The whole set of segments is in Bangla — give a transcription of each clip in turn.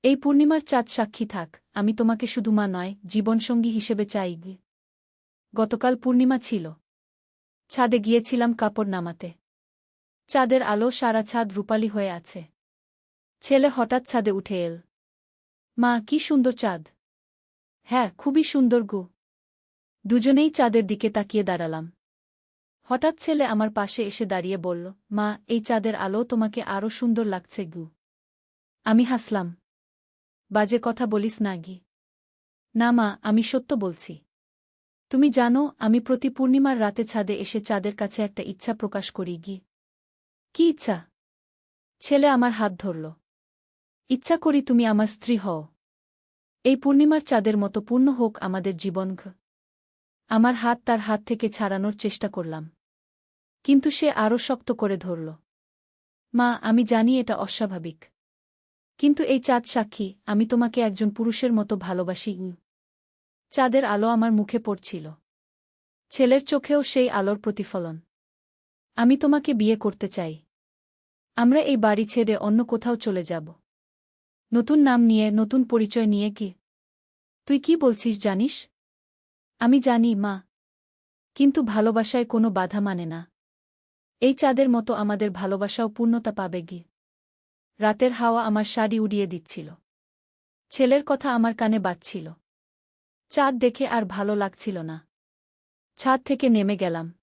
এই পূর্ণিমার চাঁদ সাক্ষী থাক, আমি তোমাকে শুধু মা নয়, জীবনসঙ্গী হিসেবে চাই। গতকাল পূর্ণিমা ছিল। ছাদে গিয়েছিলাম কাপড় নামাতে। চাঁদের আলো সারা ছাদ রূপালি হয়ে আছে। ছেলে হঠাৎ ছাদে উঠে এল। মা, কি সুন্দর চাঁদ! হ্যাঁ, খুবই সুন্দর গু। দুজনেই চাঁদের দিকে তাকিয়ে দাঁড়ালাম। হঠাৎ ছেলে আমার পাশে এসে দাঁড়িয়ে বলল, মা, এই চাঁদের আলো তোমাকে আরও সুন্দর লাগছে গু। আমি হাসলাম। বাজে কথা বলিস না গি। না মা, আমি সত্য বলছি। তুমি জানো, আমি প্রতি পূর্ণিমার রাতে ছাদে এসে চাঁদের কাছে একটা ইচ্ছা প্রকাশ করি গি। কি ইচ্ছা? ছেলে আমার হাত ধরল। ইচ্ছা করি তুমি আমার স্ত্রী হও। এই পূর্ণিমার চাঁদের মতো পূর্ণ হোক আমাদের জীবন। আমার হাত তার হাত থেকে ছাড়ানোর চেষ্টা করলাম। কিন্তু সে আরও শক্ত করে ধরল। মা, আমি জানি এটা অস্বাভাবিক। কিন্তু এই চাঁদ সাক্ষী, আমি তোমাকে একজন পুরুষের মতো ভালোবাসি। চাঁদের আলো আমার মুখে পড়ছিল। ছেলের চোখেও সেই আলোর প্রতিফলন। আমি তোমাকে বিয়ে করতে চাই। আমরা এই বাড়ি ছেড়ে অন্য কোথাও চলে যাব। নতুন নাম নিয়ে, নতুন পরিচয় নিয়ে। কি তুই কি বলছিস জানিস? আমি জানি মা। কিন্তু ভালোবাসায় কোনো বাধা মানে না। এই চাঁদের মতো আমাদের ভালোবাসাও পূর্ণতা পাবে গি। রাতের হাওয়া আমার শাড়ি উড়িয়ে দিচ্ছিল। ছেলের কথা আমার কানে বাজছিল। চাঁদ দেখে আর ভালো লাগছিল না। ছাদ থেকে নেমে গেলাম।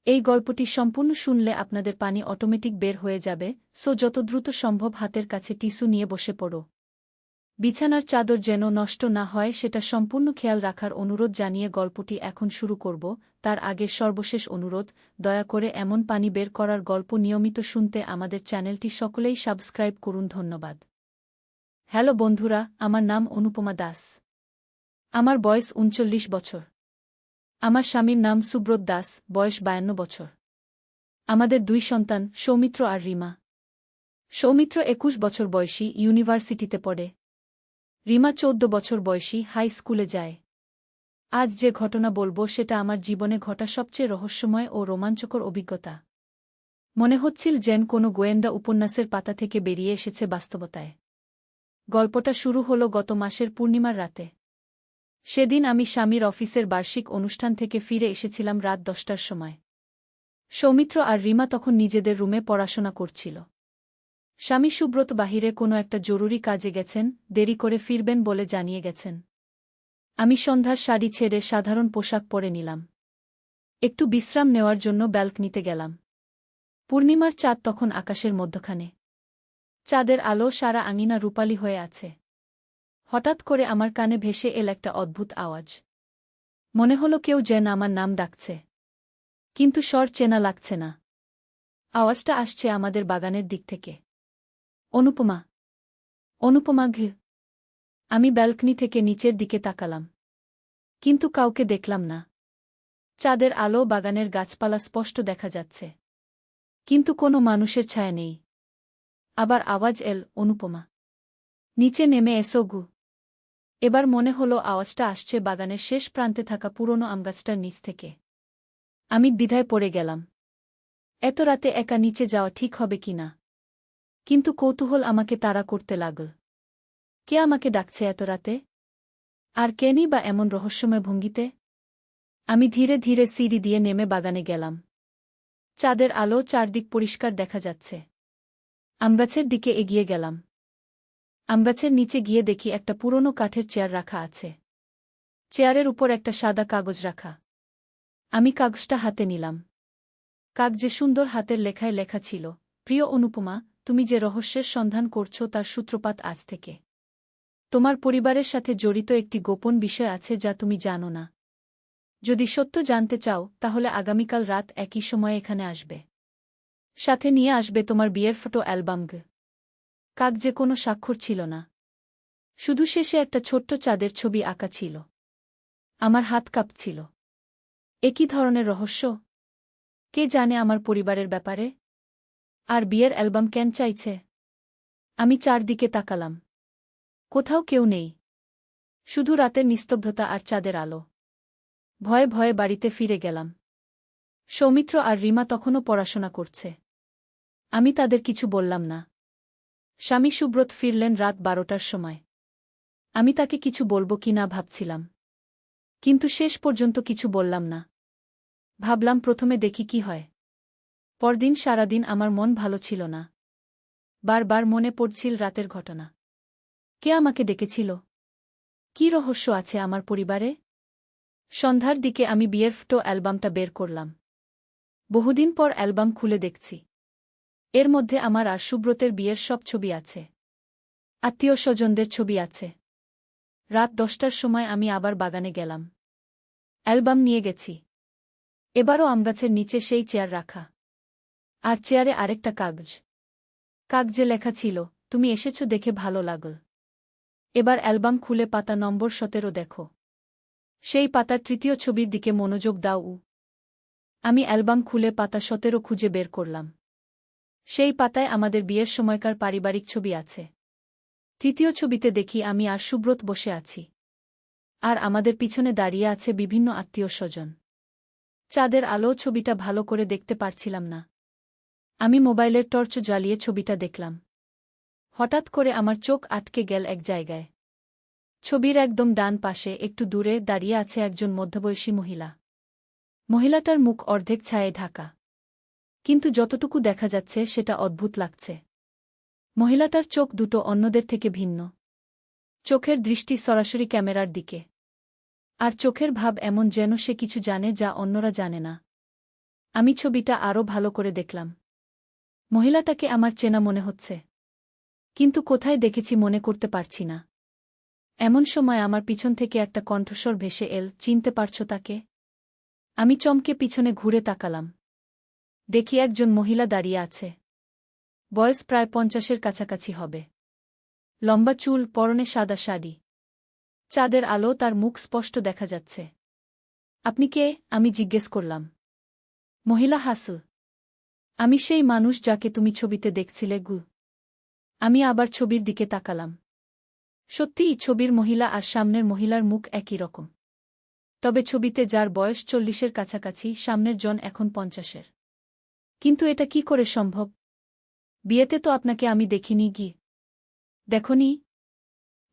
এই গল্পটি সম্পূর্ণ শুনলে আপনাদের পানি অটোমেটিক বের হয়ে যাবে, সো যত দ্রুত সম্ভব হাতের কাছে টিস্যু নিয়ে বসে পড়ো। বিছানার চাদর যেন নষ্ট না হয় সেটা সম্পূর্ণ খেয়াল রাখার অনুরোধ জানিয়ে গল্পটি এখন শুরু করব। তার আগে সর্বশেষ অনুরোধ, দয়া করে এমন পানি বের করার গল্প নিয়মিত শুনতে আমাদের চ্যানেলটি সকলেই সাবস্ক্রাইব করুন। ধন্যবাদ। হ্যালো বন্ধুরা, আমার নাম অনুপমা দাস। আমার বয়স ৩৯ বছর। আমার স্বামীর নাম সুব্রত দাস, বয়স ৫২ বছর। আমাদের ২ সন্তান, সৌমিত্র আর রিমা। সৌমিত্র ২১ বছর বয়সী, ইউনিভার্সিটিতে পড়ে। রিমা ১৪ বছর বয়সী, হাই স্কুলে যায়। আজ যে ঘটনা বলবো সেটা আমার জীবনে ঘটা সবচেয়ে রহস্যময় ও রোমাঞ্চকর অভিজ্ঞতা। মনে হচ্ছিল যেন কোনো গোয়েন্দা উপন্যাসের পাতা থেকে বেরিয়ে এসেছে বাস্তবতায়। গল্পটা শুরু হলো গত মাসের পূর্ণিমার রাতে। সেদিন আমি স্বামীর অফিসের বার্ষিক অনুষ্ঠান থেকে ফিরে এসেছিলাম রাত ১০টার সময়। সৌমিত্র আর রিমা তখন নিজেদের রুমে পড়াশোনা করছিল। স্বামী সুব্রত বাহিরে কোনো একটা জরুরি কাজে গেছেন, দেরি করে ফিরবেন বলে জানিয়ে গেছেন। আমি সন্ধ্যার শাড়ি ছেড়ে সাধারণ পোশাক পরে নিলাম। একটু বিশ্রাম নেওয়ার জন্য ব্যালকনিতে গেলাম। পূর্ণিমার চাঁদ তখন আকাশের মধ্যখানে। চাঁদের আলো সারা আঙিনা রূপালি হয়ে আছে। হঠাৎ করে আমার কানে ভেসে এল একটা অদ্ভুত আওয়াজ। মনে হলো কেউ যেন আমার নাম ডাকছে। কিন্তু স্বর চেনা লাগছে না। আওয়াজটা আসছে আমাদের বাগানের দিক থেকে। অনুপমা! অনুপমা! ঘি। আমি ব্যালকনি থেকে নিচের দিকে তাকালাম। কিন্তু কাউকে দেখলাম না। চাঁদের আলো, বাগানের গাছপালা স্পষ্ট দেখা যাচ্ছে। কিন্তু কোনো মানুষের ছায়া নেই। আবার আওয়াজ এল, অনুপমা! নিচে নেমে এসো গু। এবার মনে হলো আওয়াজটা আসছে বাগানের শেষ প্রান্তে থাকা পুরনো আমগাছটার নিচ থেকে। আমি দ্বিধায় পড়ে গেলাম। এত রাতে একা নিচে যাওয়া ঠিক হবে কিনা। কিন্তু কৌতূহল আমাকে তাড়া করতে লাগল। কে আমাকে ডাকছে এত রাতে? আর কেনই বা এমন রহস্যময় ভঙ্গিতে? আমি ধীরে ধীরে সিঁড়ি দিয়ে নেমে বাগানে গেলাম। চাঁদের আলো, চারদিক পরিষ্কার দেখা যাচ্ছে। আমগাছের দিকে এগিয়ে গেলাম। আমগাছের নিচে গিয়ে দেখি একটা পুরনো কাঠের চেয়ার রাখা আছে। চেয়ারের উপর একটা সাদা কাগজ রাখা। আমি কাগজটা হাতে নিলাম। কাগজে সুন্দর হাতের লেখায় লেখা ছিল, প্রিয় অনুপমা, তুমি যে রহস্যের সন্ধান করছো তার সূত্রপাত আজ থেকে। তোমার পরিবারের সাথে জড়িত একটি গোপন বিষয় আছে যা তুমি জানো না। যদি সত্য জানতে চাও তাহলে আগামীকাল রাত একই সময়ে এখানে আসবে। সাথে নিয়ে আসবে তোমার বিয়ের ফটো অ্যালবাম। কাগজে কোনো স্বাক্ষর ছিল না। শুধু শেষে একটা ছোট্ট চাঁদের ছবি আঁকা ছিল। আমার হাত কাঁপছিল। এ কী ধরনের রহস্য? কে জানে আমার পরিবারের ব্যাপারে? আর বিয়ের অ্যালবাম কেন চাইছে? আমি চারদিকে তাকালাম। কোথাও কেউ নেই। শুধু রাতের নিস্তব্ধতা আর চাঁদের আলো। ভয়ে ভয়ে বাড়িতে ফিরে গেলাম। সৌমিত্র আর রিমা তখনও পড়াশোনা করছে। আমি তাদের কিছু বললাম না। স্বামী সুব্রত ফিরলেন রাত 12টার সময়। আমি তাকে কিছু বলব কি না ভাবছিলাম, কিন্তু শেষ পর্যন্ত কিছু বললাম না। ভাবলাম প্রথমে দেখি কি হয়। পরদিন সারাদিন আমার মন ভালো ছিল না। বারবার মনে পড়ছিল রাতের ঘটনা। কে আমাকে ডেকেছিল? কী রহস্য আছে আমার পরিবারে? সন্ধ্যার দিকে আমি বিয়ের ফটো অ্যালবামটা বের করলাম। বহুদিন পর অ্যালবাম খুলে দেখছি। এর মধ্যে আমার আর সুব্রতের বিয়ের সব ছবি আছে। আত্মীয় স্বজনদের ছবি আছে। রাত 10টার সময় আমি আবার বাগানে গেলাম। অ্যালবাম নিয়ে গেছি। এবারও আমগাছের নিচে সেই চেয়ার রাখা। আর চেয়ারে আরেকটা কাগজ। কাগজে লেখা ছিল, তুমি এসেছ দেখে ভালো লাগল। এবার অ্যালবাম খুলে পাতা নম্বর 17 দেখো। সেই পাতার তৃতীয় ছবির দিকে মনোযোগ দাও। আমি অ্যালবাম খুলে পাতা 17 খুঁজে বের করলাম। সেই পাতায় আমাদের বিয়ের সময়কার পারিবারিক ছবি আছে। তৃতীয় ছবিতে দেখি আমি আর সুব্রত বসে আছি। আর আমাদের পিছনে দাঁড়িয়ে আছে বিভিন্ন আত্মীয় স্বজন। চাঁদের আলো ছবিটা ভালো করে দেখতে পারছিলাম না। আমি মোবাইলের টর্চ জ্বালিয়ে ছবিটা দেখলাম। হঠাৎ করে আমার চোখ আটকে গেল এক জায়গায়। ছবির একদম ডান পাশে একটু দূরে দাঁড়িয়ে আছে একজন মধ্যবয়সী মহিলা। মহিলাটার মুখ অর্ধেক ছায়ে ঢাকা। কিন্তু যতটুকু দেখা যাচ্ছে সেটা অদ্ভুত লাগছে। মহিলাটার চোখ দুটো অন্যদের থেকে ভিন্ন। চোখের দৃষ্টি সরাসরি ক্যামেরার দিকে। আর চোখের ভাব এমন যেন সে কিছু জানে যা অন্যরা জানে না। আমি ছবিটা আরও ভালো করে দেখলাম। মহিলাটাকে আমার চেনা মনে হচ্ছে। কিন্তু কোথায় দেখেছি মনে করতে পারছি না। এমন সময় আমার পিছন থেকে একটা কণ্ঠস্বর ভেসে এল, চিনতে পারছ তাকে? আমি চমকে পিছনে ঘুরে তাকালাম। দেখি একজন মহিলা দাঁড়িয়ে আছে। বয়স প্রায় 50-এর কাছাকাছি হবে। লম্বা চুল, পরনে সাদা শাড়ি। চাঁদের আলো তার মুখ স্পষ্ট দেখা যাচ্ছে। আপনি কে? আমি জিজ্ঞেস করলাম। মহিলা হাসল। আমি সেই মানুষ যাকে তুমি ছবিতে দেখছিলে গু। আমি আবার ছবির দিকে তাকালাম। সত্যিই ছবির মহিলা আর সামনের মহিলার মুখ একই রকম। তবে ছবিতে যার বয়স 40-এর কাছাকাছি, সামনের জন এখন 50-এর। কিন্তু এটা কি করে সম্ভব? বিয়েতে তো আপনাকে আমি দেখিনি গি। দেখনি?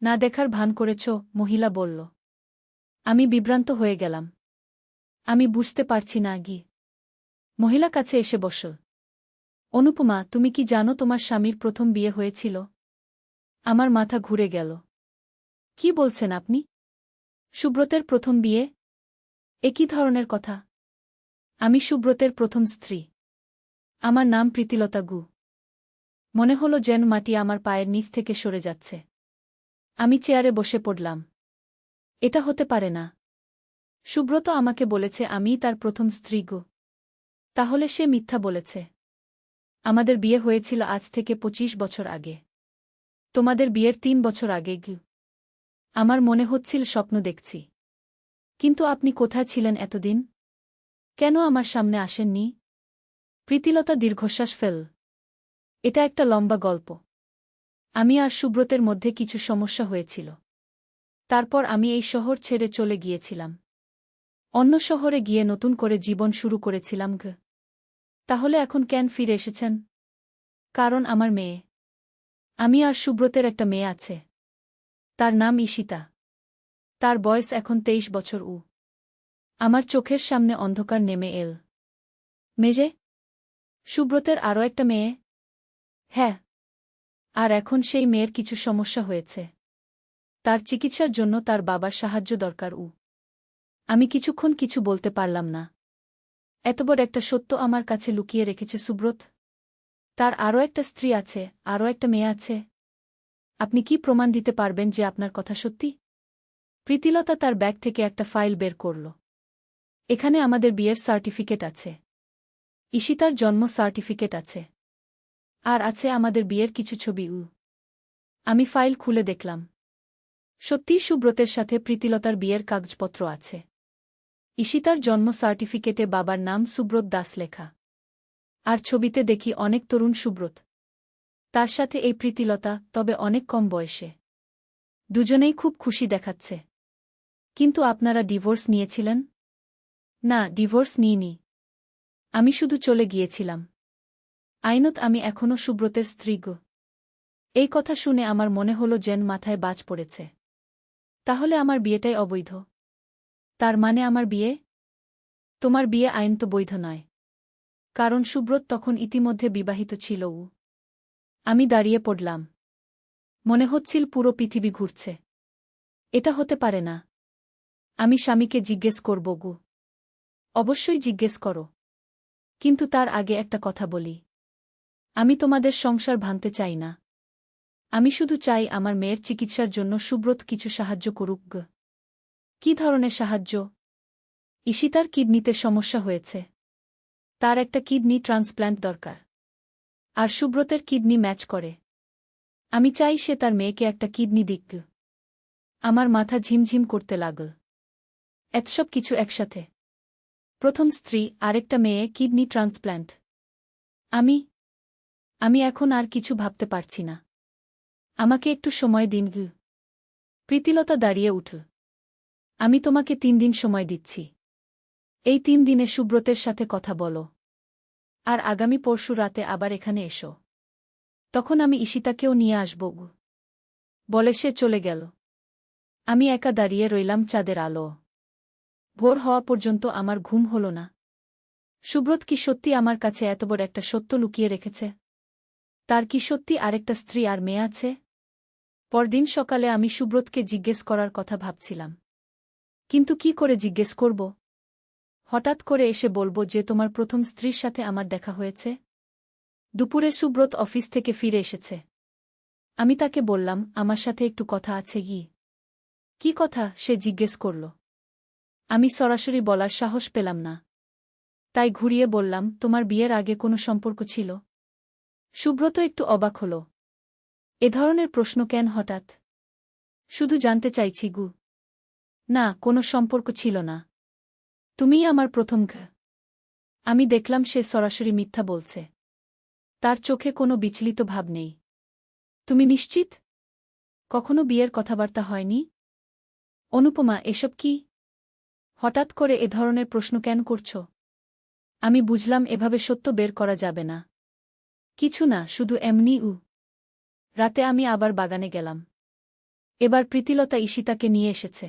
না দেখার ভান করেছ, মহিলা বলল। আমি বিভ্রান্ত হয়ে গেলাম। আমি বুঝতে পারছি না গি। মহিলা কাছে এসে বসল। অনুপমা, তুমি কি জানো তোমার স্বামীর প্রথম বিয়ে হয়েছিল? আমার মাথা ঘুরে গেল। কি বলছেন আপনি? সুব্রতের প্রথম বিয়ে? এ কী ধরনের কথা? আমি সুব্রতের প্রথম স্ত্রী। আমার নাম প্রীতিলতা গু। মনে হলো যেন মাটি আমার পায়ের নিচ থেকে সরে যাচ্ছে। আমি চেয়ারে বসে পড়লাম। এটা হতে পারে না। সুব্রত আমাকে বলেছে আমিই তার প্রথম স্ত্রী গো। তাহলে সে মিথ্যা বলেছে। আমাদের বিয়ে হয়েছিল আজ থেকে 25 বছর আগে। তোমাদের বিয়ের 3 বছর আগে গু। আমার মনে হচ্ছিল স্বপ্ন দেখছি। কিন্তু আপনি কোথায় ছিলেন এতদিন? কেন আমার সামনে আসেননি? প্রীতিলতা দীর্ঘশ্বাস ফেল। এটা একটা লম্বা গল্প। আমি আর সুব্রতের মধ্যে কিছু সমস্যা হয়েছিল। তারপর আমি এই শহর ছেড়ে চলে গিয়েছিলাম। অন্য শহরে গিয়ে নতুন করে জীবন শুরু করেছিলাম গো। তাহলে এখন কেন ফিরে এসেছেন? কারণ আমার মেয়ে। আমি আর সুব্রতের একটা মেয়ে আছে। তার নাম ঈশিতা। তার বয়স এখন 23 বছর। আমার চোখের সামনে অন্ধকার নেমে এল। মেজে? সুব্রতের আরও একটা মেয়ে? হ্যাঁ। আর এখন সেই মেয়ের কিছু সমস্যা হয়েছে। তার চিকিৎসার জন্য তার বাবার সাহায্য দরকার। আমি কিছুক্ষণ কিছু বলতে পারলাম না। এত বড় একটা সত্য আমার কাছে লুকিয়ে রেখেছে সুব্রত। তার আরও একটা স্ত্রী আছে, আরও একটা মেয়ে আছে। আপনি কি প্রমাণ দিতে পারবেন যে আপনার কথা সত্যি? প্রীতিলতা তার ব্যাগ থেকে একটা ফাইল বের করল। এখানে আমাদের বিয়ের সার্টিফিকেট আছে। ঈশিতার জন্ম সার্টিফিকেট আছে। আর আছে আমাদের বিয়ের কিছু ছবি। আমি ফাইল খুলে দেখলাম। সত্যিই সুব্রতের সাথে প্রীতিলতার বিয়ের কাগজপত্র আছে। ঈশিতার জন্ম সার্টিফিকেটে বাবার নাম সুব্রত দাস লেখা। আর ছবিতে দেখি অনেক তরুণ সুব্রত। তার সাথে এই প্রীতিলতা, তবে অনেক কম বয়সে। দুজনেই খুব খুশি দেখাচ্ছে। কিন্তু আপনারা ডিভোর্স নিয়েছিলেন? না, ডিভোর্স নিইনি। আমি শুধু চলে গিয়েছিলাম। আইনত আমি এখনও সুব্রতের স্ত্রী গো। এই কথা শুনে আমার মনে হলো যেন মাথায় বাজ পড়েছে। তাহলে আমার বিয়েটাই অবৈধ? তার মানে আমার বিয়ে? তোমার বিয়ে আইন তো বৈধ নয়। কারণ সুব্রত তখন ইতিমধ্যে বিবাহিত ছিল। আমি দাঁড়িয়ে পড়লাম। মনে হচ্ছিল পুরো পৃথিবী ঘুরছে। এটা হতে পারে না। আমি স্বামীকে জিজ্ঞেস করব গু। অবশ্যই জিজ্ঞেস করো। কিন্তু তার আগে একটা কথা বলি। আমি তোমাদের সংসার ভাঙতে চাই না। আমি শুধু চাই আমার মেয়ের চিকিৎসার জন্য সুব্রত কিছু সাহায্য করুক। কী ধরনের সাহায্য? ঈশিতার কিডনিতে সমস্যা হয়েছে। তার একটা কিডনি ট্রান্সপ্ল্যান্ট দরকার। আর সুব্রতের কিডনি ম্যাচ করে। আমি চাই সে তার মেয়েকে একটা কিডনি দিক। আমার মাথা ঝিমঝিম করতে লাগল। এতসব কিছু একসাথে। প্রথম স্ত্রী, আরেকটা মেয়ে, কিডনি ট্রান্সপ্ল্যান্ট। আমি এখন আর কিছু ভাবতে পারছি না। আমাকে একটু সময় দিন। প্রীতিলতা দাঁড়িয়ে উঠল। আমি তোমাকে 3 দিন সময় দিচ্ছি। এই 3 দিনে সুব্রতের সাথে কথা বলো। আর আগামী পরশু রাতে আবার এখানে এসো। তখন আমি ঈশিতাকেও নিয়ে আসব। বলে সে চলে গেল। আমি একা দাঁড়িয়ে রইলাম চাঁদের আলো। ভোর হওয়া পর্যন্ত আমার ঘুম হল না। সুব্রত কি সত্যি আমার কাছে এত বড় একটা সত্য লুকিয়ে রেখেছে? তার কি সত্যি আরেকটা স্ত্রী আর মেয়ে আছে? পরদিন সকালে আমি সুব্রতকে জিজ্ঞেস করার কথা ভাবছিলাম। কিন্তু কি করে জিজ্ঞেস করব? হঠাৎ করে এসে বলব যে তোমার প্রথম স্ত্রীর সাথে আমার দেখা হয়েছে? দুপুরে সুব্রত অফিস থেকে ফিরে এসেছে। আমি তাকে বললাম, আমার সাথে একটু কথা আছে কি? কি কথা? সে জিজ্ঞেস করল। আমি সরাসরি বলার সাহস পেলাম না। তাই ঘুরিয়ে বললাম, তোমার বিয়ের আগে কোনো সম্পর্ক ছিল? সুব্রত একটু অবাক হল। এ ধরনের প্রশ্ন কেন হঠাৎ? শুধু জানতে চাইছি গু। না, কোনো সম্পর্ক ছিল না। তুমিই আমার প্রথম ঘ। আমি দেখলাম সে সরাসরি মিথ্যা বলছে। তার চোখে কোনো বিচলিত ভাব নেই। তুমি নিশ্চিত? কখনো বিয়ের কথাবার্তা হয়নি? অনুপমা, এসব কি? হঠাৎ করে এ ধরনের প্রশ্ন কেন করছ? আমি বুঝলাম এভাবে সত্য বের করা যাবে না। কিছু না, শুধু এমনি। রাতে আমি আবার বাগানে গেলাম। এবার প্রীতিলতা ঈশিতাকে নিয়ে এসেছে।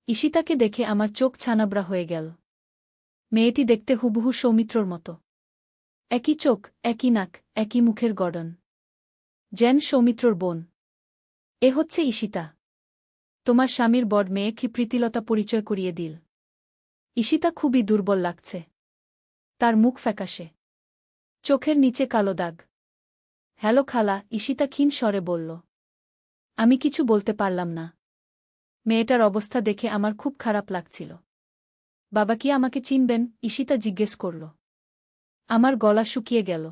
ঈশিতাকে দেখে আমার চোখ ছানাবড়া হয়ে গেল। মেয়েটি দেখতে হুবহু সৌমিত্রর মতো। একই চোখ, একই নাক, একই মুখের গড়ন। যেন সৌমিত্রর বোন। এ হচ্ছে ঈশিতা। তোমার স্বামীর বড় মেয়ে কি? প্রীতিলতা পরিচয় করিয়ে দিল। ঈশিতা খুবই দুর্বল লাগছে। তার মুখ ফ্যাকাশে। চোখের নিচে কালো দাগ। হ্যালো খালা, ঈশিতা ক্ষীণ স্বরে বলল। আমি কিছু বলতে পারলাম না। মেয়েটার অবস্থা দেখে আমার খুব খারাপ লাগছিল। বাবা কি আমাকে চিনবেন? ঈশিতা জিজ্ঞেস করল। আমার গলা শুকিয়ে গেল।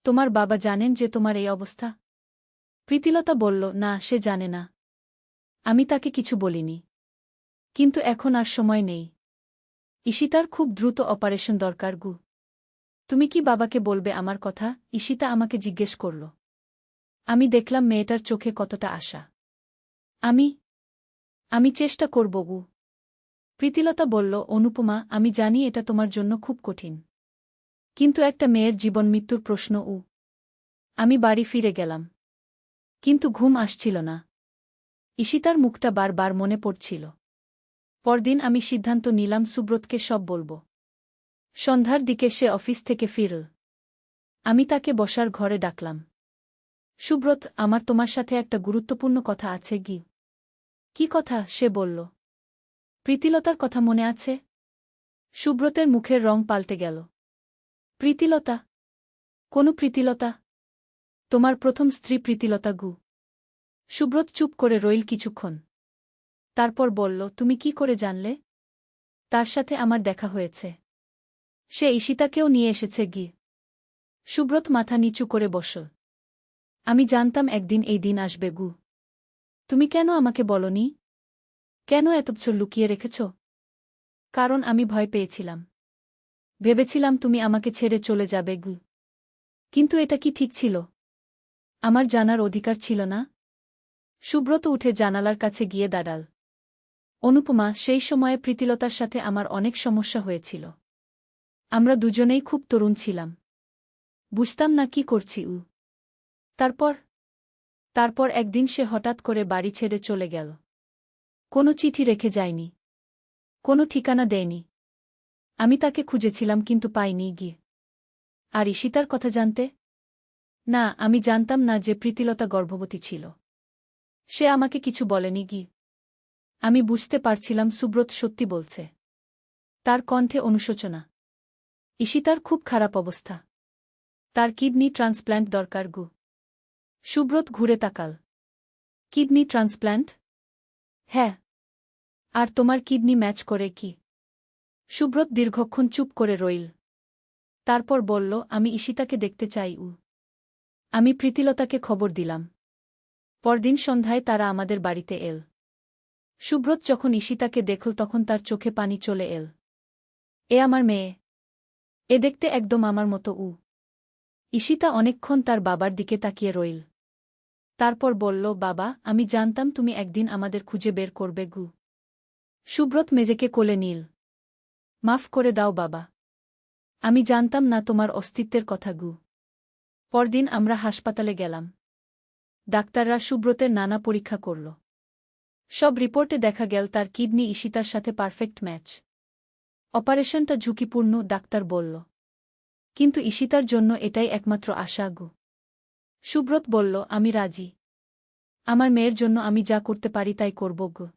তোমার বাবা জানেন যে তোমার এই অবস্থা? প্রীতিলতা বলল, না, সে জানে না। আমি তাকে কিছু বলিনি। কিন্তু এখন আর সময় নেই। ঈশিতার খুব দ্রুত অপারেশন দরকার গু। তুমি কি বাবাকে বলবে আমার কথা? ঈশিতা আমাকে জিজ্ঞেস করল। আমি দেখলাম মেয়েটার চোখে কতটা আশা। আমি চেষ্টা করব গু। প্রীতিলতা বলল, অনুপমা, আমি জানি এটা তোমার জন্য খুব কঠিন। কিন্তু একটা মেয়ের জীবন মৃত্যুর প্রশ্ন। আমি বাড়ি ফিরে গেলাম। কিন্তু ঘুম আসছিল না। ঈশিতার মুখটা বারবার মনে পড়ছিল। পরদিন আমি সিদ্ধান্ত নিলাম সুব্রতকে সব বলব। সন্ধ্যার দিকে সে অফিস থেকে ফিরল। আমি তাকে বসার ঘরে ডাকলাম। সুব্রত, আমার তোমার সাথে একটা গুরুত্বপূর্ণ কথা আছে গি। কি কথা? সে বলল। প্রীতিলতার কথা মনে আছে? সুব্রতের মুখের রং পাল্টে গেল। প্রীতিলতা? কোন প্রীতিলতা? তোমার প্রথম স্ত্রী প্রীতিলতা গু। সুব্রত চুপ করে রইল কিছুক্ষণ। তারপর বলল, তুমি কি করে জানলে? তার সাথে আমার দেখা হয়েছে। সে ঈশিতাকেও নিয়ে এসেছে গি। সুব্রত মাথা নিচু করে বসল। আমি জানতাম একদিন এই দিন আসবে গু। তুমি কেন আমাকে বলনি? কেন এত কিছু লুকিয়ে রেখেছ? কারণ আমি ভয় পেয়েছিলাম। ভেবেছিলাম তুমি আমাকে ছেড়ে চলে যাবে গু। কিন্তু এটা কি ঠিক ছিল? আমার জানার অধিকার ছিল না? সুব্রত উঠে জানালার কাছে গিয়ে দাঁড়াল। অনুপমা, সেই সময়ে প্রীতিলতার সাথে আমার অনেক সমস্যা হয়েছিল। আমরা দুজনেই খুব তরুণ ছিলাম। বুঝতাম না কি করছি। তারপর তারপর একদিন সে হঠাৎ করে বাড়ি ছেড়ে চলে গেল। কোনো চিঠি রেখে যায়নি, কোনো ঠিকানা দেয়নি। আমি তাকে খুঁজেছিলাম কিন্তু পাইনি গিয়ে। আর ঈশিতার কথা জানতে? না, আমি জানতাম না যে প্রীতিলতা গর্ভবতী ছিল। সে আমাকে কিছু বলেনি গি। আমি বুঝতে পারছিলাম সুব্রত সত্যি বলছে। তার কণ্ঠে অনুশোচনা। ঈশিতার খুব খারাপ অবস্থা। তার কিডনি ট্রান্সপ্ল্যান্ট দরকার গু। সুব্রত ঘুরে তাকাল। Kidney transplant? হ্যাঁ। আর তোমার কিডনি ম্যাচ করে কি? সুব্রত দীর্ঘক্ষণ চুপ করে রইল। তারপর বলল, আমি ঈশিতাকে দেখতে চাই। আমি প্রীতিলতাকে খবর দিলাম। পরদিন সন্ধ্যায় তারা আমাদের বাড়িতে এল। সুব্রত যখন ঈশিতাকে দেখল তখন তার চোখে পানি চলে এল। এ আমার মেয়ে। এ দেখতে একদম আমার মতো। ঈশিতা অনেকক্ষণ তার বাবার দিকে তাকিয়ে রইল। তারপর বলল, বাবা, আমি জানতাম তুমি একদিন আমাদের খুঁজে বের করবে গু। সুব্রত মেজেকে কোলে নিল। মাফ করে দাও বাবা। আমি জানতাম না তোমার অস্তিত্বের কথা গু। পরদিন আমরা হাসপাতালে গেলাম। ডাক্তাররা সুব্রতের নানা পরীক্ষা করল। সব রিপোর্টে দেখা গেল তার কিডনি ঈশিতার সাথে পারফেক্ট ম্যাচ। অপারেশনটা ঝুঁকিপূর্ণ, ডাক্তার বলল। কিন্তু ঈশিতার জন্য এটাই একমাত্র আশা গু। সুব্রত বলল, আমি রাজি। আমার মেয়ের জন্য আমি যা করতে পারি তাই করব গু।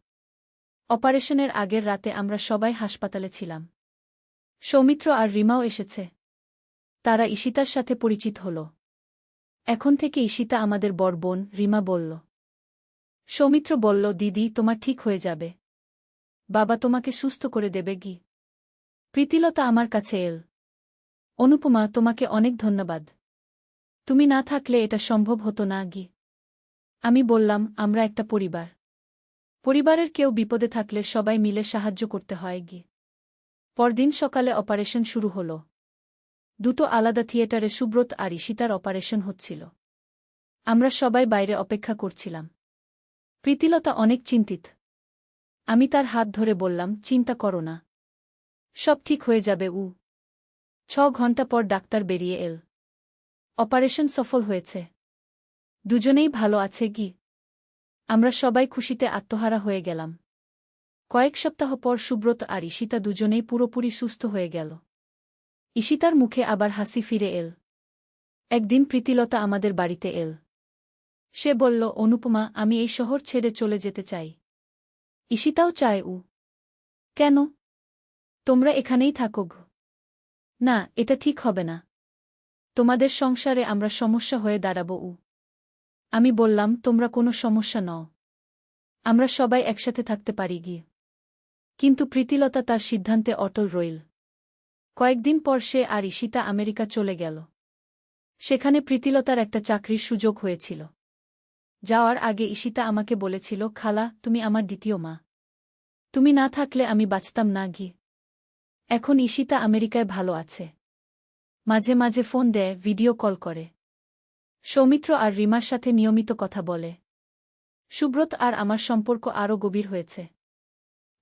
অপারেশনের আগের রাতে আমরা সবাই হাসপাতালে ছিলাম। সৌমিত্র আর রিমাও এসেছে। তারা ঈশিতার সাথে পরিচিত হল। এখন থেকে ঈশিতা আমাদের বড় বোন, রিমা বলল। সৌমিত্র বলল, দিদি, তোমার ঠিক হয়ে যাবে। বাবা তোমাকে সুস্থ করে দেবে গি। প্রীতিলতা আমার কাছে এল। অনুপমা, তোমাকে অনেক ধন্যবাদ। তুমি না থাকলে এটা সম্ভব হতো না গি। আমি বললাম, আমরা একটা পরিবার। পরিবারের কেউ বিপদে থাকলে সবাই মিলে সাহায্য করতে হয় গি। পরদিন সকালে অপারেশন শুরু হল। দুটো আলাদা থিয়েটারে সুব্রত আর ঈশিতার অপারেশন হচ্ছিল। আমরা সবাই বাইরে অপেক্ষা করছিলাম। প্রীতিলতা অনেক চিন্তিত। আমি তার হাত ধরে বললাম, চিন্তা করো না। সব ঠিক হয়ে যাবে। 6 ঘন্টা পর ডাক্তার বেরিয়ে এল। অপারেশন সফল হয়েছে। দুজনেই ভালো আছে গি। আমরা সবাই খুশিতে আত্মহারা হয়ে গেলাম। কয়েক সপ্তাহ পর সুব্রত আর ঈশিতা দুজনেই পুরোপুরি সুস্থ হয়ে গেল। ঈশিতার মুখে আবার হাসি ফিরে এল। একদিন প্রীতিলতা আমাদের বাড়িতে এল। সে বলল, অনুপমা, আমি এই শহর ছেড়ে চলে যেতে চাই। ঈশিতাও চায়। কেন? তোমরা এখানেই থাকো গো। না, এটা ঠিক হবে না। তোমাদের সংসারে আমরা সমস্যা হয়ে দাঁড়াব। আমি বললাম, তোমরা কোনো সমস্যা নও। আমরা সবাই একসাথে থাকতে পারি গিয়ে। কিন্তু প্রীতিলতা তার সিদ্ধান্তে অটল রইল। কয়েকদিন পর সে আর ঈশিতা আমেরিকা চলে গেল। সেখানে প্রীতিলতার একটা চাকরির সুযোগ হয়েছিল। যাওয়ার আগে ঈশিতা আমাকে বলেছিল, খালা, তুমি আমার দ্বিতীয় মা। তুমি না থাকলে আমি বাঁচতাম না গি। এখন ঈশিতা আমেরিকায় ভালো আছে। মাঝে মাঝে ফোন দেয়, ভিডিও কল করে। সৌমিত্র আর রিমার সাথে নিয়মিত কথা বলে। সুব্রত আর আমার সম্পর্ক আরও গভীর হয়েছে।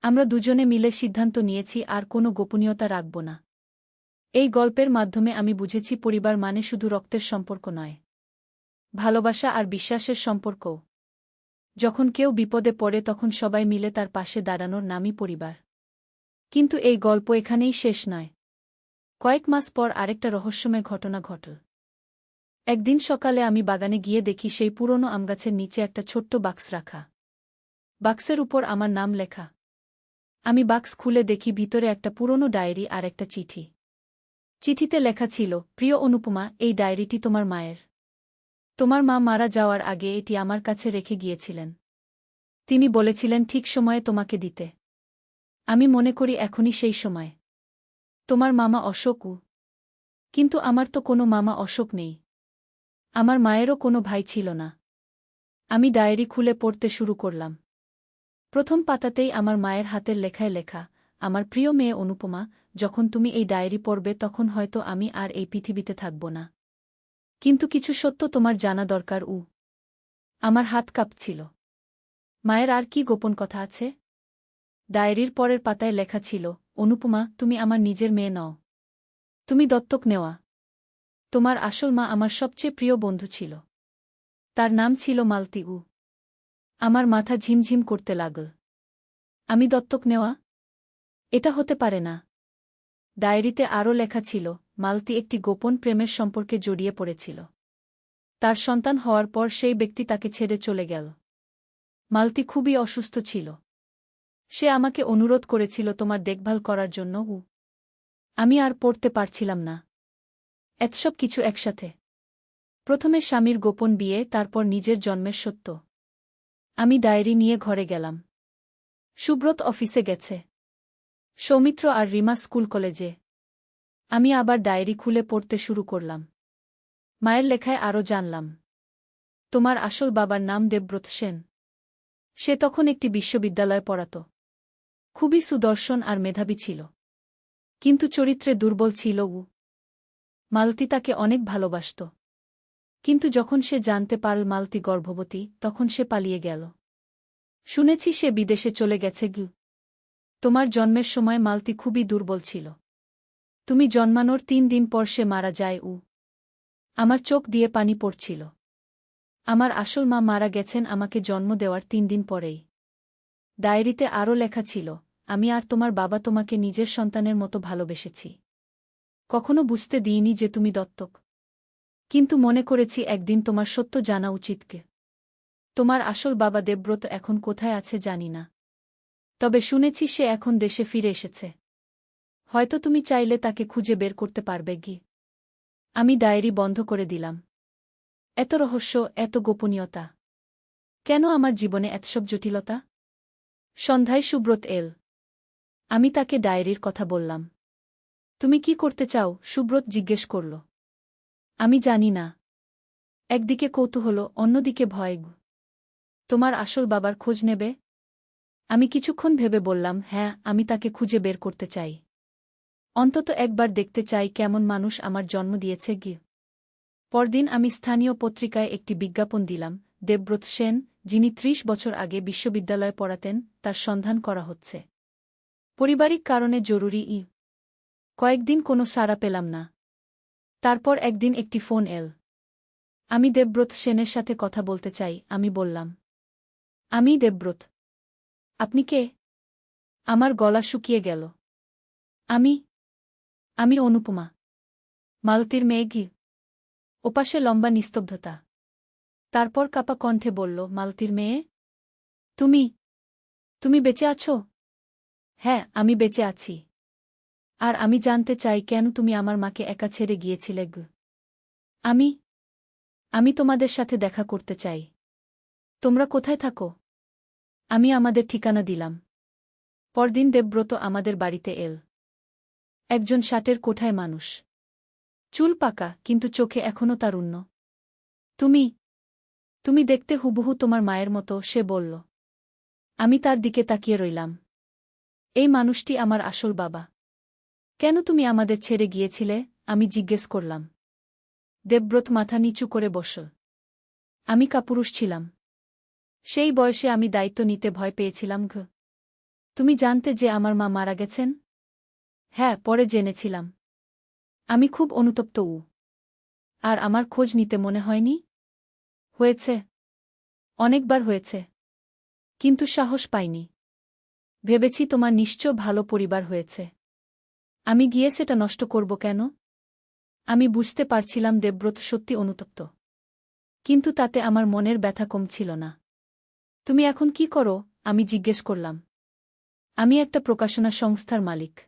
আমরা দুজনে মিলে সিদ্ধান্ত নিয়েছি আর কোনো গোপনীয়তা রাখব না। এই গল্পের মাধ্যমে আমি বুঝেছি পরিবার মানে শুধু রক্তের সম্পর্ক নয়, ভালোবাসা আর বিশ্বাসের সম্পর্কও। যখন কেউ বিপদে পড়ে তখন সবাই মিলে তার পাশে দাঁড়ানোর নামই পরিবার। কিন্তু এই গল্প এখানেই শেষ নয়। কয়েক মাস পর আরেকটা রহস্যময় ঘটনা ঘটল। একদিন সকালে আমি বাগানে গিয়ে দেখি সেই পুরনো আমগাছের নিচে একটা ছোট্ট বাক্স রাখা। বাক্সের উপর আমার নাম লেখা। আমি বাক্স খুলে দেখি ভিতরে একটা পুরনো ডায়েরি আর একটা চিঠি। চিঠিতে লেখা ছিল, প্রিয় অনুপমা, এই ডায়েরিটি তোমার মায়ের। তোমার মা মারা যাওয়ার আগে এটি আমার কাছে রেখে গিয়েছিলেন। তিনি বলেছিলেন ঠিক সময়ে তোমাকে দিতে। আমি মনে করি এখনই সেই সময়। তোমার মামা অশোক। কিন্তু আমার তো কোনো মামা অশোক নেই। আমার মায়েরও কোনো ভাই ছিল না। আমি ডায়েরি খুলে পড়তে শুরু করলাম। প্রথম পাতাতেই আমার মায়ের হাতের লেখায় লেখা, আমার প্রিয় মেয়ে অনুপমা, যখন তুমি এই ডায়েরি পড়বে তখন হয়তো আমি আর এই পৃথিবীতে থাকব না। কিন্তু কিছু সত্য তোমার জানা দরকার। আমার হাত কাঁপছিল। মায়ের আর কি গোপন কথা আছে? ডায়েরির পরের পাতায় লেখা ছিল, অনুপমা, তুমি আমার নিজের মেয়ে নও। তুমি দত্তক নেওয়া। তোমার আসল মা আমার সবচেয়ে প্রিয় বন্ধু ছিল। তার নাম ছিল মালতী। আমার মাথা ঝিমঝিম করতে লাগল। আমি দত্তক নেওয়া? এটা হতে পারে না। ডায়েরিতে আরও লেখা ছিল, মালতী একটি গোপন প্রেমের সম্পর্কে জড়িয়ে পড়েছিল। তার সন্তান হওয়ার পর সেই ব্যক্তি তাকে ছেড়ে চলে গেল। মালতী খুবই অসুস্থ ছিল। সে আমাকে অনুরোধ করেছিল তোমার দেখভাল করার জন্য। আমি আর পড়তে পারছিলাম না। এতসব কিছু একসাথে। প্রথমে স্বামীর গোপন বিয়ে, তারপর নিজের জন্মের সত্য। আমি ডায়েরি নিয়ে ঘরে গেলাম। সুব্রত অফিসে গেছে। সৌমিত্র আর রিমা স্কুল কলেজে। আমি আবার ডায়েরি খুলে পড়তে শুরু করলাম। মায়ের লেখায় আরও জানলাম, তোমার আসল বাবার নাম দেবব্রত সেন। সে তখন একটি বিশ্ববিদ্যালয়ে পড়াত। খুবই সুদর্শন আর মেধাবী ছিল। কিন্তু চরিত্রে দুর্বল ছিল। মালতী তাকে অনেক ভালোবাসত। কিন্তু যখন সে জানতে পারল মালতী গর্ভবতী, তখন সে পালিয়ে গেল। শুনেছি সে বিদেশে চলে গেছে। তোমার জন্মের সময় মালতী খুবই দুর্বল ছিল। তুমি জন্মানোর ৩ দিন পর সে মারা যায়। আমার চোখ দিয়ে পানি পড়ছিল। আমার আসল মা মারা গেছেন আমাকে জন্ম দেওয়ার ৩ দিন পরেই। ডায়েরিতে আরও লেখা ছিল, আমি আর তোমার বাবা তোমাকে নিজের সন্তানের মতো ভালোবেসেছি। কখনো বুঝতে দিইনি যে তুমি দত্তক। কিন্তু মনে করেছি একদিন তোমার সত্য জানা উচিতকে। তোমার আসল বাবা দেবব্রত এখন কোথায় আছে জানি না। তবে শুনেছি সে এখন দেশে ফিরে এসেছে। হয়তো তুমি চাইলে তাকে খুঁজে বের করতে পারবে। আমি ডায়েরি বন্ধ করে দিলাম। এত রহস্য, এত গোপনীয়তা। কেন আমার জীবনে এতসব জটিলতা? সন্ধ্যায় সুব্রত এল। আমি তাকে ডায়েরির কথা বললাম। তুমি কি করতে চাও? সুব্রত জিজ্ঞেস করল। আমি জানি না। একদিকে কৌতূহল, অন্যদিকে ভয়। তোমার আসল বাবার খোঁজ নেবে? আমি কিছুক্ষণ ভেবে বললাম, হ্যাঁ, আমি তাকে খুঁজে বের করতে চাই। অন্তত একবার দেখতে চাই কেমন মানুষ আমার জন্ম দিয়েছে। পরদিন আমি স্থানীয় পত্রিকায় একটি বিজ্ঞাপন দিলাম, দেবব্রত সেন, যিনি ৩০ বছর আগে বিশ্ববিদ্যালয়ে পড়াতেন, তার সন্ধান করা হচ্ছে। পারিবারিক কারণে জরুরি। কয়েকদিন কোনো সাড়া পেলাম না। তারপর একদিন একটি ফোন এল। আমি দেবব্রত সেনের সাথে কথা বলতে চাই, আমি বললাম। আমি দেবব্রত। আপনি কে? আমার গলা শুকিয়ে গেল। আমি অনুপমা। মালতীর মেয়ে। ওপাশে লম্বা নিস্তব্ধতা। তারপর কাপা কণ্ঠে বলল, মালতীর মেয়ে? তুমি বেঁচে আছো? হ্যাঁ, আমি বেঁচে আছি। আর আমি জানতে চাই কেন তুমি আমার মাকে একা ছেড়ে গিয়েছিলে। আমি তোমাদের সাথে দেখা করতে চাই। তোমরা কোথায় থাকো? আমি আমাদের ঠিকানা দিলাম। পরদিন দেবব্রত আমাদের বাড়িতে এল। একজন ষাটের কোঠায় মানুষ। চুল পাকা, কিন্তু চোখে এখনও তারুণ্য। তুমি দেখতে হুবহু তোমার মায়ের মতো, সে বলল। আমি তার দিকে তাকিয়ে রইলাম। এই মানুষটি আমার আসল বাবা। কেন তুমি আমাদের ছেড়ে গিয়েছিলে? আমি জিজ্ঞেস করলাম। দেবব্রত মাথা নিচু করে বসল। আমি কাপুরুষ ছিলাম। সেই বয়সে আমি দায়িত্ব নিতে ভয় পেয়েছিলাম। তুমি জানতে যে আমার মা মারা গেছেন? হ্যাঁ, পরে জেনেছিলাম। আমি খুব অনুতপ্ত। আর আমার খোঁজ নিতে মনে হয়নি? হয়েছে। অনেকবার হয়েছে। কিন্তু সাহস পাইনি। ভেবেছি তোমার নিশ্চয় ভালো পরিবার হয়েছে। আমি গিয়ে সেটা নষ্ট করব কেন? আমি বুঝতে পারছিলাম দেবব্রত সত্যি অনুতপ্ত। কিন্তু তাতে আমার মনের ব্যথা কমছিল না। তুমি এখন কি করো? আমি জিজ্ঞেস করলাম। আমি একটা প্রকাশনা সংস্থার মালিক।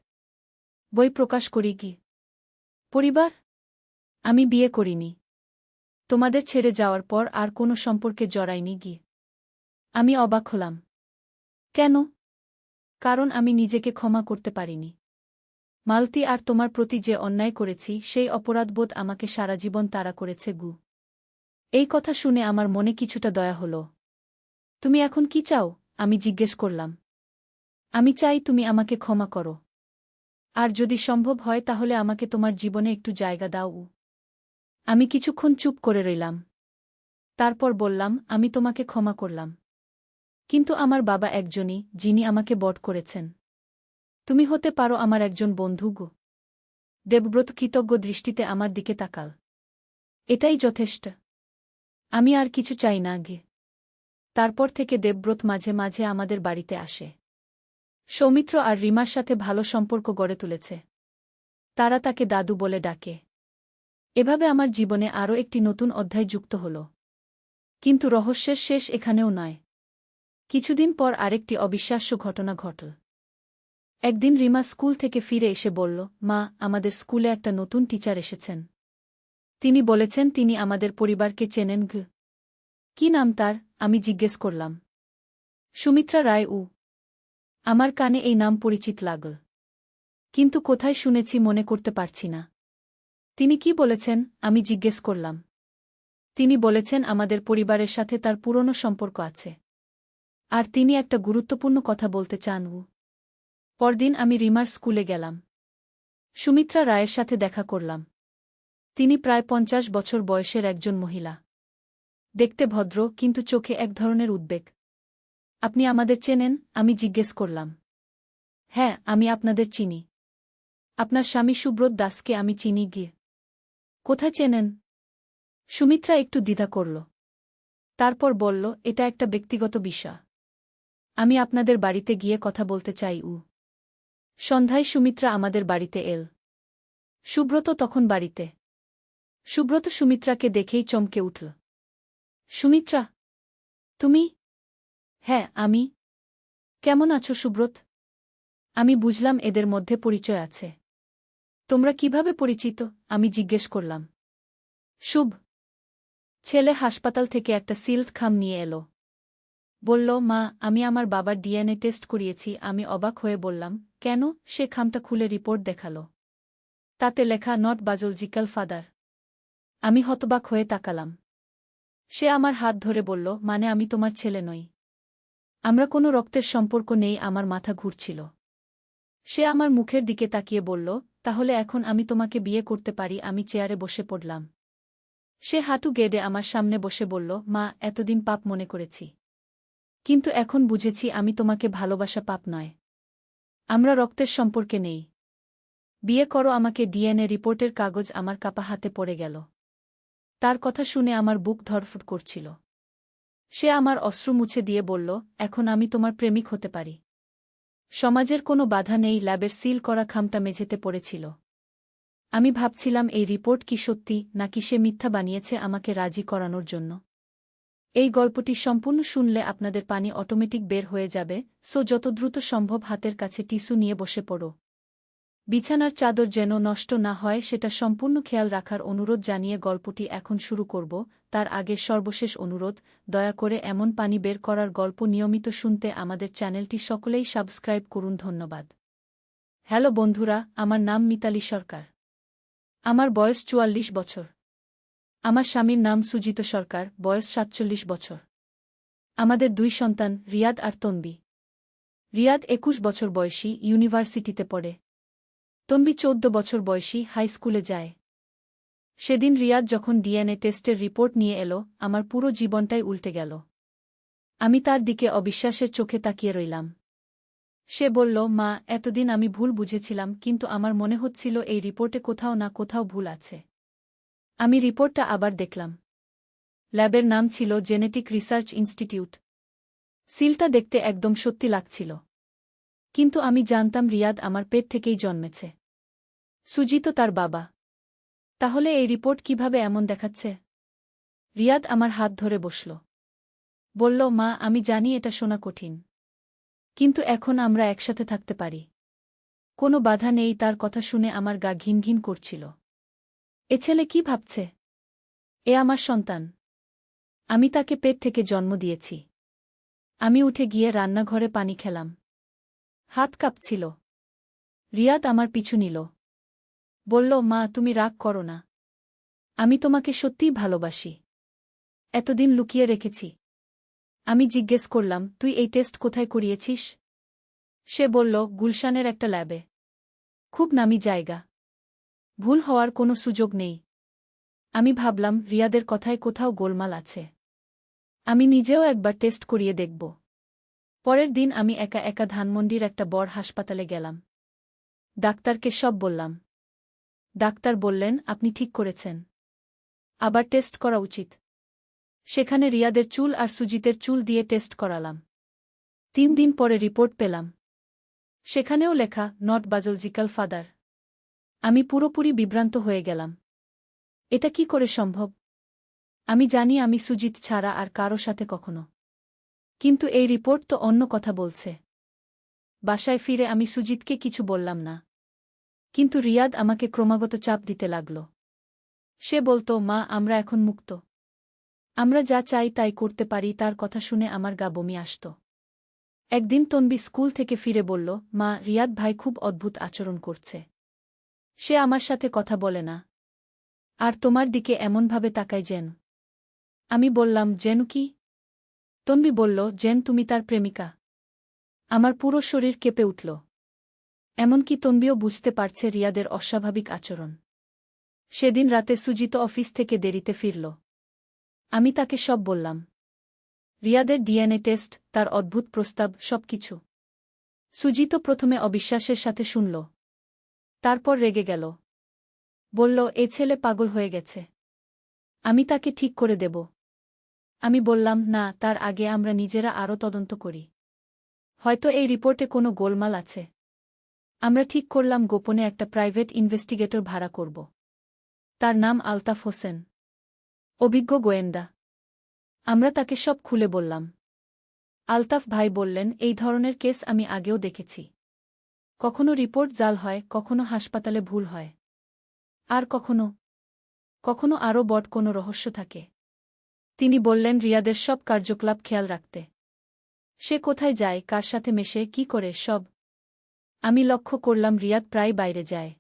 বই প্রকাশ করি। পরিবার? আমি বিয়ে করিনি। তোমাদের ছেড়ে যাওয়ার পর আর কোনো সম্পর্কে জড়াইনি। আমি অবাক হলাম। কেন? কারণ আমি নিজেকে ক্ষমা করতে পারিনি। মালতী আর তোমার প্রতি যে অন্যায় করেছি, সেই অপরাধবোধ আমাকে সারা জীবন তাড়া করেছে। এই কথা শুনে আমার মনে কিছুটা দয়া হল। তুমি এখন কি চাও? আমি জিজ্ঞেস করলাম। আমি চাই তুমি আমাকে ক্ষমা করো। আর যদি সম্ভব হয় তাহলে আমাকে তোমার জীবনে একটু জায়গা দাও। আমি কিছুক্ষণ চুপ করে রইলাম। তারপর বললাম, আমি তোমাকে ক্ষমা করলাম। কিন্তু আমার বাবা একজনই, যিনি আমাকে বধ করেছেন। তুমি হতে পারো আমার একজন বন্ধু। দেবব্রত কৃতজ্ঞ দৃষ্টিতে আমার দিকে তাকাল। এটাই যথেষ্ট। আমি আর কিছু চাই না গে। তারপর থেকে দেবব্রত মাঝে মাঝে আমাদের বাড়িতে আসে। সৌমিত্র আর রিমার সাথে ভালো সম্পর্ক গড়ে তুলেছে। তারা তাকে দাদু বলে ডাকে। এভাবে আমার জীবনে আরও একটি নতুন অধ্যায় যুক্ত হল। কিন্তু রহস্যের শেষ এখানেও নয়। কিছুদিন পর আরেকটি অবিশ্বাস্য ঘটনা ঘটল। একদিন রিমা স্কুল থেকে ফিরে এসে বলল, মা, আমাদের স্কুলে একটা নতুন টিচার এসেছেন। তিনি বলেছেন তিনি আমাদের পরিবারকে চেনেন। কি নাম তার? আমি জিজ্ঞেস করলাম। সুমিত্রা রায়। আমার কানে এই নাম পরিচিত লাগল, কিন্তু কোথায় শুনেছি মনে করতে পারছি না। তিনি কি বলেছেন? আমি জিজ্ঞেস করলাম। তিনি বলেছেন আমাদের পরিবারের সাথে তার পুরনো সম্পর্ক আছে, আর তিনি একটা গুরুত্বপূর্ণ কথা বলতে চান। পরদিন আমি রিমার স্কুলে গেলাম। সুমিত্রা রায়ের সাথে দেখা করলাম। তিনি প্রায় 50 বছর বয়সের একজন মহিলা। দেখতে ভদ্র, কিন্তু চোখে এক ধরনের উদ্বেগ। আপনি আমাদের চেনেন? আমি জিজ্ঞেস করলাম। হ্যাঁ, আমি আপনাদের চিনি। আপনার স্বামী সুব্রত দাসকে আমি চিনি। গিয়ে কোথায় চেনেন? সুমিত্রা একটু দ্বিধা করল। তারপর বলল, এটা একটা ব্যক্তিগত বিষয়। আমি আপনাদের বাড়িতে গিয়ে কথা বলতে চাই। সন্ধ্যায় সুমিত্রা আমাদের বাড়িতে এল। সুব্রত তখন বাড়িতে। সুব্রত সুমিত্রাকে দেখেই চমকে উঠল। সুমিত্রা, তুমি? হ্যাঁ, আমি। কেমন আছো সুব্রত? আমি বুঝলাম এদের মধ্যে পরিচয় আছে। তোমরা কিভাবে পরিচিত? আমি জিজ্ঞেস করলাম। শুভ ছেলে হাসপাতাল থেকে একটা সিল্ক খাম নিয়ে এলো। বলল, মা, আমি আমার বাবার ডিএনএ টেস্ট করিয়েছি। আমি অবাক হয়ে বললাম, কেন? সে খামটা খুলে রিপোর্ট দেখালো। তাতে লেখা নট বায়োলজিক্যাল ফাদার। আমি হতবাক হয়ে তাকালাম। সে আমার হাত ধরে বলল, মানে আমি তোমার ছেলে নই? আমরা কোনো রক্তের সম্পর্ক নেই। আমার মাথা ঘুরছিল। সে আমার মুখের দিকে তাকিয়ে বলল, তাহলে এখন আমি তোমাকে বিয়ে করতে পারি? আমি চেয়ারে বসে পড়লাম। সে হাঁটু গেড়ে আমার সামনে বসে বলল, মা, এতদিন পাপ মনে করেছি, কিন্তু এখন বুঝেছি আমি তোমাকে ভালোবাসা পাপ নয়। আমরা রক্তের সম্পর্কে নেই। বিয়ে করো আমাকে। ডিএনএ রিপোর্টের কাগজ আমার কাপা হাতে পড়ে গেল। তার কথা শুনে আমার বুক ধড়ফড় করছিল। সে আমার অশ্রু মুছে দিয়ে বলল, এখন আমি তোমার প্রেমিক হতে পারি। সমাজের কোনো বাধা নেই। ল্যাবের সিল করা খামটা মেঝেতে পড়েছিল। আমি ভাবছিলাম, এই রিপোর্ট কি সত্যি, নাকি সে মিথ্যা বানিয়েছে আমাকে রাজি করানোর জন্য। এই গল্পটি সম্পূর্ণ শুনলে আপনাদের পানি অটোমেটিক বের হয়ে যাবে, সো যত দ্রুত সম্ভব হাতের কাছে টিস্যু নিয়ে বসে পড়ো। বিছানার চাদর যেন নষ্ট না হয় সেটা সম্পূর্ণ খেয়াল রাখার অনুরোধ জানিয়ে গল্পটি এখন শুরু করব। তার আগে সর্বশেষ অনুরোধ, দয়া করে এমন পানি বের করার গল্প নিয়মিত শুনতে আমাদের চ্যানেলটি সকলেই সাবস্ক্রাইব করুন। ধন্যবাদ। হ্যালো বন্ধুরা, আমার নাম মিতালি সরকার। আমার বয়স 44 বছর। আমার স্বামীর নাম সুজিত সরকার, বয়স 47 বছর। আমাদের 2 সন্তান, রিয়াদ আর তনবি। রিয়াদ 21 বছর বয়সী, ইউনিভার্সিটিতে পড়ে। তনবি 14 বছর বয়সী, হাই স্কুলে যায়। সেদিন রিয়াদ যখন ডিএনএ টেস্টের রিপোর্ট নিয়ে এলো, আমার পুরো জীবনটাই উল্টে গেল। আমি তার দিকে অবিশ্বাসের চোখে তাকিয়ে রইলাম। সে বলল, মা, এতদিন আমি ভুল বুঝেছিলাম, কিন্তু আমার মনে হচ্ছিল এই রিপোর্টে কোথাও না কোথাও ভুল আছে। আমি রিপোর্টটা আবার দেখলাম। ল্যাবের নাম ছিল জেনেটিক রিসার্চ ইনস্টিটিউট। সিলটা দেখতে একদম সত্যি লাগছিল। কিন্তু আমি জানতাম রিয়াদ আমার পেট থেকেই জন্মেছে। সুজিত তার বাবা। তাহলে এই রিপোর্ট কিভাবে এমন দেখাচ্ছে? রিয়াদ আমার হাত ধরে বসল। বলল, মা, আমি জানি এটা শোনা কঠিন, কিন্তু এখন আমরা একসাথে থাকতে পারি। কোনো বাধা নেই। তার কথা শুনে আমার গা ঘিন ঘিন করছিল। এ ছেলে কি ভাবছে? এ আমার সন্তান। আমি তাকে পেট থেকে জন্ম দিয়েছি। আমি উঠে গিয়ে রান্নাঘরে পানি খেলাম। হাত কাঁপছিল। রিয়াদ আমার পিছু নিল। বলল, মা, তুমি রাগ করো না। আমি তোমাকে সত্যিই ভালোবাসি। এতদিন লুকিয়ে রেখেছি। আমি জিজ্ঞেস করলাম, তুই এই টেস্ট কোথায় করিয়েছিস? সে বলল, গুলশানের একটা ল্যাবে। খুব নামি জায়গা। ভুল হওয়ার কোনো সুযোগ নেই। আমি ভাবলাম, রিয়াদের কথায় কোথাও গোলমাল আছে। আমি নিজেও একবার টেস্ট করিয়ে দেখব। পরের দিন আমি একা একা ধানমন্ডির একটা বড় হাসপাতালে গেলাম। ডাক্তারকে সব বললাম। ডাক্তার বললেন, আপনি ঠিক করেছেন। আবার টেস্ট করা উচিত। সেখানে রিয়াদের চুল আর সুজিতের চুল দিয়ে টেস্ট করালাম। 3 দিন পরে রিপোর্ট পেলাম। সেখানেও লেখা নট বায়োলজিক্যাল ফাদার। আমি পুরোপুরি বিভ্রান্ত হয়ে গেলাম। এটা কি করে সম্ভব? আমি জানি আমি সুজিত ছাড়া আর কারো সাথে কখনো। কিন্তু এই রিপোর্ট তো অন্য কথা বলছে। বাসায় ফিরে আমি সুজিতকে কিছু বললাম না। কিন্তু রিয়াদ আমাকে ক্রমাগত চাপ দিতে লাগল। সে বলতো, মা, আমরা এখন মুক্ত। আমরা যা চাই তাই করতে পারি। তার কথা শুনে আমার গা বমি আসত। একদিন তনবি স্কুল থেকে ফিরে বলল, মা, রিয়াদ ভাই খুব অদ্ভুত আচরণ করছে। সে আমার সাথে কথা বলে না। আর তোমার দিকে এমনভাবে তাকায় যেন। আমি বললাম, যেন কি? তনবি বলল, যেন তুমি তার প্রেমিকা। আমার পুরো শরীর কেঁপে উঠল। এমনকি তনবিও বুঝতে পারছে রিয়াদের অস্বাভাবিক আচরণ। সেদিন রাতে সুজিত অফিস থেকে দেরিতে ফিরল। আমি তাকে সব বললাম। রিয়াদের ডিএনএ টেস্ট, তার অদ্ভুত প্রস্তাব, সবকিছু। সুজিত প্রথমে অবিশ্বাসের সাথে শুনল। তারপর রেগে গেল। বলল, এ ছেলে পাগল হয়ে গেছে। আমি তাকে ঠিক করে দেব। আমি বললাম, না, তার আগে আমরা নিজেরা আরও তদন্ত করি। হয়তো এই রিপোর্টে কোনো গোলমাল আছে। আমরা ঠিক করলাম গোপনে একটা প্রাইভেট ইনভেস্টিগেটর ভাড়া করব। তার নাম আলতাফ হোসেন, অভিজ্ঞ গোয়েন্দা। আমরা তাকে সব খুলে বললাম। আলতাফ ভাই বললেন, এই ধরনের কেস আমি আগেও দেখেছি। কখনো রিপোর্ট জাল হয়, কখনো হাসপাতালে ভুল হয়। আর কখনো আরও বড় কোনো রহস্য থাকে। তিনি বললেন, রিয়াদের সব কার্যকলাপ খেয়াল রাখতে। সে কোথায় যায়, কার সাথে মেশে, কি করে, সব। আমি লক্ষ্য করলাম রিয়াদ প্রায় বাইরে যায়।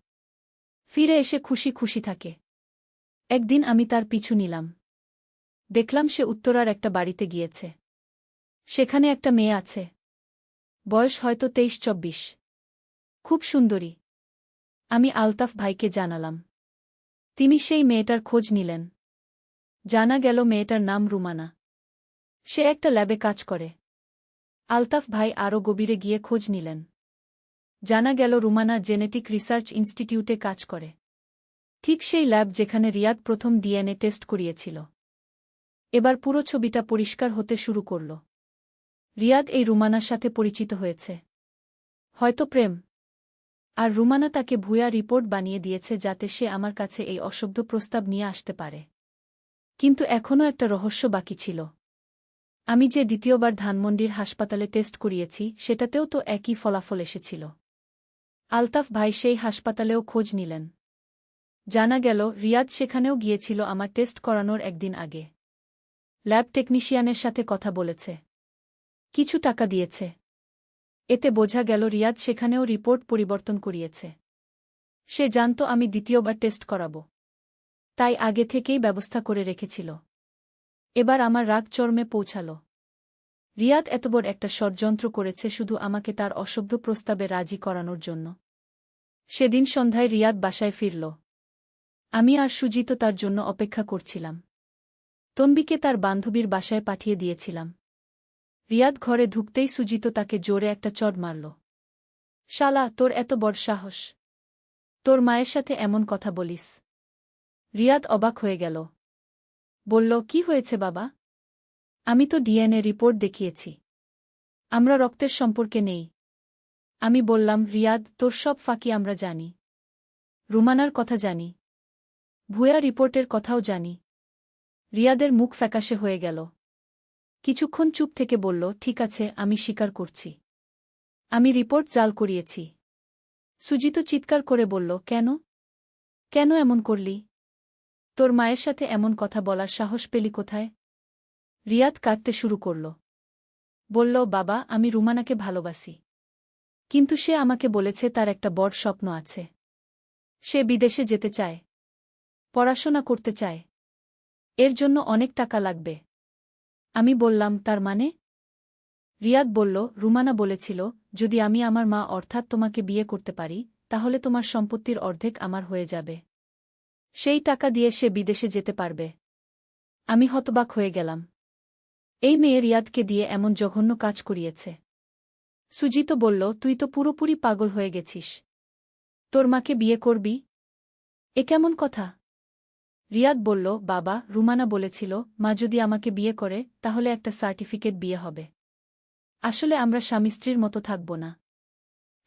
ফিরে এসে খুশি খুশি থাকে। একদিন আমি তার পিছু নিলাম। দেখলাম সে উত্তরার একটা বাড়িতে গিয়েছে। সেখানে একটা মেয়ে আছে। বয়স হয়তো 23-24। খুব সুন্দরী। আমি আলতাফ ভাইকে জানালাম। তিনি সেই মেয়েটার খোঁজ নিলেন। জানা গেল মেয়েটার নাম রুমানা। সে একটা ল্যাবে কাজ করে। আলতাফ ভাই আরও গভীরে গিয়ে খোঁজ নিলেন। জানা গেল রুমানা জেনেটিক রিসার্চ ইনস্টিটিউটে কাজ করে। ঠিক সেই ল্যাব যেখানে রিয়াদ প্রথম ডিএনএ টেস্ট করিয়েছিল। এবার পুরো ছবিটা পরিষ্কার হতে শুরু করল। রিয়াদ এই রুমানার সাথে পরিচিত হয়েছে। হয়তো প্রেম। আর রুমানা তাকে ভুয়া রিপোর্ট বানিয়ে দিয়েছে যাতে সে আমার কাছে এই অশব্দ প্রস্তাব নিয়ে আসতে পারে। কিন্তু এখনও একটা রহস্য বাকি ছিল। আমি যে দ্বিতীয়বার ধানমন্ডির হাসপাতালে টেস্ট করিয়েছি সেটাতেও তো একই ফলাফল এসেছিল। আলতাফ ভাই সেই হাসপাতালেও খোঁজ নিলেন। জানা গেল রিয়াদ সেখানেও গিয়েছিল আমার টেস্ট করানোর একদিন আগে। ল্যাব টেকনিশিয়ানের সাথে কথা বলেছে। কিছু টাকা দিয়েছে। এতে বোঝা গেল রিয়াদ সেখানেও রিপোর্ট পরিবর্তন করিয়েছে। সে জানত আমি দ্বিতীয়বার টেস্ট করাব। তাই আগে থেকেই ব্যবস্থা করে রেখেছিল। এবার আমার রাগ চরমে পৌঁছাল। রিয়াদ এত বড় একটা ষড়যন্ত্র করেছে শুধু আমাকে তার অসভ্য প্রস্তাবে রাজি করানোর জন্য। সেদিন সন্ধ্যায় রিয়াদ বাসায় ফিরল। আমি আর সুজিত তার জন্য অপেক্ষা করছিলাম। তনবিকে তার বান্ধবীর বাসায় পাঠিয়ে দিয়েছিলাম। রিয়াদ ঘরে ঢুকতেই সুজিত তাকে জোরে একটা চড় মারল। শালা, তোর এত বড় সাহস! তোর মায়ের সাথে এমন কথা বলিস? রিয়াদ অবাক হয়ে গেল। বলল, কি হয়েছে বাবা? আমি তো ডিএনএ রিপোর্ট দেখিয়েছি। আমরা রক্তের সম্পর্কে নেই। আমি বললাম, রিয়াদ, তোর সব ফাঁকি আমরা জানি। রুমানার কথা জানি। ভুয়া রিপোর্টের কথাও জানি। রিয়াদের মুখ ফ্যাকাশে হয়ে গেল। কিছুক্ষণ চুপ থেকে বলল, ঠিক আছে, আমি স্বীকার করছি। আমি রিপোর্ট জাল করিয়েছি। সুজিত চিৎকার করে বলল, কেন? কেন এমন করলি? তোর মায়ের সাথে এমন কথা বলার সাহস পেলি কোথায়? রিয়াদ কাঁদতে শুরু করল। বলল, বাবা, আমি রুমানাকে ভালোবাসি। কিন্তু সে আমাকে বলেছে তার একটা বড় স্বপ্ন আছে। সে বিদেশে যেতে চায়। পড়াশোনা করতে চায়। এর জন্য অনেক টাকা লাগবে। আমি বললাম, তার মানে? রিয়াদ বলল, রুমানা বলেছিল, যদি আমি আমার মা অর্থাৎ তোমাকে বিয়ে করতে পারি, তাহলে তোমার সম্পত্তির অর্ধেক আমার হয়ে যাবে। সেই টাকা দিয়ে সে বিদেশে যেতে পারবে। আমি হতবাক হয়ে গেলাম। এই মেয়ে রিয়াদকে দিয়ে এমন জঘন্য কাজ করিয়েছে। সুজিত বলল, তুই তো পুরোপুরি পাগল হয়ে গেছিস। তোর মাকে বিয়ে করবি? এ কেমন কথা? রিয়াদ বলল, বাবা, রুমানা বলেছিল মা যদি আমাকে বিয়ে করে তাহলে একটা সার্টিফিকেট বিয়ে হবে। আসলে আমরা স্বামী স্ত্রীর মতো থাকব না,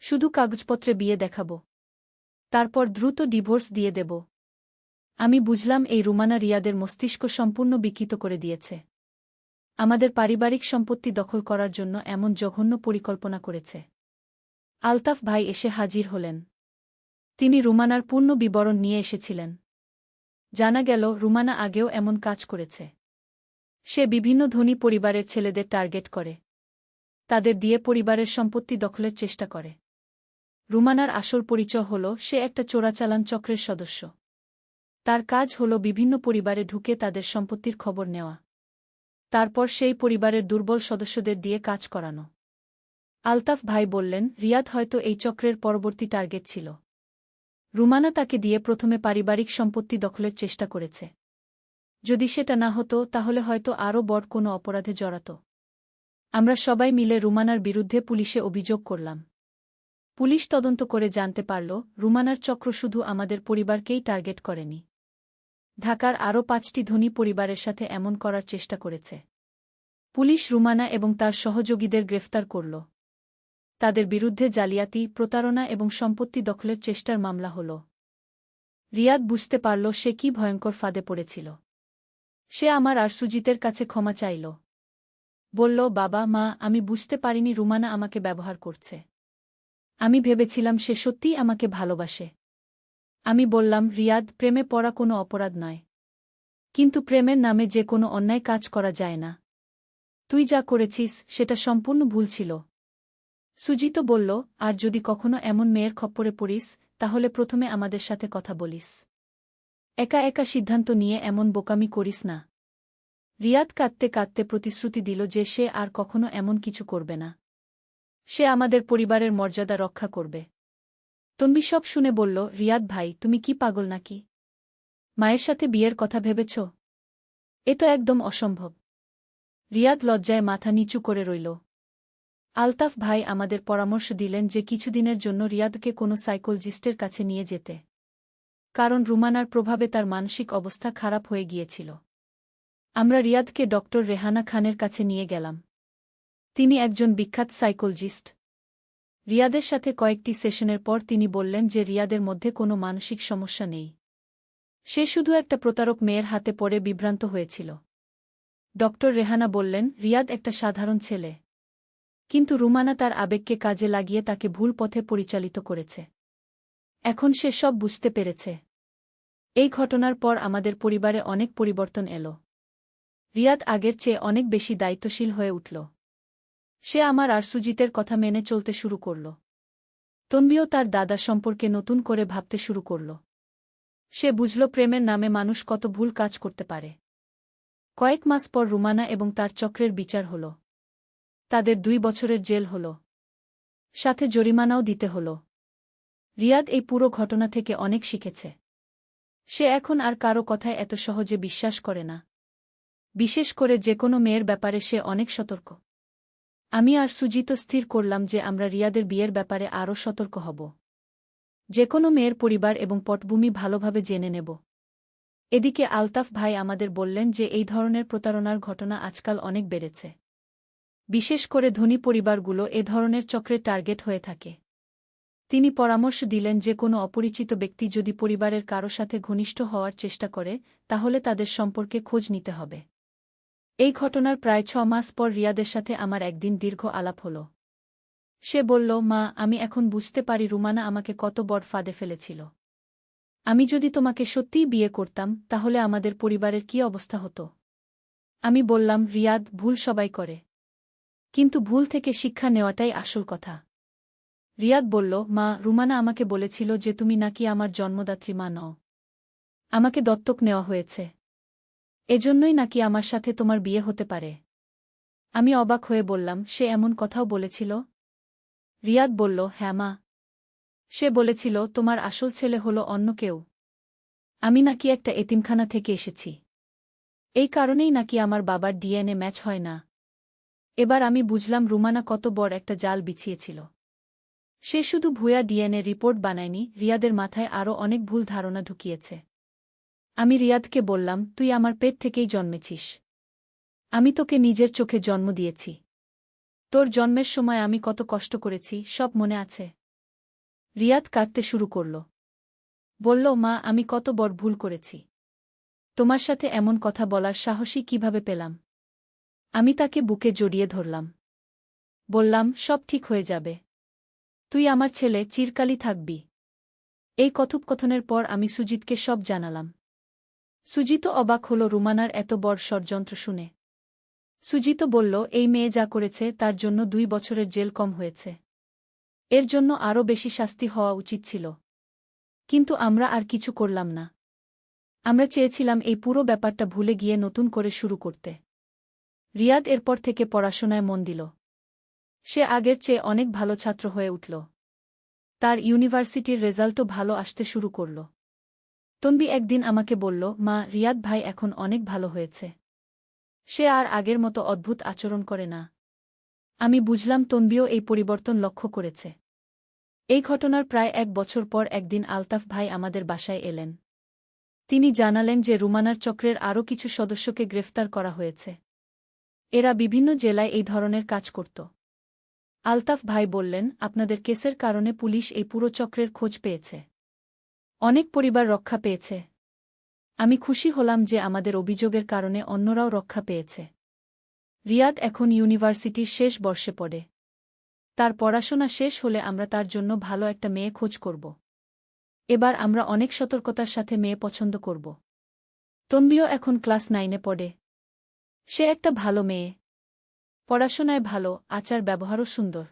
শুধু কাগজপত্রে বিয়ে দেখাব, তারপর দ্রুত ডিভোর্স দিয়ে দেব। আমি বুঝলাম এই রুমানা রিয়াদের মস্তিষ্ক সম্পূর্ণ বিকৃত করে দিয়েছে। আমাদের পারিবারিক সম্পত্তি দখল করার জন্য এমন জঘন্য পরিকল্পনা করেছে। আলতাফ ভাই এসে হাজির হলেন। তিনি রুমানার পূর্ণ বিবরণ নিয়ে এসেছিলেন। জানা গেল রুমানা আগেও এমন কাজ করেছে। সে বিভিন্ন ধনী পরিবারের ছেলেদের টার্গেট করে, তাদের দিয়ে পরিবারের সম্পত্তি দখলের চেষ্টা করে। রুমানার আসল পরিচয় হল সে একটা চোরাচালান চক্রের সদস্য। তার কাজ হল বিভিন্ন পরিবারে ঢুকে তাদের সম্পত্তির খবর নেওয়া, তারপর সেই পরিবারের দুর্বল সদস্যদের দিয়ে কাজ করানো। আলতাফ ভাই বললেন, রিয়াদ হয়তো এই চক্রের পরবর্তী টার্গেট ছিল। রুমানা তাকে দিয়ে প্রথমে পারিবারিক সম্পত্তি দখলের চেষ্টা করেছে। যদি সেটা না হতো তাহলে হয়তো আরও বড় কোনো অপরাধে জড়াত। আমরা সবাই মিলে রুমানার বিরুদ্ধে পুলিশে অভিযোগ করলাম। পুলিশ তদন্ত করে জানতে পারল রুমানার চক্র শুধু আমাদের পরিবারকেই টার্গেট করেনি, ঢাকার আরও ৫টি ধনী পরিবারের সাথে এমন করার চেষ্টা করেছে। পুলিশ রুমানা এবং তার সহযোগীদের গ্রেফতার করল। তাদের বিরুদ্ধে জালিয়াতি, প্রতারণা এবং সম্পত্তি দখলের চেষ্টার মামলা হল। রিয়াদ বুঝতে পারল সে কি ভয়ঙ্কর ফাঁদে পড়েছিল। সে আমার আর সুজিতের কাছে ক্ষমা চাইল। বলল, বাবা, মা, আমি বুঝতে পারিনি রুমানা আমাকে ব্যবহার করছে। আমি ভেবেছিলাম সে সত্যিই আমাকে ভালোবাসে। আমি বললাম, রিয়াদ, প্রেমে পড়া কোনো অপরাধ নয়, কিন্তু প্রেমের নামে যে কোনো অন্যায় কাজ করা যায় না। তুই যা করেছিস সেটা সম্পূর্ণ ভুল ছিল। সুজিত বলল, আর যদি কখনো এমন মেয়ের খপ্পরে পড়িস তাহলে প্রথমে আমাদের সাথে কথা বলিস। একা একা সিদ্ধান্ত নিয়ে এমন বোকামি করিস না। রিয়াদ কাঁদতে কাঁদতে প্রতিশ্রুতি দিল যে সে আর কখনো এমন কিছু করবে না। সে আমাদের পরিবারের মর্যাদা রক্ষা করবে। তন্বী সব শুনে বলল, রিয়াদ ভাই, তুমি কি পাগল নাকি? মায়ের সাথে বিয়ের কথা ভেবেছ? এ তো একদম অসম্ভব। রিয়াদ লজ্জায় মাথা নিচু করে রইল। আলতাফ ভাই আমাদের পরামর্শ দিলেন যে কিছুদিনের জন্য রিয়াদকে কোনো সাইকোলজিস্টের কাছে নিয়ে যেতে, কারণ রুমানার প্রভাবে তার মানসিক অবস্থা খারাপ হয়ে গিয়েছিল। আমরা রিয়াদকে ডক্টর রেহানা খানের কাছে নিয়ে গেলাম। তিনি একজন বিখ্যাত সাইকোলজিস্ট। রিয়াদের সাথে কয়েকটি সেশনের পর তিনি বললেন যে রিয়াদের মধ্যে কোনো মানসিক সমস্যা নেই। সে শুধু একটা প্রতারক মেয়ের হাতে পড়ে বিভ্রান্ত হয়েছিল। ডক্টর রেহানা বললেন, রিয়াদ একটা সাধারণ ছেলে, কিন্তু রুমানা তার আবেগকে কাজে লাগিয়ে তাকে ভুল পথে পরিচালিত করেছে। এখন সে সব বুঝতে পেরেছে। এই ঘটনার পর আমাদের পরিবারে অনেক পরিবর্তন এলো। রিয়াদ আগের চেয়ে অনেক বেশি দায়িত্বশীল হয়ে উঠল। সে আমার আর সুজিতের কথা মেনে চলতে শুরু করল। তন্বীও তার দাদা সম্পর্কে নতুন করে ভাবতে শুরু করল। সে বুঝল প্রেমের নামে মানুষ কত ভুল কাজ করতে পারে। কয়েক মাস পর রুমানা এবং তার চক্রের বিচার হল। তাদের ২ বছরের জেল হল, সাথে জরিমানাও দিতে হল। রিয়াদ এই পুরো ঘটনা থেকে অনেক শিখেছে। সে এখন আর কারো কথায় এত সহজে বিশ্বাস করে না। বিশেষ করে যে কোনো মেয়ের ব্যাপারে সে অনেক সতর্ক। আমি আর সুজিত স্থির করলাম যে আমরা রিয়াদের বিয়ের ব্যাপারে আরও সতর্ক হব। যে কোনো মেয়ের পরিবার এবং পটভূমি ভালোভাবে জেনে নেব। এদিকে আলতাফ ভাই আমাদের বললেন যে এই ধরনের প্রতারণার ঘটনা আজকাল অনেক বেড়েছে। বিশেষ করে ধনী পরিবারগুলো এ ধরনের চক্রের টার্গেট হয়ে থাকে। তিনি পরামর্শ দিলেন যে কোনো অপরিচিত ব্যক্তি যদি পরিবারের কারো সাথে ঘনিষ্ঠ হওয়ার চেষ্টা করে তাহলে তাদের সম্পর্কে খোঁজ নিতে হবে। এই ঘটনার প্রায় ৬ মাস পর রিয়াদের সাথে আমার একদিন দীর্ঘ আলাপ হল। সে বলল, মা, আমি এখন বুঝতে পারি রুমানা আমাকে কত বড় ফাঁদে ফেলেছিল। আমি যদি তোমাকে সত্যিই বিয়ে করতাম তাহলে আমাদের পরিবারের কী অবস্থা হতো? আমি বললাম, রিয়াদ, ভুল সবাই করে, কিন্তু ভুল থেকে শিক্ষা নেওয়াটাই আসল কথা। রিয়াদ বলল, মা, রুমানা আমাকে বলেছিল যে তুমি নাকি আমার জন্মদাত্রী মা নও। আমাকে দত্তক নেওয়া হয়েছে, এজন্যই নাকি আমার সাথে তোমার বিয়ে হতে পারে। আমি অবাক হয়ে বললাম, সে এমন কথাও বলেছিল? রিয়াদ বলল, হ্যাঁ মা। সে বলেছিল তোমার আসল ছেলে হলো অন্য কেউ। আমি নাকি একটা এতিমখানা থেকে এসেছি। এই কারণেই নাকি আমার বাবার ডিএনএ ম্যাচ হয় না। এবার আমি বুঝলাম রুমানা কত বড় একটা জাল বিছিয়েছিল। সে শুধু ভুয়া ডিএনএ রিপোর্ট বানায়নি, রিয়াদের মাথায় আরও অনেক ভুল ধারণা ঢুকিয়েছে। আমি রিয়াদকে বললাম, তুই আমার পেট থেকেই জন্মেছিস। আমি তোকে নিজের চোখে জন্ম দিয়েছি। তোর জন্মের সময় আমি কত কষ্ট করেছি সব মনে আছে। রিয়াদ কাঁদতে শুরু করল। বলল, মা, আমি কত বড় ভুল করেছি। তোমার সাথে এমন কথা বলার সাহসই কিভাবে পেলাম। আমি তাকে বুকে জড়িয়ে ধরলাম। বললাম, সব ঠিক হয়ে যাবে। তুই আমার ছেলে, চিরকালই থাকবি। এই কথোপকথনের পর আমি সুজিতকে সব জানালাম। সুজিতও অবাক হল রুমানার এত বড় ষড়যন্ত্র শুনে। সুজিতও বলল, এই মেয়ে যা করেছে তার জন্য 2 বছরের জেল কম হয়েছে। এর জন্য আরও বেশি শাস্তি হওয়া উচিত ছিল। কিন্তু আমরা আর কিছু করলাম না। আমরা চেয়েছিলাম এই পুরো ব্যাপারটা ভুলে গিয়ে নতুন করে শুরু করতে। রিয়াদ এরপর থেকে পড়াশোনায় মন দিল। সে আগের চেয়ে অনেক ভালো ছাত্র হয়ে উঠল। তার ইউনিভার্সিটির রেজাল্টও ভালো আসতে শুরু করল। তনবি একদিন আমাকে বলল, মা, রিয়াদ ভাই এখন অনেক ভালো হয়েছে। সে আর আগের মতো অদ্ভুত আচরণ করে না। আমি বুঝলাম তনবিও এই পরিবর্তন লক্ষ্য করেছে। এই ঘটনার প্রায় 1 বছর পর একদিন আলতাফ ভাই আমাদের বাসায় এলেন। তিনি জানালেন যে রুমানার চক্রের আরও কিছু সদস্যকে গ্রেফতার করা হয়েছে। এরা বিভিন্ন জেলায় এই ধরনের কাজ করত। আলতাফ ভাই বললেন, আপনাদের কেসের কারণে পুলিশ এই পুরো চক্রের খোঁজ পেয়েছে। অনেক পরিবার রক্ষা পেয়েছে। আমি খুশি হলাম যে আমাদের অভিযোগের কারণে অন্যরাও রক্ষা পেয়েছে। রিয়াদ এখন ইউনিভার্সিটির শেষ বর্ষে পড়ে। তার পড়াশোনা শেষ হলে আমরা তার জন্য ভালো একটা মেয়ে খোঁজ করব। এবার আমরা অনেক সতর্কতার সাথে মেয়ে পছন্দ করব। তনবিও এখন ক্লাস 9-এ পড়ে। সে একটা ভালো মেয়ে। পড়াশোনায় ভালো, আচার ব্যবহারও সুন্দর।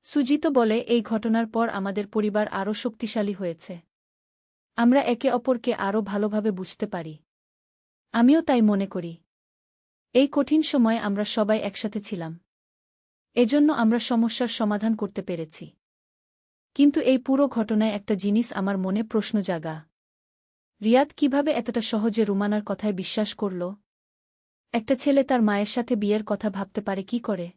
সুজিত বলে, এই ঘটনার পর আমাদের পরিবার আরও শক্তিশালী হয়েছে। আমরা একে অপরকে আরও ভালোভাবে বুঝতে পারি। আমিও তাই মনে করি। এই কঠিন সময়ে আমরা সবাই একসাথে ছিলাম। এজন্য আমরা সমস্যার সমাধান করতে পেরেছি। কিন্তু এই পুরো ঘটনায় একটা জিনিস আমার মনে প্রশ্ন জাগা। রিয়াদ কিভাবে এতটা সহজে রুমানার কথায় বিশ্বাস করল? একটা ছেলে তার মায়ের সাথে বিয়ের কথা ভাবতে পারে কি করে?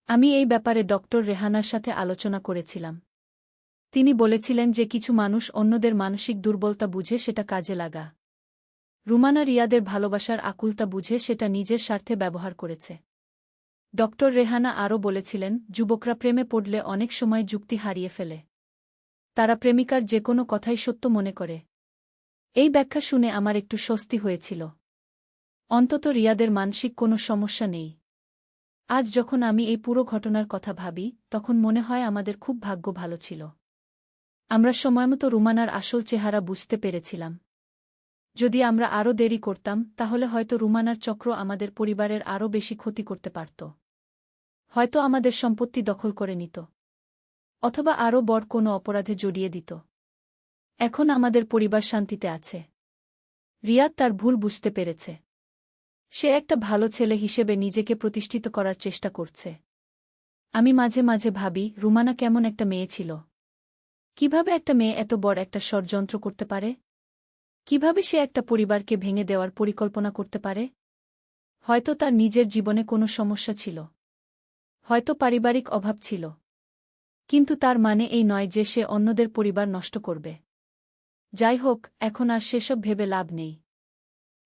আমি এই ব্যাপারে ডক্টর রেহানার সাথে আলোচনা করেছিলাম। তিনি বলেছিলেন যে কিছু মানুষ অন্যদের মানসিক দুর্বলতা বুঝে সেটা কাজে লাগা। রুমানা রিয়াদের ভালোবাসার আকুলতা বুঝে সেটা নিজের স্বার্থে ব্যবহার করেছে। ডক্টর রেহানা আরও বলেছিলেন, যুবকরা প্রেমে পড়লে অনেক সময় যুক্তি হারিয়ে ফেলে। তারা প্রেমিকার যে কোনো কথাই সত্য মনে করে। এই ব্যাখ্যা শুনে আমার একটু স্বস্তি হয়েছিল। অন্তত রিয়াদের মানসিক কোনো সমস্যা নেই। আজ যখন আমি এই পুরো ঘটনার কথা ভাবি, তখন মনে হয় আমাদের খুব ভাগ্য ভালো ছিল। আমরা সময়মতো রুমানার আসল চেহারা বুঝতে পেরেছিলাম। যদি আমরা আরও দেরি করতাম, তাহলে হয়তো রুমানার চক্র আমাদের পরিবারের আরও বেশি ক্ষতি করতে পারত। হয়তো আমাদের সম্পত্তি দখল করে নিত। অথবা আরও বড় কোনো অপরাধে জড়িয়ে দিত। এখন আমাদের পরিবার শান্তিতে আছে। রিয়াদ তার ভুল বুঝতে পেরেছে। সে একটা ভালো ছেলে হিসেবে নিজেকে প্রতিষ্ঠিত করার চেষ্টা করছে। আমি মাঝে মাঝে ভাবি, রুমানা কেমন একটা মেয়ে ছিল। কিভাবে একটা মেয়ে এত বড় একটা ষড়যন্ত্র করতে পারে? কিভাবে সে একটা পরিবারকে ভেঙে দেওয়ার পরিকল্পনা করতে পারে? হয়তো তার নিজের জীবনে কোনো সমস্যা ছিল। হয়তো পারিবারিক অভাব ছিল। কিন্তু তার মানে এই নয় যে সে অন্যদের পরিবার নষ্ট করবে। যাই হোক, এখন আর সেসব ভেবে লাভ নেই।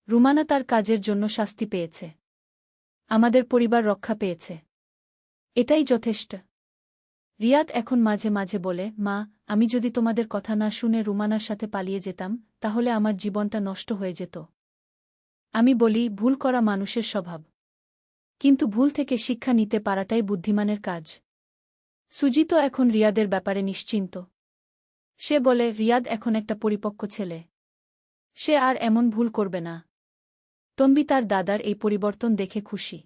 রুমানা তার কাজের জন্য শাস্তি পেয়েছে। আমাদের পরিবার রক্ষা পেয়েছে। এটাই যথেষ্ট। রিয়াদ এখন মাঝে মাঝে বলে, মা, আমি যদি তোমাদের কথা না শুনে রুমানার সাথে পালিয়ে যেতাম, তাহলে আমার জীবনটা নষ্ট হয়ে যেত। আমি বলি, ভুল করা মানুষের স্বভাব। কিন্তু ভুল থেকে শিক্ষা নিতে পারাটাই বুদ্ধিমানের কাজ। সুজিত এখন রিয়াদের ব্যাপারে নিশ্চিন্ত। সে বলে, রিয়াদ এখন একটা পরিপক্ক ছেলে। সে আর এমন ভুল করবে না। তনবি তার দাদার এই পরিবর্তন দেখে খুশি।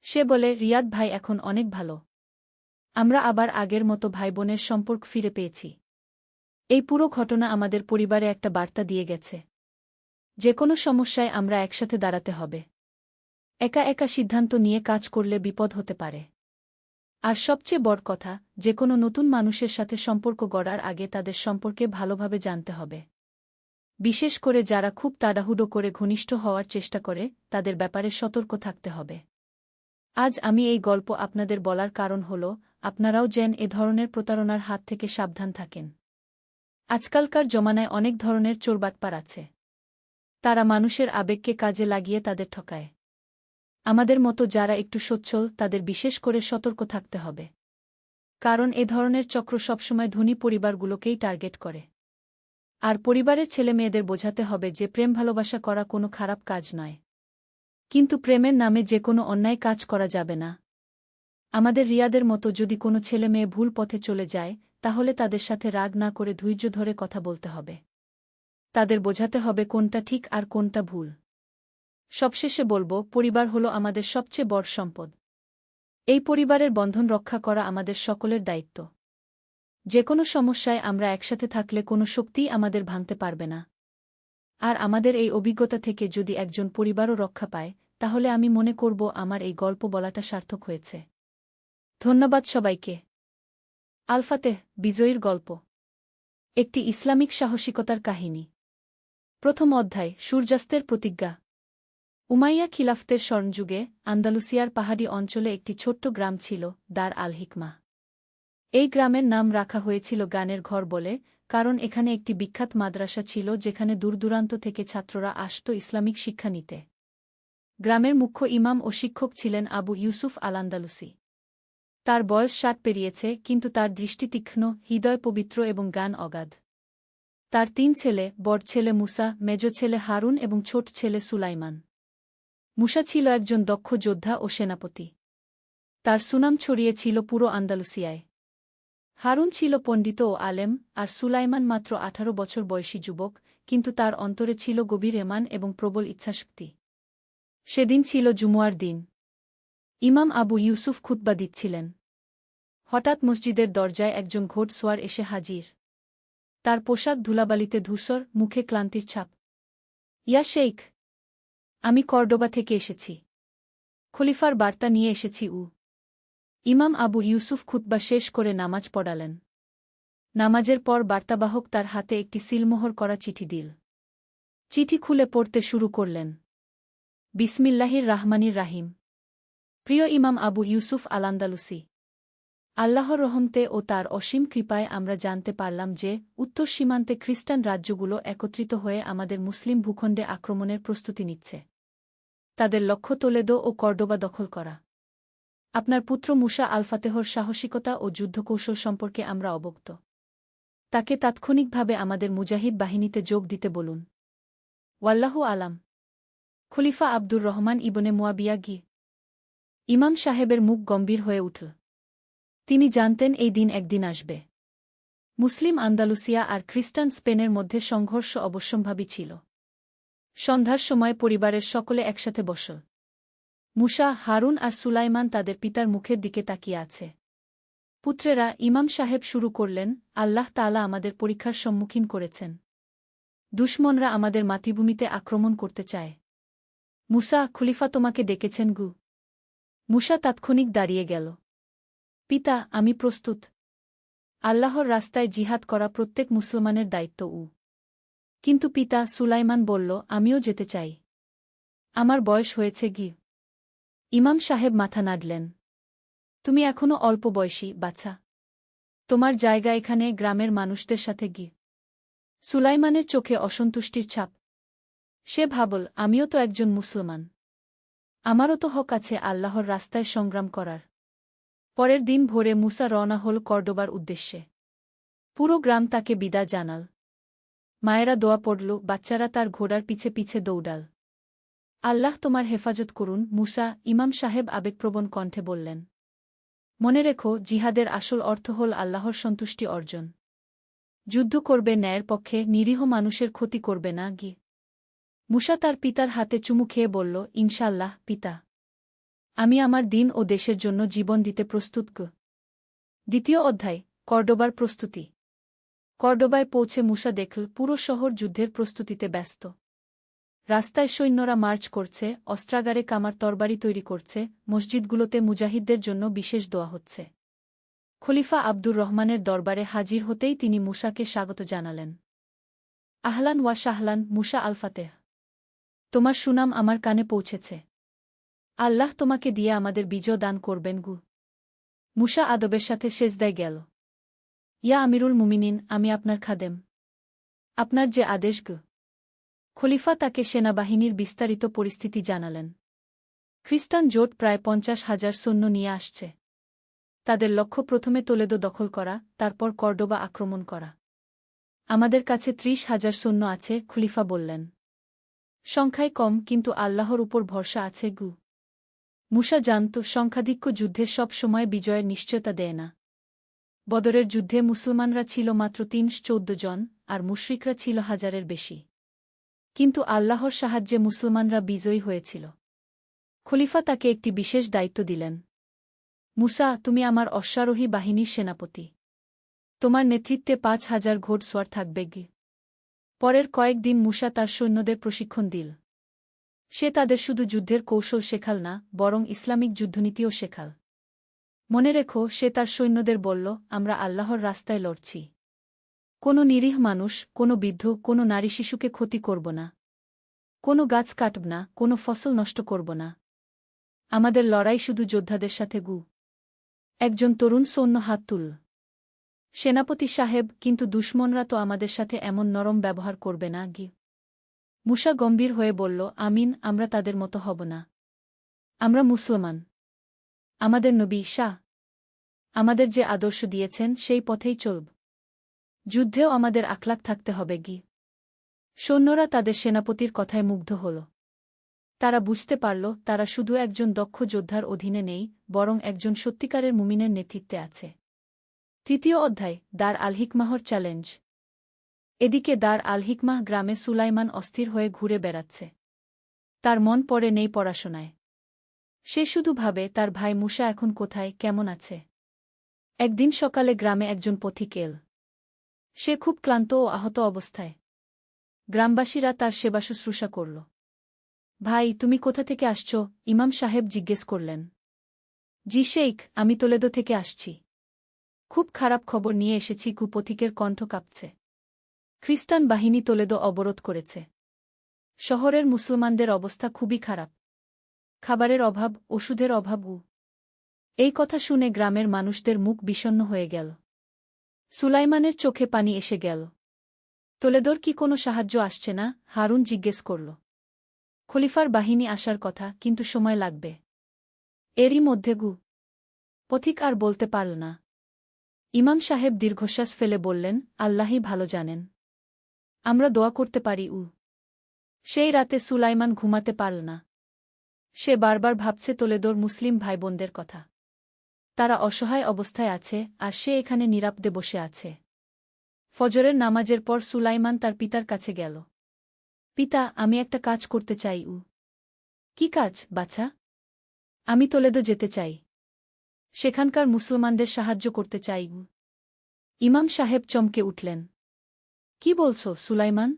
সে বলে, রিয়াদ ভাই এখন অনেক ভালো। আমরা আবার আগের মতো ভাইবোনের সম্পর্ক ফিরে পেয়েছি। এই পুরো ঘটনা আমাদের পরিবারে একটা বার্তা দিয়ে গেছে। যে কোনো সমস্যায় আমরা একসাথে দাঁড়াতে হবে। একা একা সিদ্ধান্ত নিয়ে কাজ করলে বিপদ হতে পারে। আর সবচেয়ে বড় কথা, যে কোনো নতুন মানুষের সাথে সম্পর্ক গড়ার আগে তাদের সম্পর্কে ভালোভাবে জানতে হবে। বিশেষ করে যারা খুব তাড়াহুড়ো করে ঘনিষ্ঠ হওয়ার চেষ্টা করে, তাদের ব্যাপারে সতর্ক থাকতে হবে। আজ আমি এই গল্প আপনাদের বলার কারণ হল, আপনারাও যেন এ ধরনের প্রতারণার হাত থেকে সাবধান থাকেন। আজকালকার জমানায় অনেক ধরনের চোরবাটপার আছে। তারা মানুষের আবেগকে কাজে লাগিয়ে তাদের ঠকায়। আমাদের মতো যারা একটু সচ্ছল তাদের বিশেষ করে সতর্ক থাকতে হবে। কারণ এ ধরনের চক্র সবসময় ধনী পরিবারগুলোকেই টার্গেট করে। আর পরিবারের ছেলে মেয়েদের বোঝাতে হবে যে প্রেম ভালোবাসা করা কোনো খারাপ কাজ নয়। কিন্তু প্রেমের নামে যে কোনো অন্যায় কাজ করা যাবে না। আমাদের রিয়াদের মতো যদি কোনো ছেলে মেয়ে ভুল পথে চলে যায় তাহলে তাদের সাথে রাগ না করে ধৈর্য ধরে কথা বলতে হবে। তাদের বোঝাতে হবে কোনটা ঠিক আর কোনটা ভুল। সবশেষে বলবো, পরিবার হলো আমাদের সবচেয়ে বড় সম্পদ। এই পরিবারের বন্ধন রক্ষা করা আমাদের সকলের দায়িত্ব। যে কোনো সমস্যায় আমরা একসাথে থাকলে কোনো শক্তিই আমাদের ভাঙতে পারবে না। আর আমাদের এই অভিজ্ঞতা থেকে যদি একজন পরিবারও রক্ষা পায় তাহলে আমি মনে করব আমার এই গল্প বলাটা সার্থক হয়েছে। ধন্যবাদ সবাইকে। আল ফাতেহ, বিজয়ীর গল্প। একটি ইসলামিক সাহসিকতার কাহিনী। প্রথম অধ্যায়, সূর্যাস্তের প্রতিজ্ঞা। উমাইয়া খিলাফতের স্বর্ণযুগে আন্দালুসিয়ার পাহাড়ি অঞ্চলে একটি ছোট্ট গ্রাম ছিল, দার আল হিকমা। এই গ্রামের নাম রাখা হয়েছিল গানের ঘর বলে, কারণ এখানে একটি বিখ্যাত মাদ্রাসা ছিল যেখানে দূরদূরান্ত থেকে ছাত্ররা আসত ইসলামিক শিক্ষা নিতে। গ্রামের মুখ্য ইমাম ও শিক্ষক ছিলেন আবু ইউসুফ আল আন্দালুসি। তার বয়স 60 পেরিয়েছে, কিন্তু তার দৃষ্টি তীক্ষ্ণ, হৃদয় পবিত্র এবং জ্ঞান অগাধ। তার 3 ছেলে, বড় ছেলে মুসা, মেজ ছেলে হারুন এবং ছোট ছেলে সুলাইমান। মুসা ছিল একজন দক্ষ যোদ্ধা ও সেনাপতি। তার সুনাম ছড়িয়েছিল পুরো আন্দালুসিয়ায়। হারুন ছিল পণ্ডিত ও আলেম, আর সুলাইমান মাত্র 18 বছর বয়সী যুবক, কিন্তু তার অন্তরে ছিল গভীর ঈমান এবং প্রবল ইচ্ছাশক্তি। সেদিন ছিল জুমুয়ার দিন। ইমাম আবু ইউসুফ খুতবা দিচ্ছিলেন। হঠাৎ মসজিদের দরজায় একজন ঘোড়সওয়ার এসে হাজির। তার পোশাক ধুলাবালিতে ধূসর, মুখে ক্লান্তির ছাপ। ইয়া শেইখ, আমি কর্ডোবা থেকে এসেছি। খলিফার বার্তা নিয়ে এসেছি। ইমাম আবু ইউসুফ খুতবা শেষ করে নামাজ পড়ালেন। নামাজের পর বার্তাবাহক তার হাতে একটি সিলমোহর করা চিঠি দিল। চিঠি খুলে পড়তে শুরু করলেন। বিসমিল্লাহির রাহমানির রাহিম। প্রিয় ইমাম আবু ইউসুফ আল আন্দালুসি, আল্লাহর রহমতে ও তার অসীম কৃপায় আমরা জানতে পারলাম যে উত্তর সীমান্তে খ্রিস্টান রাজ্যগুলো একত্রিত হয়ে আমাদের মুসলিম ভূখণ্ডে আক্রমণের প্রস্তুতি নিচ্ছে। তাদের লক্ষ্য তোলেদো ও কর্ডোবা দখল করা। আপনার পুত্র মুসা আল ফাতেহর সাহসিকতা ও যুদ্ধকৌশল সম্পর্কে আমরা অবগত। তাকে তাৎক্ষণিকভাবে আমাদের মুজাহিদ বাহিনীতে যোগ দিতে বলুন। ওয়াল্লাহু আলাম। খলিফা আব্দুর রহমান ইবনে মুয়াবিয়া গি। ইমাম সাহেবের মুখ গম্ভীর হয়ে উঠল। তিনি জানতেন এই দিন একদিন আসবে। মুসলিম আন্দালুসিয়া আর খ্রিস্টান স্পেনের মধ্যে সংঘর্ষ অবশ্যম্ভাবী ছিল। সন্ধ্যার সময় পরিবারের সকলে একসাথে বসল। মুসা, হারুন আর সুলাইমান তাদের পিতার মুখের দিকে তাকিয়ে আছে। পুত্রেরা, ইমাম সাহেব শুরু করলেন, আল্লাহ তাআলা আমাদের পরীক্ষার সম্মুখীন করেছেন। দুশমনরা আমাদের মাতৃভূমিতে আক্রমণ করতে চায়। মুসা, খলিফা তোমাকে ডেকেছেন গু। মুসা তাৎক্ষণিক দাঁড়িয়ে গেল। পিতা, আমি প্রস্তুত। আল্লাহর রাস্তায় জিহাদ করা প্রত্যেক মুসলমানের দায়িত্ব। কিন্তু পিতা, সুলাইমান বলল, আমিও যেতে চাই। আমার বয়স হয়েছে গি। ইমাম সাহেব মাথা নাড়লেন। তুমি এখনো অল্প বয়সী, বাছা। তোমার জায়গা এখানে, গ্রামের মানুষদের সাথে গি। সুলাইমানের চোখে অসন্তুষ্টির ছাপ। সে ভাবল, আমিও তো একজন মুসলমান। আমারও তো হক আছে আল্লাহর রাস্তায় সংগ্রাম করার। পরের দিন ভোরে মুসা রওনা হল কর্ডোবার উদ্দেশ্যে। পুরো গ্রাম তাকে বিদায় জানাল। মায়েরা দোয়া পড়ল, বাচ্চারা তার ঘোড়ার পিছে পিছে দৌড়াল। আল্লাহ তোমার হেফাজত করুন, মুসা, ইমাম সাহেব আবেগপ্রবণ কণ্ঠে বললেন। মনে রেখো, জিহাদের আসল অর্থ হল আল্লাহর সন্তুষ্টি অর্জন। যুদ্ধ করবে ন্যায়ের পক্ষে, নিরীহ মানুষের ক্ষতি করবে না গি। মুসা তার পিতার হাতে চুমু খেয়ে বলল, ইনশাআল্লাহ পিতা। আমি আমার দিন ও দেশের জন্য জীবন দিতে প্রস্তুত গ। দ্বিতীয় অধ্যায়, কর্ডোবার প্রস্তুতি। কর্ডোবায় পৌঁছে মুসা দেখল পুরো শহর যুদ্ধের প্রস্তুতিতে ব্যস্ত। রাস্তায় সৈন্যরা মার্চ করছে, অস্ত্রাগারে কামার তরবারি তৈরি করছে, মসজিদগুলোতে মুজাহিদদের জন্য বিশেষ দোয়া হচ্ছে। খলিফা আব্দুর রহমানের দরবারে হাজির হতেই তিনি মুসাকে স্বাগত জানালেন। আহলান ওয়া শাহলান, মুসা আল ফাতেহ। তোমার সুনাম আমার কানে পৌঁছেছে। আল্লাহ তোমাকে দিয়ে আমাদের বিজয় দান করবেন গু। মুসা আদবের সাথে সেজদায় গেল। ইয়া আমিরুল মুমিনিন, আমি আপনার খাদেম। আপনার যে আদেশ গু। খলিফা তাকে সেনাবাহিনীর বিস্তারিত পরিস্থিতি জানালেন। খ্রিস্টান জোট প্রায় 50,000 সৈন্য নিয়ে আসছে। তাদের লক্ষ্য প্রথমে তোলেদো দখল করা, তারপর কর্ডোবা আক্রমণ করা। আমাদের কাছে 30,000 সৈন্য আছে, খলিফা বললেন। সংখ্যায় কম, কিন্তু আল্লাহর উপর ভরসা আছে গু। মুসা জানত সংখ্যাধিক্য যুদ্ধে সব সময় বিজয়ের নিশ্চয়তা দেয় না। বদরের যুদ্ধে মুসলমানরা ছিল মাত্র 314 জন, আর মুশরিকরা ছিল 1000-এর বেশি। কিন্তু আল্লাহর সাহায্যে মুসলমানরা বিজয়ী হয়েছিল। খলিফা তাকে একটি বিশেষ দায়িত্ব দিলেন। মুসা, তুমি আমার অশ্বারোহী বাহিনীর সেনাপতি। তোমার নেতৃত্বে 5,000 ঘোড়সওয়ার থাকবে গি। পরের কয়েকদিন মুসা তার সৈন্যদের প্রশিক্ষণ দিল। সে তাদের শুধু যুদ্ধের কৌশল শেখাল না, বরং ইসলামিক যুদ্ধনীতিও শেখাল। মনে রেখো, সে তার সৈন্যদের বলল, আমরা আল্লাহর রাস্তায় লড়ছি। কোনো নিরীহ মানুষ, কোনো বৃদ্ধ, কোনো নারী শিশুকে ক্ষতি করব না। কোনো গাছ কাটব না, কোনো ফসল নষ্ট করব না। আমাদের লড়াই শুধু যোদ্ধাদের সাথে গু। একজন তরুণ সৈন্য হাত তুলল। সেনাপতি সাহেব, কিন্তু দুশমনরা তো আমাদের সাথে এমন নরম ব্যবহার করবে না গি। মুসা গম্ভীর হয়ে বলল, আমিন, আমরা তাদের মতো হব না। আমরা মুসলমান। আমাদের নবী শাহ আমাদের যে আদর্শ দিয়েছেন সেই পথেই চলব। যুদ্ধেও আমাদের আখলাক থাকতে হবে গি। সৈন্যরা তাদের সেনাপতির কথায় মুগ্ধ হল। তারা বুঝতে পারল, তারা শুধু একজন দক্ষ যোদ্ধার অধীনে নেই, বরং একজন সত্যিকারের মুমিনের নেতৃত্বে আছে। তৃতীয় অধ্যায়, দার আল হিকমাহর চ্যালেঞ্জ। এদিকে দার আল হিকমাহ গ্রামে সুলাইমান অস্থির হয়ে ঘুরে বেড়াচ্ছে। তার মন পড়ে নেই পড়াশোনায়। সে শুধু ভাবে, তার ভাই মুসা এখন কোথায়, কেমন আছে। একদিন সকালে গ্রামে একজন পথিক এল। সে খুব ক্লান্ত ও আহত অবস্থায়। গ্রামবাসীরা তার সেবা শুশ্রূষা করল। ভাই, তুমি কোথা থেকে আসছ? ইমাম সাহেব জিজ্ঞেস করলেন। জি শেইখ, আমি তোলেদো থেকে আসছি। খুব খারাপ খবর নিয়ে এসেছি। পথিকের কণ্ঠ কাঁপছে। খ্রিস্টান বাহিনী তোলেদো অবরোধ করেছে। শহরের মুসলমানদের অবস্থা খুবই খারাপ। খাবারের অভাব, ওষুধের অভাব। এই কথা শুনে গ্রামের মানুষদের মুখ বিষণ্ণ হয়ে গেল। সুলাইমানের চোখে পানি এসে গেল। তোলেদোর কি কোনো সাহায্য আসছে না? হারুন জিজ্ঞেস করল। খলিফার বাহিনী আসার কথা, কিন্তু সময় লাগবে। এরই মধ্যে পথিক আর বলতে পারল না। ইমাম সাহেব দীর্ঘশ্বাস ফেলে বললেন, আল্লাহই ভালো জানেন। আমরা দোয়া করতে পারি। সেই রাতে সুলাইমান ঘুমাতে পারল না। সে বারবার ভাবছে তোলেদোর মুসলিম ভাইবোনদের কথা। তারা অসহায় অবস্থায় আছে, আর সে এখানে নিরাপদে বসে আছে। ফজরের নামাজের পর সুলাইমান তার পিতার কাছে গেল। পিতা, আমি একটা কাজ করতে চাই। কি কাজ, বাছা? আমি তোলেদো যেতে চাই। সেখানকার মুসলমানদের সাহায্য করতে চাই। ইমাম সাহেব চমকে উঠলেন। কি বলছ, সুলাইমান?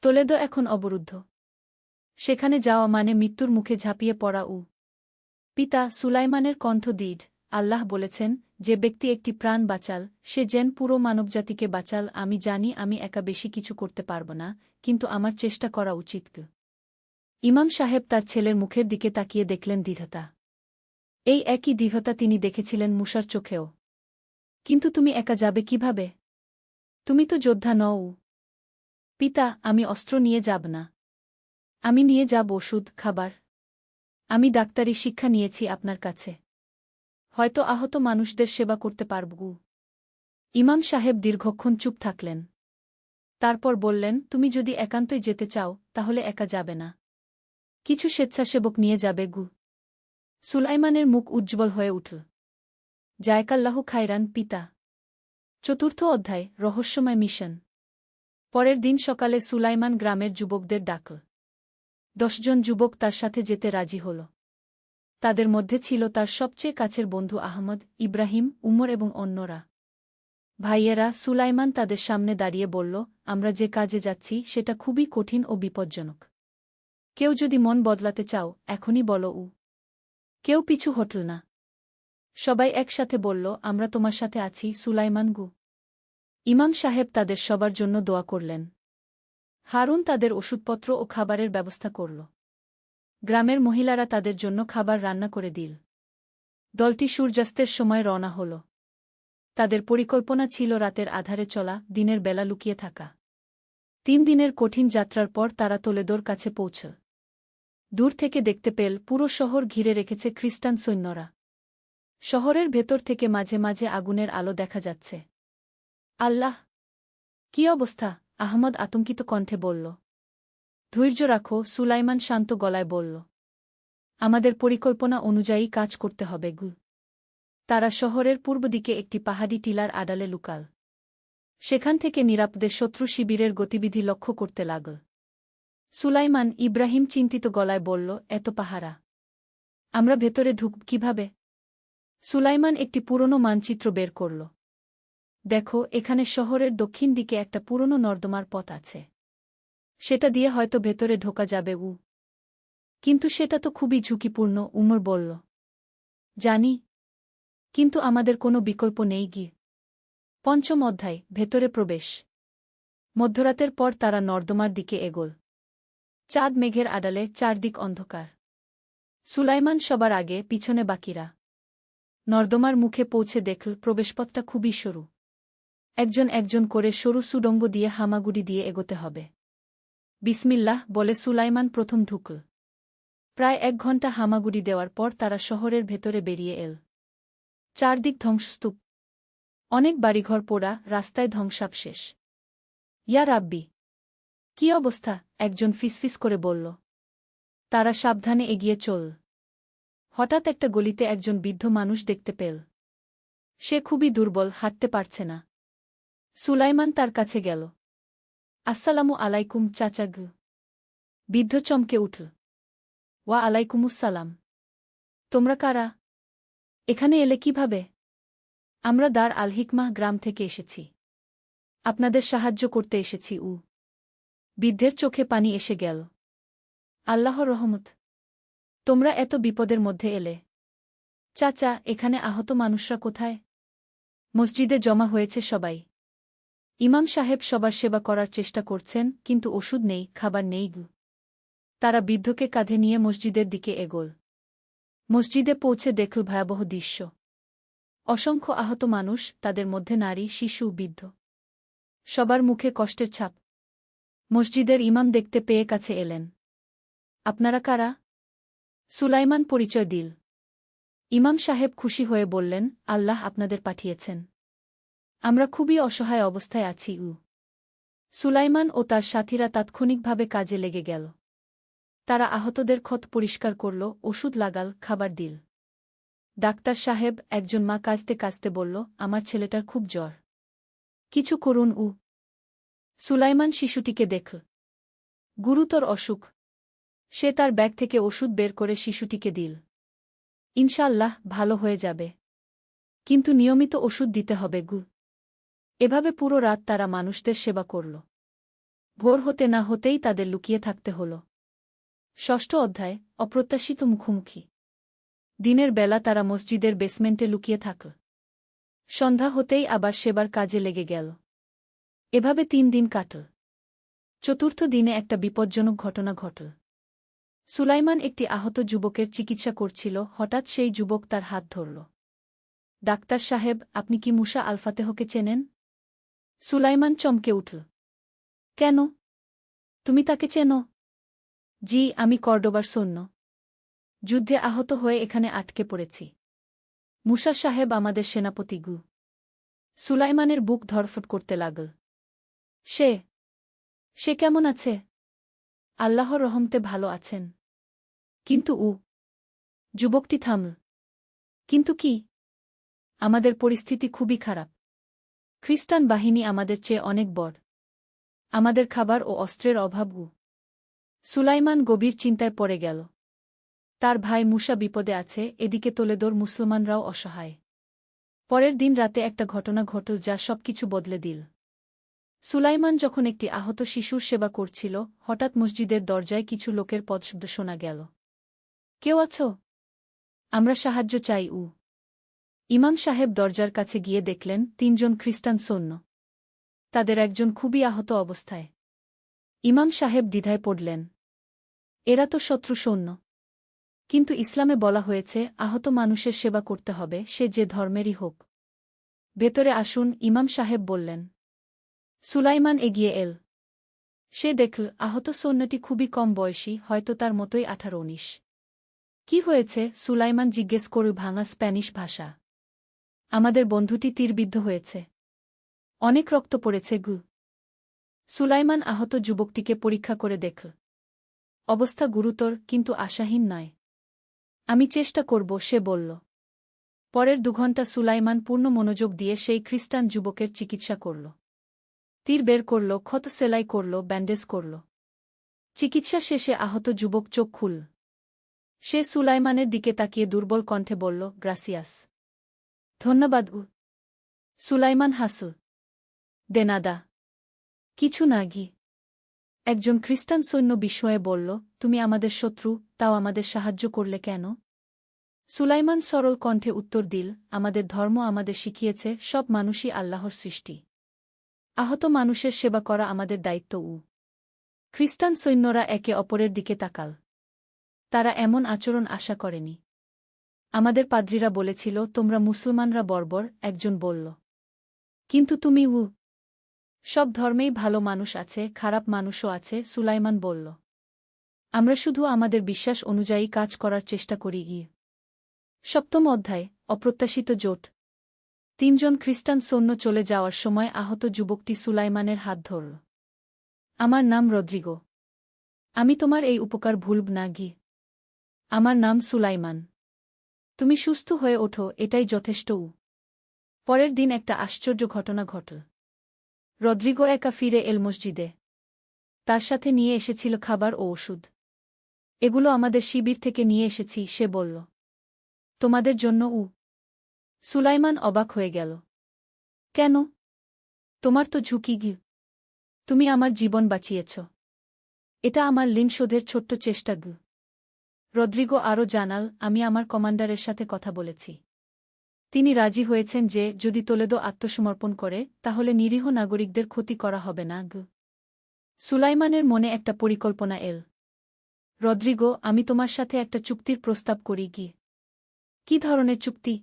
তোলেদো এখন অবরুদ্ধ। সেখানে যাওয়া মানে মৃত্যুর মুখে ঝাঁপিয়ে পড়া। পিতা, সুলাইমানের কণ্ঠ দৃঢ়। আল্লাহ বলেছেন, যে ব্যক্তি একটি প্রাণ বাঁচাল, সে যেন পুরো মানবজাতিকে বাঁচাল। আমি জানি আমি একা বেশি কিছু করতে পারব না, কিন্তু আমার চেষ্টা করা উচিত। ইমাম সাহেব তার ছেলের মুখের দিকে তাকিয়ে দেখলেন দৃঢ়তা। এই একই দৃঢ়তা তিনি দেখেছিলেন মুসার চোখেও। কিন্তু তুমি একা যাবে কিভাবে? তুমি তো যোদ্ধা নও। পিতা, আমি অস্ত্র নিয়ে যাব না। আমি নিয়ে যাব ওষুধ, খাবার। আমি ডাক্তারি শিক্ষা নিয়েছি আপনার কাছে। হয়তো আহত মানুষদের সেবা করতে পারব। ইমাম সাহেব দীর্ঘক্ষণ চুপ থাকলেন। তারপর বললেন, তুমি যদি একান্তই যেতে চাও, তাহলে একা যাবে না। কিছু স্বেচ্ছাসেবক নিয়ে যাবে। সুলাইমানের মুখ উজ্জ্বল হয়ে উঠল। জায়কাল্লাহু খায়রান, পিতা। চতুর্থ অধ্যায়, রহস্যময় মিশন। পরের দিন সকালে সুলাইমান গ্রামের যুবকদের ডাকল। 10 জন যুবক তার সাথে যেতে রাজি হল। তাদের মধ্যে ছিল তার সবচেয়ে কাছের বন্ধু আহমদ, ইব্রাহিম, উমর এবং অন্যরা। ভাইয়েরা, সুলাইমান তাদের সামনে দাঁড়িয়ে বলল, আমরা যে কাজে যাচ্ছি সেটা খুবই কঠিন ও বিপজ্জনক। কেউ যদি মন বদলাতে চাও, এখনই বলো। কেউ পিছু হটল না। সবাই একসাথে বলল, আমরা তোমার সাথে আছি, সুলাইমান। ইমাম সাহেব তাদের সবার জন্য দোয়া করলেন। হারুন তাদের ওষুধপত্র ও খাবারের ব্যবস্থা করল। গ্রামের মহিলারা তাদের জন্য খাবার রান্না করে দিল। দলটি সূর্যাস্তের সময় রওনা হল। তাদের পরিকল্পনা ছিল রাতের আধারে চলা, দিনের বেলা লুকিয়ে থাকা। 3 দিনের কঠিন যাত্রার পর তারা তোলেদোর কাছে পৌঁছল। দূর থেকে দেখতে পেল পুরো শহর ঘিরে রেখেছে খ্রিস্টান সৈন্যরা। শহরের ভেতর থেকে মাঝে মাঝে আগুনের আলো দেখা যাচ্ছে। আল্লাহ! কি অবস্থা? আহমদ আতঙ্কিত কণ্ঠে বলল। ধৈর্য রাখো, সুলাইমান শান্ত গলায় বলল। আমাদের পরিকল্পনা অনুযায়ী কাজ করতে হবে গু। তারা শহরের পূর্ব দিকে একটি পাহাড়ি টিলার আড়ালে লুকাল। সেখান থেকে নিরাপদে শত্রু শিবিরের গতিবিধি লক্ষ্য করতে লাগল। সুলাইমান ইব্রাহিম চিন্তিত গলায় বলল, এত পাহারা, আমরা ভেতরে ঢুকব কিভাবে? সুলাইমান একটি পুরনো মানচিত্র বের করল। দেখো, এখানে শহরের দক্ষিণ দিকে একটা পুরনো নর্দমার পথ আছে। সেটা দিয়ে হয়তো ভেতরে ঢোকা যাবে। কিন্তু সেটা তো খুবই ঝুঁকিপূর্ণ, উমর বলল। জানি, কিন্তু আমাদের কোনো বিকল্প নেই গি। 5ম অধ্যায়, ভেতরে প্রবেশ। মধ্যরাতের পর তারা নর্দমার দিকে এগোল। চাঁদ মেঘের আড়ালে, চারদিক অন্ধকার। সুলাইমান সবার আগে, পিছনে বাকিরা। নর্দমার মুখে পৌঁছে দেখল প্রবেশপথটা খুবই সরু। একজন একজন করে সরু সুড়ঙ্গ দিয়ে হামাগুড়ি দিয়ে এগোতে হবে। বিসমিল্লাহ বলে সুলাইমান প্রথম ঢুকল। প্রায় 1 ঘণ্টা হামাগুড়ি দেওয়ার পর তারা শহরের ভেতরে বেরিয়ে এল। চারদিক ধ্বংসস্তূপ, অনেক বাড়িঘর পোড়া, রাস্তায় ধ্বংসাবশেষ। ইয়া রাব্বি! কি অবস্থা? একজন ফিসফিস করে বলল। তারা সাবধানে এগিয়ে চল। হঠাৎ একটা গলিতে একজন বৃদ্ধ মানুষ দেখতে পেল। সে খুবই দুর্বল, হাঁটতে পারছে না। সুলাইমান তার কাছে গেল। আসসালামু আলাইকুম চাচাগু। বৃদ্ধ চমকে উঠল। ওয়া আলাইকুমুসসালাম। তোমরা কারা? এখানে এলে কিভাবে? আমরা দার আল হিকমাহ গ্রাম থেকে এসেছি। আপনাদের সাহায্য করতে এসেছি। বৃদ্ধের চোখে পানি এসে গেল। আল্লাহর রহমত! তোমরা এত বিপদের মধ্যে এলে। চাচা, এখানে আহত মানুষরা কোথায়? মসজিদে জমা হয়েছে সবাই। ইমাম সাহেব সবার সেবা করার চেষ্টা করছেন, কিন্তু ওষুধ নেই, খাবার নেই গু। তারা বৃদ্ধকে কাঁধে নিয়ে মসজিদের দিকে এগোল। মসজিদে পৌঁছে দেখল ভয়াবহ দৃশ্য। অসংখ্য আহত মানুষ, তাদের মধ্যে নারী, শিশু, বৃদ্ধ। সবার মুখে কষ্টের ছাপ। মসজিদের ইমাম দেখতে পেয়ে কাছে এলেন। আপনারা কারা? সুলাইমান পরিচয় দিল। ইমাম সাহেব খুশি হয়ে বললেন, আল্লাহ আপনাদের পাঠিয়েছেন। আমরা খুবই অসহায় অবস্থায় আছি। সুলাইমান ও তার সাথীরা তাৎক্ষণিকভাবে কাজে লেগে গেল। তারা আহতদের ক্ষত পরিষ্কার করল, ওষুধ লাগাল, খাবার দিল। ডাক্তার সাহেব, একজন মা কাঁদতে কাঁদতে বলল, আমার ছেলেটার খুব জ্বর। কিছু করুন। সুলাইমান শিশুটিকে দেখল। গুরুতর অসুখ। সে তার ব্যাগ থেকে ওষুধ বের করে শিশুটিকে দিল। ইনশাআল্লাহ ভালো হয়ে যাবে, কিন্তু নিয়মিত ওষুধ দিতে হবে গু। এভাবে পুরো রাত তারা মানুষদের সেবা করল। ভোর হতে না হতেই তাদের লুকিয়ে থাকতে হল। 6ষ্ঠ অধ্যায়, অপ্রত্যাশিত মুখোমুখি। দিনের বেলা তারা মসজিদের বেসমেন্টে লুকিয়ে থাকল। সন্ধ্যা হতেই আবার সেবার কাজে লেগে গেল। এভাবে 3 দিন কাটল। 4র্থ দিনে একটা বিপজ্জনক ঘটনা ঘটল। সুলাইমান একটি আহত যুবকের চিকিৎসা করছিল, হঠাৎ সেই যুবক তার হাত ধরল। ডাক্তার সাহেব, আপনি কি মুসা আল ফাতেহকে চেনেন? সুলাইমান চমকে উঠল। কেন? তুমি তাকে চেনো? জি, আমি কর্ডোবার সৈন্য। যুদ্ধে আহত হয়ে এখানে আটকে পড়েছি। মুসা সাহেব আমাদের সেনাপতি গু। সুলাইমানের বুক ধরফট করতে লাগল। সে কেমন আছে? আল্লাহর রহমতে ভালো আছেন। কিন্তু যুবকটি থামল। কিন্তু কি? আমাদের পরিস্থিতি খুবই খারাপ। খ্রিস্টান বাহিনী আমাদের চেয়ে অনেক বড়। আমাদের খাবার ও অস্ত্রের অভাব। সুলাইমান গভীর চিন্তায় পড়ে গেল। তার ভাই মুসা বিপদে আছে, এদিকে তোলেদোর মুসলমানরাও অসহায়। পরের দিন রাতে একটা ঘটনা ঘটল যা সবকিছু বদলে দিল। সুলাইমান যখন একটি আহত শিশুর সেবা করছিল, হঠাৎ মসজিদের দরজায় কিছু লোকের পদশব্দ শোনা গেল। কেউ আছো? আমরা সাহায্য চাই। ইমাম সাহেব দরজার কাছে গিয়ে দেখলেন 3 জন খ্রিস্টান সৈন্য। তাদের একজন খুবই আহত অবস্থায়। ইমাম সাহেব দ্বিধায় পড়লেন। এরা তো শত্রু সৈন্য। কিন্তু ইসলামে বলা হয়েছে আহত মানুষের সেবা করতে হবে, সে যে ধর্মেরই হোক। ভেতরে আসুন, ইমাম সাহেব বললেন। সুলাইমান এগিয়ে এল। সে দেখল আহত সৈন্যটি খুবই কম বয়সী, হয়তো তার মতোই 18-19। কি হয়েছে? সুলাইমান জিজ্ঞেস করল ভাঙা স্প্যানিশ ভাষা। আমাদের বন্ধুটি তীরবিদ্ধ হয়েছে। অনেক রক্ত পড়েছে গু। সুলাইমান আহত যুবকটিকে পরীক্ষা করে দেখল। অবস্থা গুরুতর, কিন্তু আশাহীন নয়। আমি চেষ্টা করব, সে বলল। পরের 2 ঘণ্টা সুলাইমান পূর্ণ মনোযোগ দিয়ে সেই খ্রিস্টান যুবকের চিকিৎসা করল। তীর বের করল, ক্ষত সেলাই করল, ব্যান্ডেজ করল। চিকিৎসা শেষে আহত যুবক চোখ খুলল। সে সুলাইমানের দিকে তাকিয়ে দুর্বল কণ্ঠে বলল, গ্রাসিয়াস। ধন্যবাদ গু। সুলাইমান হাসল। দেনাদা। কিছু না গি। একজন খ্রিস্টান সৈন্য বিস্ময়ে বলল, তুমি আমাদের শত্রু, তাও আমাদের সাহায্য করলে কেন? সুলাইমান সরল কণ্ঠে উত্তর দিল, আমাদের ধর্ম আমাদের শিখিয়েছে সব মানুষই আল্লাহর সৃষ্টি। আহত মানুষের সেবা করা আমাদের দায়িত্ব। খ্রিস্টান সৈন্যরা একে অপরের দিকে তাকাল। তারা এমন আচরণ আশা করেনি। আমাদের পাদ্রীরা বলেছিল তোমরা মুসলমানরা বর্বর, একজন বলল। কিন্তু তুমি সব ধর্মেই ভালো মানুষ আছে, খারাপ মানুষও আছে, সুলাইমান বলল। আমরা শুধু আমাদের বিশ্বাস অনুযায়ী কাজ করার চেষ্টা করি। 7ম অধ্যায়, অপ্রত্যাশিত জোট। 3 জন খ্রিস্টান সৈন্য চলে যাওয়ার সময় আহত যুবকটি সুলাইমানের হাত ধরল। আমার নাম রদ্রিগো। আমি তোমার এই উপকার ভুলব না গি। আমার নাম সুলাইমান। তুমি সুস্থ হয়ে ওঠো, এটাই যথেষ্ট। পরের দিন একটা আশ্চর্য ঘটনা ঘটল। রদ্রিগো একা ফিরে এল মসজিদে। তার সাথে নিয়ে এসেছিল খাবার ও ওষুধ। এগুলো আমাদের শিবির থেকে নিয়ে এসেছি, সে বলল। তোমাদের জন্য। সুলাইমান অবাক হয়ে গেল। কেন? তোমার তো ঝুঁকি গি। তুমি আমার জীবন বাঁচিয়েছ। এটা আমার ঋণ শোধের ছোট্ট চেষ্টা গু। রদ্রিগো আরও জানাল, আমি আমার কমান্ডারের সাথে কথা বলেছি। তিনি রাজি হয়েছেন যে যদি তোলেদো আত্মসমর্পণ করে তাহলে নিরীহ নাগরিকদের ক্ষতি করা হবে না গু। সুলাইমানের মনে একটা পরিকল্পনা এল। রদ্রিগো, আমি তোমার সাথে একটা চুক্তির প্রস্তাব করি গি। কি ধরনের চুক্তি?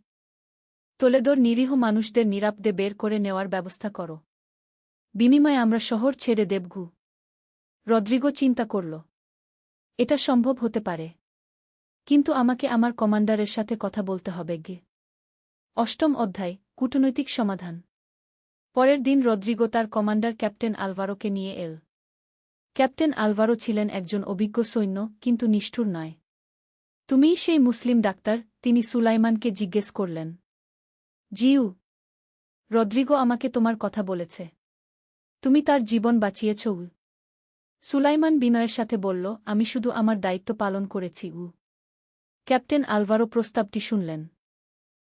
তোলেদোর নিরীহ মানুষদের নিরাপদে বের করে নেওয়ার ব্যবস্থা করো। বিনিময়ে আমরা শহর ছেড়ে দেব গু। রদ্রিগো চিন্তা করল। এটা সম্ভব হতে পারে। কিন্তু আমাকে আমার কমান্ডারের সাথে কথা বলতে হবে গে। 8ম অধ্যায়, কূটনৈতিক সমাধান। পরের দিন রদ্রিগো তার কমান্ডার ক্যাপ্টেন আলভারোকে নিয়ে এল। ক্যাপ্টেন আলভারো ছিলেন একজন অভিজ্ঞ সৈন্য, কিন্তু নিষ্ঠুর নয়। তুমিই সেই মুসলিম ডাক্তার? তিনি সুলাইমানকে জিজ্ঞেস করলেন। জিউ। রদ্রিগো আমাকে তোমার কথা বলেছে। তুমি তার জীবন বাঁচিয়েছ। সুলাইমান বিনয়ের সাথে বলল, আমি শুধু আমার দায়িত্ব পালন করেছি। ক্যাপ্টেন আলভারো প্রস্তাবটি শুনলেন।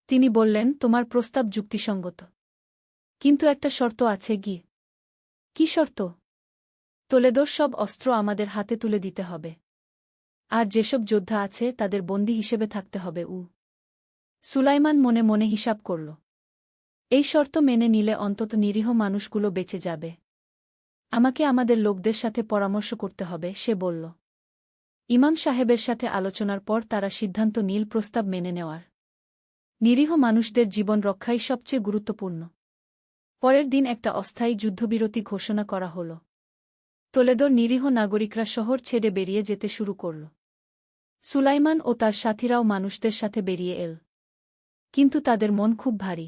তিনি বললেন, তোমার প্রস্তাব যুক্তিসঙ্গত। কিন্তু একটা শর্ত আছে গি। কি শর্ত? তোলেদোর সব অস্ত্র আমাদের হাতে তুলে দিতে হবে। আর যেসব যোদ্ধা আছে তাদের বন্দী হিসেবে থাকতে হবে। সুলাইমান মনে মনে হিসাব করল। এই শর্ত মেনে নিলে অন্তত নিরীহ মানুষগুলো বেঁচে যাবে। আমাকে আমাদের লোকদের সাথে পরামর্শ করতে হবে, সে বলল। ইমাম সাহেবের সাথে আলোচনার পর তারা সিদ্ধান্ত নিল প্রস্তাব মেনে নেওয়ার। নিরীহ মানুষদের জীবন রক্ষাই সবচেয়ে গুরুত্বপূর্ণ। পরের দিন একটা অস্থায়ী যুদ্ধবিরতি ঘোষণা করা হল। তোলেদোর নিরীহ নাগরিকরা শহর ছেড়ে বেরিয়ে যেতে শুরু করল। সুলাইমান ও তার সাথীরাও মানুষদের সাথে বেরিয়ে এল। কিন্তু তাদের মন খুব ভারী।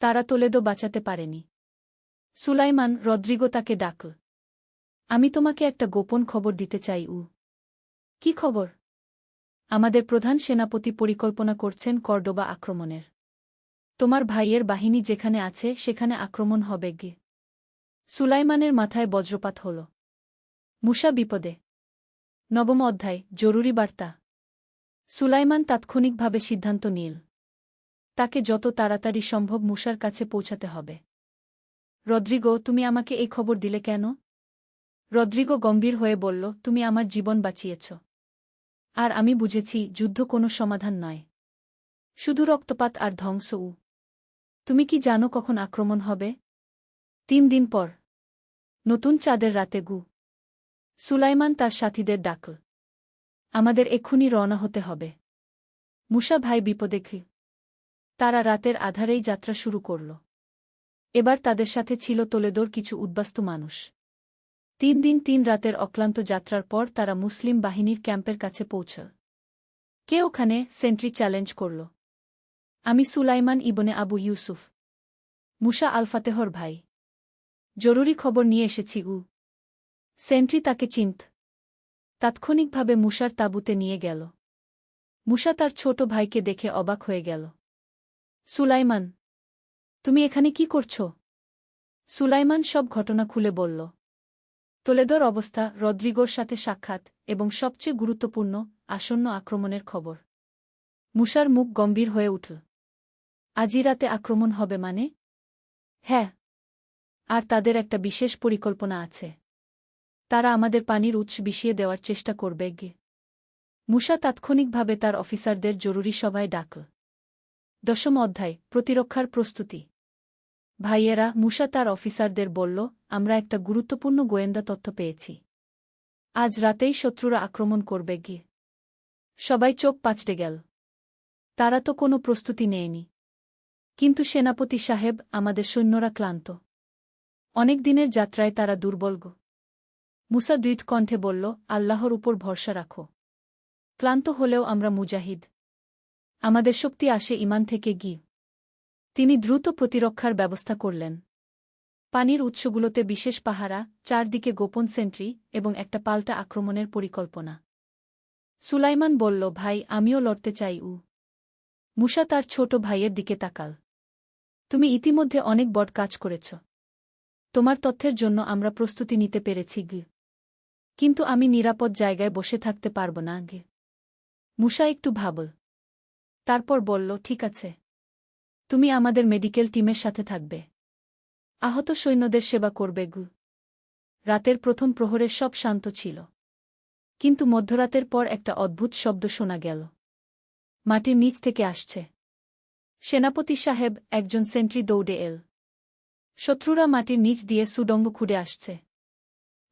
তারা তোলেদো বাঁচাতে পারেনি। সুলাইমান, রদ্রিগো তাকে ডাকল। আমি তোমাকে একটা গোপন খবর দিতে চাই। কি খবর? আমাদের প্রধান সেনাপতি পরিকল্পনা করছেন কর্ডোবা আক্রমণের। তোমার ভাইয়ের বাহিনী যেখানে আছে সেখানে আক্রমণ হবে গে। সুলাইমানের মাথায় বজ্রপাত হল। মুসা বিপদে। 9ম অধ্যায়, জরুরি বার্তা। সুলাইমান তাৎক্ষণিকভাবে সিদ্ধান্ত নিল। তাকে যত তাড়াতাড়ি সম্ভব মুসার কাছে পৌঁছাতে হবে। রদ্রিগো, তুমি আমাকে এই খবর দিলে কেন? রদ্রিগো গম্ভীর হয়ে বলল, তুমি আমার জীবন বাঁচিয়েছ। আর আমি বুঝেছি যুদ্ধ কোনো সমাধান নয়। শুধু রক্তপাত আর ধ্বংস। তুমি কি জানো কখন আক্রমণ হবে? 3 দিন পর। নতুন চাঁদের রাতে গু। সুলাইমান তার সাথীদের ডাকল। আমাদের এক্ষুনি রওনা হতে হবে। মুসা ভাই বিপদে ঘি। তারা রাতের আধারেই যাত্রা শুরু করল। এবার তাদের সাথে ছিল তোলেদোর কিছু উদ্বাস্তু মানুষ। 3 দিন 3 রাতের অক্লান্ত যাত্রার পর তারা মুসলিম বাহিনীর ক্যাম্পের কাছে পৌঁছল। কে ওখানে? সেন্ট্রি চ্যালেঞ্জ করল। আমি সুলাইমান ইবনে আবু ইউসুফ, মুসা আল ফাতেহর ভাই। জরুরি খবর নিয়ে এসেছি। সেন্ট্রি তাকে চিনত। তাৎক্ষণিকভাবে মুসার তাঁবুতে নিয়ে গেল। মুসা তার ছোট ভাইকে দেখে অবাক হয়ে গেল। সুলাইমান, তুমি এখানে কি করছ? সুলাইমান সব ঘটনা খুলে বলল। তোলেদোর অবস্থা, রদ্রিগোর সাথে সাক্ষাৎ এবং সবচেয়ে গুরুত্বপূর্ণ আসন্ন আক্রমণের খবর। মুসার মুখ গম্ভীর হয়ে উঠল। আজই রাতে আক্রমণ হবে মানে? হ্যাঁ, আর তাদের একটা বিশেষ পরিকল্পনা আছে। তারা আমাদের পানির উৎস বিষিয়ে দেওয়ার চেষ্টা করবে। মুসা তাৎক্ষণিকভাবে তার অফিসারদের জরুরি সভায় ডাকল। 10ম অধ্যায়, প্রতিরক্ষার প্রস্তুতি। ভাইয়েরা, মুসা তার অফিসারদের বলল, আমরা একটা গুরুত্বপূর্ণ গোয়েন্দা তথ্য পেয়েছি। আজ রাতেই শত্রুরা আক্রমণ করবে। সবাই চোখ পাঁচড়ে গেল। তারা তো কোনো প্রস্তুতি নেয়নি। কিন্তু সেনাপতি সাহেব, আমাদের সৈন্যরা ক্লান্ত। অনেক দিনের যাত্রায় তারা দুর্বল। মুসা দৃঢ় কণ্ঠে বলল, আল্লাহর উপর ভরসা রাখো। ক্লান্ত হলেও আমরা মুজাহিদ। আমাদের শক্তি আসে ঈমান থেকে। তিনি দ্রুত প্রতিরক্ষার ব্যবস্থা করলেন। পানির উৎসগুলোতে বিশেষ পাহারা, চারদিকে গোপন সেন্ট্রি এবং একটা পাল্টা আক্রমণের পরিকল্পনা। সুলাইমান বলল, ভাই, আমিও লড়তে চাই। মুসা তার ছোট ভাইয়ের দিকে তাকাল। তুমি ইতিমধ্যে অনেক বড় কাজ করেছ। তোমার তথ্যের জন্য আমরা প্রস্তুতি নিতে পেরেছি। কিন্তু আমি নিরাপদ জায়গায় বসে থাকতে পারব না। মুসা একটু ভাবল। তারপর বলল, ঠিক আছে। তুমি আমাদের মেডিকেল টিমের সাথে থাকবে। আহত সৈন্যদের সেবা করবে। রাতের প্রথম প্রহরে সব শান্ত ছিল। কিন্তু মধ্যরাতের পর একটা অদ্ভুত শব্দ শোনা গেল। মাটির নিচ থেকে আসছে। সেনাপতি সাহেব, একজন সেন্ট্রি দৌড়ে এল। শত্রুরা মাটির নিচ দিয়ে সুডঙ্গ খুঁড়ে আসছে।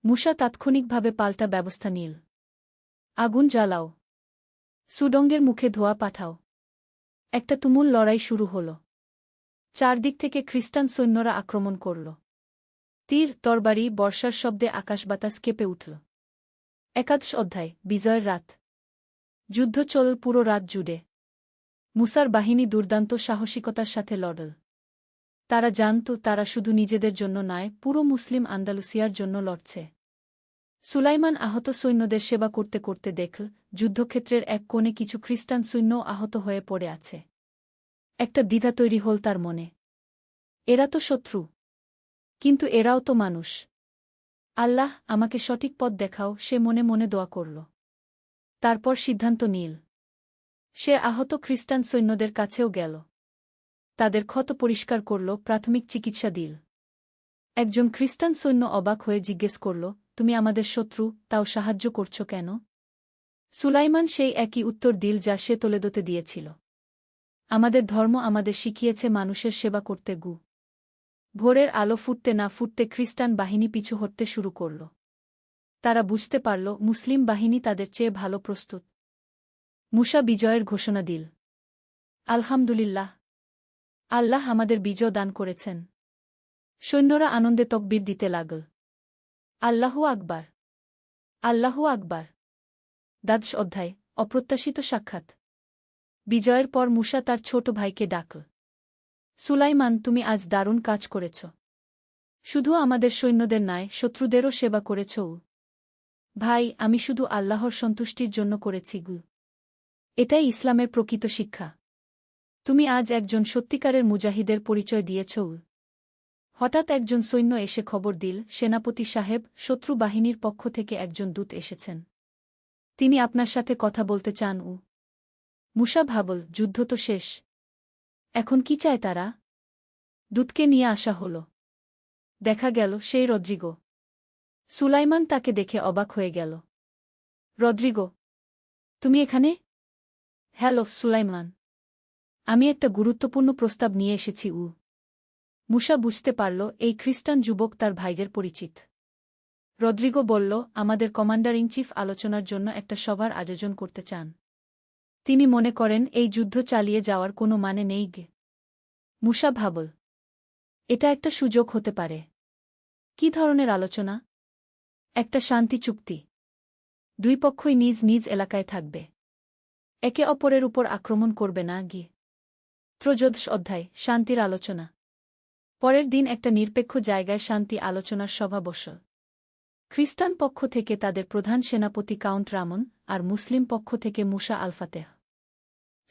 মুসা তাৎক্ষণিকভাবে পাল্টা ব্যবস্থা নিল। আগুন জ্বালাও। সুডঙ্গের মুখে ধোঁয়া পাঠাও। একটা তুমুল লড়াই শুরু হল। চারদিক থেকে খ্রিস্টান সৈন্যরা আক্রমণ করল। তীর, তরবারি, বর্ষার শব্দে আকাশ-বাতাস কেঁপে উঠল। 11 অধ্যায়, বিজয়ের রাত। যুদ্ধ চলল পুরো রাত জুড়ে। মুসার বাহিনী দুর্দান্ত সাহসিকতার সাথে লড়ল। তারা জানত তারা শুধু নিজেদের জন্য নয়, পুরো মুসলিম আন্দালুসিয়ার জন্য লড়ছে। সুলাইমান আহত সৈন্যদের সেবা করতে করতে দেখল, যুদ্ধক্ষেত্রের এক কোণে কিছু খ্রিস্টান সৈন্যও আহত হয়ে পড়ে আছে। একটা দ্বিধা তৈরি হল তার মনে। এরা তো শত্রু, কিন্তু এরাও তো মানুষ। আল্লাহ, আমাকে সঠিক পথ দেখাও, সে মনে মনে দোয়া করল। তারপর সিদ্ধান্ত নিল। সে আহত খ্রিস্টান সৈন্যদের কাছেও গেল। তাদের ক্ষত পরিষ্কার করল, প্রাথমিক চিকিৎসা দিল। একজন খ্রিস্টান সৈন্য অবাক হয়ে জিজ্ঞেস করল, তুমি আমাদের শত্রু, তাও সাহায্য করছ কেন? সুলাইমান সেই একই উত্তর দিল যা সে তোলেদোতে দিয়েছিল। আমাদের ধর্ম আমাদের শিখিয়েছে মানুষের সেবা করতে। ভোরের আলো ফুটতে না ফুটতে খ্রিস্টান বাহিনী পিছু হটতে শুরু করল। তারা বুঝতে পারল, মুসলিম বাহিনী তাদের চেয়ে ভালো প্রস্তুত। মুসা বিজয়ের ঘোষণা দিল। আলহামদুলিল্লাহ, আল্লাহ আমাদের বিজয় দান করেছেন। সৈন্যরা আনন্দে তকবীর দিতে লাগল। আল্লাহু আকবার, আল্লাহু আকবার। 10 অধ্যায়, অপ্রত্যাশিত সাক্ষাৎ। বিজয়ের পর মুসা তার ছোট ভাইকে ডাকল। সুলাইমান, তুমি আজ দারুণ কাজ করেছ। শুধু আমাদের সৈন্যদের নয়, শত্রুদেরও সেবা করেছ। ভাই, আমি শুধু আল্লাহর সন্তুষ্টির জন্য করেছি। এটাই ইসলামের প্রকৃত শিক্ষা। তুমি আজ একজন সত্যিকারের মুজাহিদের পরিচয় দিয়েছ। হঠাৎ একজন সৈন্য এসে খবর দিল, সেনাপতি সাহেব, শত্রু বাহিনীর পক্ষ থেকে একজন দূত এসেছেন। তিনি আপনার সাথে কথা বলতে চান। মুসা ভাবল, যুদ্ধ তো শেষ। এখন কি চায় তারা? দূতকে নিয়ে আসা হল। দেখা গেল সেই রদ্রিগো। সুলাইমান তাকে দেখে অবাক হয়ে গেল। রদ্রিগো, তুমি এখানে? হ্যালো সুলাইমান, আমি একটা গুরুত্বপূর্ণ প্রস্তাব নিয়ে এসেছি। মুসা বুঝতে পারল, এই খ্রিস্টান যুবক তার ভাইদের পরিচিত। রদ্রিগো বলল, আমাদের কমান্ডার ইন চিফ আলোচনার জন্য একটা সভার আয়োজন করতে চান। তিনি মনে করেন এই যুদ্ধ চালিয়ে যাওয়ার কোনো মানে নেই। মুসা ভাবল, এটা একটা সুযোগ হতে পারে। কি ধরনের আলোচনা? একটা শান্তি চুক্তি। দুই পক্ষই নিজ নিজ এলাকায় থাকবে। একে অপরের উপর আক্রমণ করবে না। ত্রয়োদশ অধ্যায় শান্তির আলোচনা। পরের দিন একটা নিরপেক্ষ জায়গায় শান্তি আলোচনার সভা বসল। খ্রিস্টান পক্ষ থেকে তাদের প্রধান সেনাপতি কাউন্ট রামন আর মুসলিম পক্ষ থেকে মুসা আল ফাতেহ।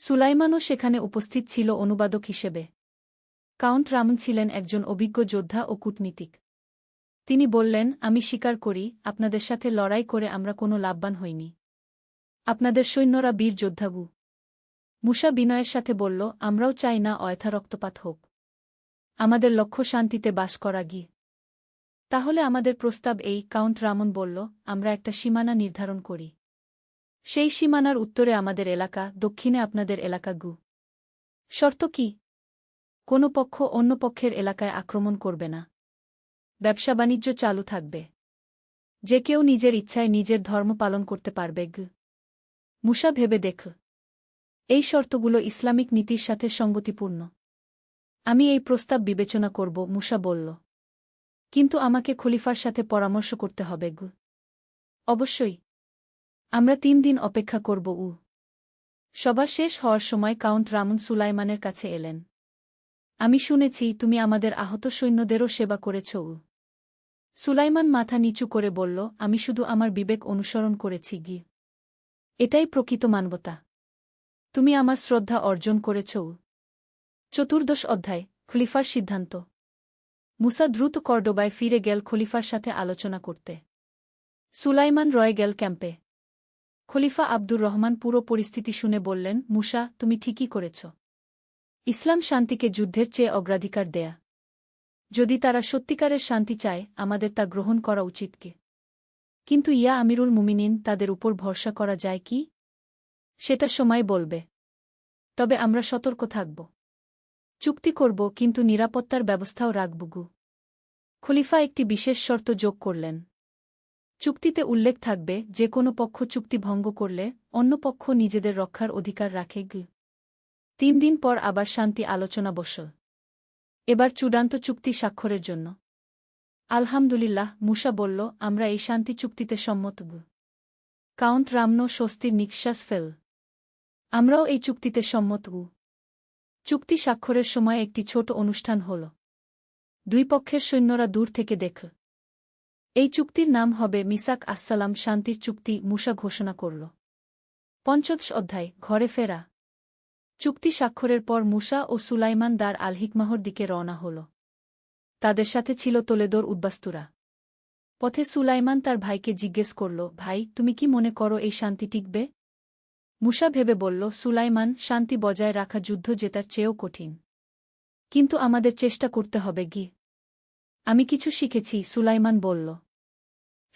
সুলাইমানও সেখানে উপস্থিত ছিল অনুবাদক হিসেবে। কাউন্ট রামন ছিলেন একজন অভিজ্ঞ যোদ্ধা ও কূটনীতিক। তিনি বললেন, আমি স্বীকার করি, আপনাদের সাথে লড়াই করে আমরা কোনো লাভবান হইনি। আপনাদের সৈন্যরা বীর যোদ্ধাগু। মুসা বিনয়ের সাথে বলল, আমরাও চাই না অয়থা রক্তপাত হোক। আমাদের লক্ষ্য শান্তিতে বাস করা। তাহলে আমাদের প্রস্তাব এই, কাউন্ট রামন বলল, আমরা একটা সীমানা নির্ধারণ করি। সেই সীমানার উত্তরে আমাদের এলাকা, দক্ষিণে আপনাদের এলাকা। শর্ত কি? কোনো পক্ষ অন্য পক্ষের এলাকায় আক্রমণ করবে না। ব্যবসা বাণিজ্য চালু থাকবে। যে কেউ নিজের ইচ্ছায় নিজের ধর্ম পালন করতে পারবে। মুসা ভেবে দেখ, এই শর্তগুলো ইসলামিক নীতির সাথে সঙ্গতিপূর্ণ। আমি এই প্রস্তাব বিবেচনা করব, মুসা বলল। কিন্তু আমাকে খলিফার সাথে পরামর্শ করতে হবে। অবশ্যই। আমরা 3 দিন অপেক্ষা করব। সভা শেষ হওয়ার সময় কাউন্ট রামন সুলাইমানের কাছে এলেন। আমি শুনেছি তুমি আমাদের আহত সৈন্যদেরও সেবা করেছ। সুলাইমান মাথা নিচু করে বলল, আমি শুধু আমার বিবেক অনুসরণ করেছি। এটাই প্রকৃত মানবতা। তুমি আমার শ্রদ্ধা অর্জন করেছ। চতুর্দশ অধ্যায় খলিফার সিদ্ধান্ত। মুসা দ্রুত কর্ডোবায় ফিরে গেল খলিফার সাথে আলোচনা করতে। সুলাইমান রয়ে গেল ক্যাম্পে। খলিফা আব্দুর রহমান পুরো পরিস্থিতি শুনে বললেন, মুসা, তুমি ঠিকই করেছ। ইসলাম শান্তিকে যুদ্ধের চেয়ে অগ্রাধিকার দেয়া। যদি তারা সত্যিকারের শান্তি চায়, আমাদের তা গ্রহণ করা উচিত। কিন্তু ইয়া আমিরুল মুমিনিন, তাদের উপর ভরসা করা যায় কি? সেটা সময় বলবে। তবে আমরা সতর্ক থাকব। চুক্তি করব, কিন্তু নিরাপত্তার ব্যবস্থাও রাখব। খলিফা একটি বিশেষ শর্ত যোগ করলেন। চুক্তিতে উল্লেখ থাকবে, যে কোনো পক্ষ চুক্তি ভঙ্গ করলে অন্য পক্ষ নিজেদের রক্ষার অধিকার রাখে। 3 দিন পর আবার শান্তি আলোচনা বসল। এবার চূড়ান্ত চুক্তি স্বাক্ষরের জন্য। আলহামদুলিল্লাহ, মুসা বলল, আমরা এই শান্তি চুক্তিতে সম্মত। কাউন্ট রামনো স্বস্তির নিঃশ্বাস ফেল। আমরাও এই চুক্তিতে সম্মত। চুক্তি স্বাক্ষরের সময় একটি ছোট অনুষ্ঠান হল। দুই পক্ষের সৈন্যরা দূর থেকে দেখল। এই চুক্তির নাম হবে মিসাক আসসালাম, শান্তির চুক্তি, মুসা ঘোষণা করল। পঞ্চদশ অধ্যায় ঘরে ফেরা। চুক্তি স্বাক্ষরের পর মুসা ও সুলাইমান দার আল হিকমাহর দিকে রওনা হল। তাদের সাথে ছিল তোলেদোর উদ্বাস্তুরা। পথে সুলাইমান তার ভাইকে জিজ্ঞেস করল, ভাই, তুমি কি মনে করো এই শান্তি টিকবে? মুসা ভেবে বলল, সুলাইমান, শান্তি বজায় রাখা যুদ্ধ জেতার চেয়েও কঠিন। কিন্তু আমাদের চেষ্টা করতে হবে। আমি কিছু শিখেছি, সুলাইমান বলল।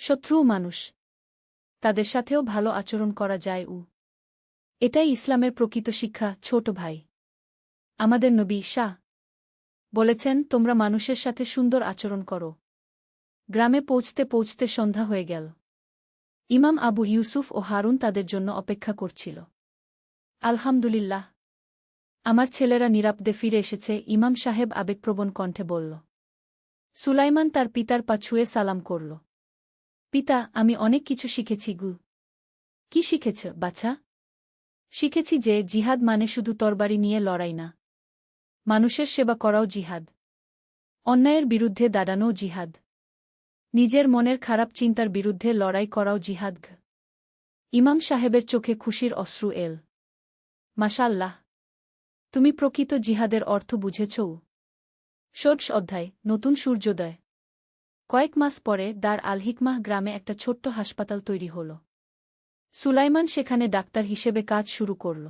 শত্রুও মানুষ। তাদের সাথেও ভালো আচরণ করা যায়। এটাই ইসলামের প্রকৃত শিক্ষা, ছোট ভাই। আমাদের নবী শাহ বলেছেন, তোমরা মানুষের সাথে সুন্দর আচরণ করো। গ্রামে পৌঁছতে পৌঁছতে সন্ধ্যা হয়ে গেল। ইমাম আবু ইউসুফ ও হারুন তাদের জন্য অপেক্ষা করছিল। আলহামদুলিল্লাহ, আমার ছেলেরা নিরাপদে ফিরে এসেছে, ইমাম সাহেব আবেগপ্রবণ কণ্ঠে বলল। সুলাইমান তার পিতার পা ছুঁয়ে সালাম করল। পিতা, আমি অনেক কিছু শিখেছি। কি শিখেছ, বাছা? শিখেছি যে জিহাদ মানে শুধু তরবারি নিয়ে লড়াই না। মানুষের সেবা করাও জিহাদ। অন্যায়ের বিরুদ্ধে দাঁড়ানোও জিহাদ। নিজের মনের খারাপ চিন্তার বিরুদ্ধে লড়াই করাও জিহাদ। ইমাম সাহেবের চোখে খুশির অশ্রু এল। মাশাআল্লাহ, তুমি প্রকৃত জিহাদের অর্থ বুঝেছ। ষোড়শ অধ্যায় নতুন সূর্যোদয়। কয়েক মাস পরে দার আল হিকমাহ গ্রামে একটা ছোট্ট হাসপাতাল তৈরি হল। সুলাইমান সেখানে ডাক্তার হিসেবে কাজ শুরু করল।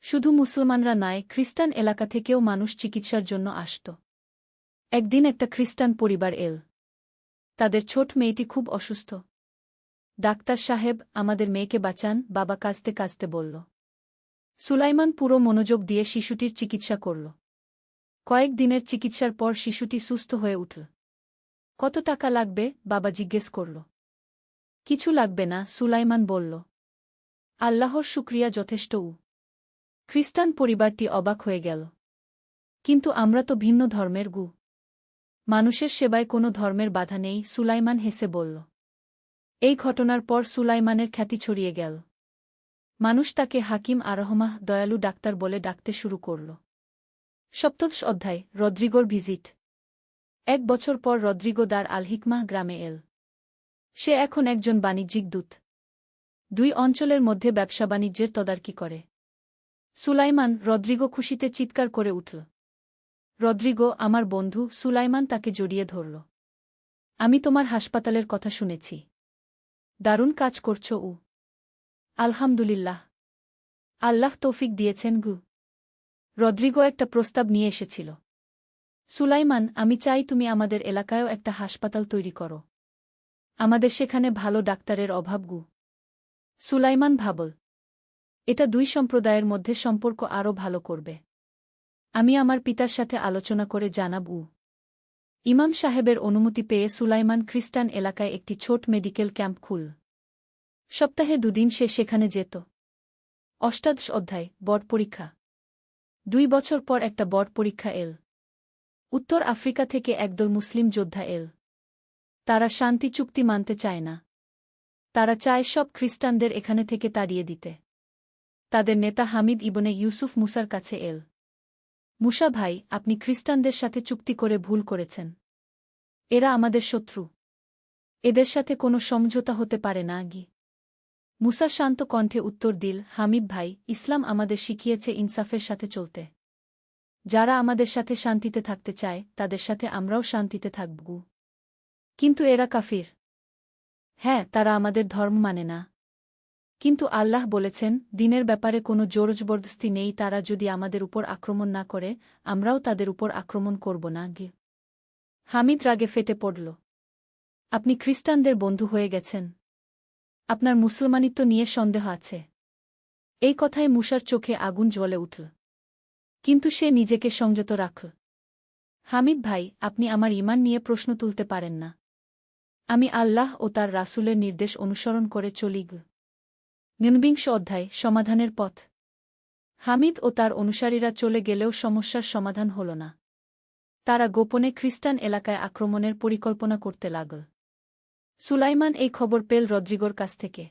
শুধু মুসলমানরা নয়, খ্রিস্টান এলাকা থেকেও মানুষ চিকিৎসার জন্য আসত। একদিন একটা খ্রিস্টান পরিবার এল। তাদের ছোট মেয়েটি খুব অসুস্থ। ডাক্তার সাহেব, আমাদের মেয়েকে বাঁচান, বাবা কাঁদতে কাঁদতে বলল। সুলাইমান পুরো মনোযোগ দিয়ে শিশুটির চিকিৎসা করল। কয়েক দিনের চিকিৎসার পর শিশুটি সুস্থ হয়ে উঠল। কত টাকা লাগবে, বাবা জিজ্ঞেস করল। কিছু লাগবে না, সুলাইমান বলল। আল্লাহর শুকরিয়া যথেষ্ট। খ্রিস্টান পরিবারটি অবাক হয়ে গেল। কিন্তু আমরা তো ভিন্ন ধর্মের। মানুষের সেবায় কোনো ধর্মের বাধা নেই, সুলাইমান হেসে বলল। এই ঘটনার পর সুলাইমানের খ্যাতি ছড়িয়ে গেল। মানুষ তাকে হাকিম আরহমাহ দয়ালু ডাক্তার বলে ডাকতে শুরু করল। সপ্তদশ অধ্যায় রদ্রিগোর ভিজিট। 1 বছর পর রদ্রিগো দার আল হিকমাহ গ্রামে এল। সে এখন একজন বাণিজ্যিক দূত। 2 অঞ্চলের মধ্যে ব্যবসা বাণিজ্যের তদারকি করে। সুলাইমান, রদ্রিগো খুশিতে চিৎকার করে উঠল। রদ্রিগো, আমার বন্ধু। সুলাইমান তাকে জড়িয়ে ধরল। আমি তোমার হাসপাতালের কথা শুনেছি। দারুণ কাজ করছ। আলহামদুলিল্লাহ। আল্লাহ তৌফিক দিয়েছেন গু। রদ্রিগো একটা প্রস্তাব নিয়ে এসেছিল। সুলাইমান, আমি চাই তুমি আমাদের এলাকায়ও একটা হাসপাতাল তৈরি করো। আমাদের সেখানে ভালো ডাক্তারের অভাব গু। সুলাইমান ভাবল, এটা 2 সম্প্রদায়ের মধ্যে সম্পর্ক আরও ভালো করবে। আমি আমার পিতার সাথে আলোচনা করে জানাব। ইমাম সাহেবের অনুমতি পেয়ে সুলাইমান খ্রিস্টান এলাকায় একটি ছোট মেডিকেল ক্যাম্প খুল। সপ্তাহে 2 দিন সে সেখানে যেত। অষ্টাদশ অধ্যায় বট পরীক্ষা। 2 বছর পর একটা বট পরীক্ষা এল। উত্তর আফ্রিকা থেকে একদল মুসলিম যোদ্ধা এল। তারা শান্তি চুক্তি মানতে চায় না। তারা চায় সব খ্রিস্টানদের এখানে থেকে তাড়িয়ে দিতে। তাদের নেতা হামিদ ইবনে ইউসুফ মুসার কাছে এল। মুসা ভাই, আপনি খ্রিস্টানদের সাথে চুক্তি করে ভুল করেছেন। এরা আমাদের শত্রু। এদের সাথে কোনো সমঝোতা হতে পারে না গি। মুসা শান্ত কণ্ঠে উত্তর দিল, হামিদ ভাই, ইসলাম আমাদের শিখিয়েছে ইনসাফের সাথে চলতে। যারা আমাদের সাথে শান্তিতে থাকতে চায় তাদের সাথে আমরাও শান্তিতে থাকব। কিন্তু এরা কাফির। হ্যাঁ, তারা আমাদের ধর্ম মানে না। কিন্তু আল্লাহ বলেছেন, দিনের ব্যাপারে কোনো জোরজবরদস্তি নেই। তারা যদি আমাদের উপর আক্রমণ না করে, আমরাও তাদের উপর আক্রমণ করব না গি। হামিদ রাগে ফেটে পড়ল। আপনি খ্রিস্টানদের বন্ধু হয়ে গেছেন। আপনার মুসলমানিত্ব নিয়ে সন্দেহ আছে। এই কথায় মুসার চোখে আগুন জ্বলে উঠল। কিন্তু সে নিজেকে সংযত রাখল। হামিদ ভাই, আপনি আমার ঈমান নিয়ে প্রশ্ন তুলতে পারেন না। আমি আল্লাহ ও তার রাসূলের নির্দেশ অনুসরণ করে চলি। 49 অধ্যায় সমাধানের পথ। হামিদ ও তার অনুসারীরা চলে গেলেও সমস্যার সমাধান হল না। তারা গোপনে খ্রিস্টান এলাকায় আক্রমণের পরিকল্পনা করতে লাগল। সুলাইমান এই খবর পেল রদ্রিগোর কাছ থেকে।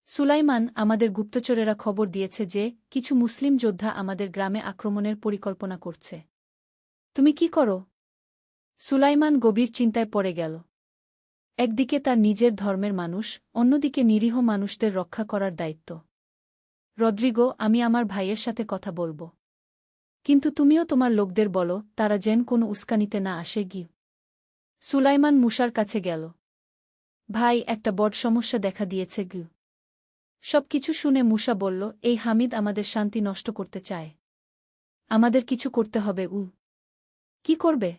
সুলাইমান, আমাদের গুপ্তচরেরা খবর দিয়েছে যে কিছু মুসলিম যোদ্ধা আমাদের গ্রামে আক্রমণের পরিকল্পনা করছে। তুমি কি করো? সুলাইমান গভীর চিন্তায় পড়ে গেল। একদিকে তার নিজের ধর্মের মানুষ, অন্যদিকে নিরীহ মানুষদের রক্ষা করার দায়িত্ব। রদ্রিগো, আমি আমার ভাইয়ের সাথে কথা বলবো। কিন্তু তুমিও তোমার লোকদের বলো তারা যেন কোনো উস্কানিতে না আসে গি। সুলাইমান মুসার কাছে গেল। ভাই, একটা বড় সমস্যা দেখা দিয়েছে গি। সবকিছু শুনে মুসা বলল, এই হামিদ আমাদের শান্তি নষ্ট করতে চায়। আমাদের কিছু করতে হবে। কি করবে?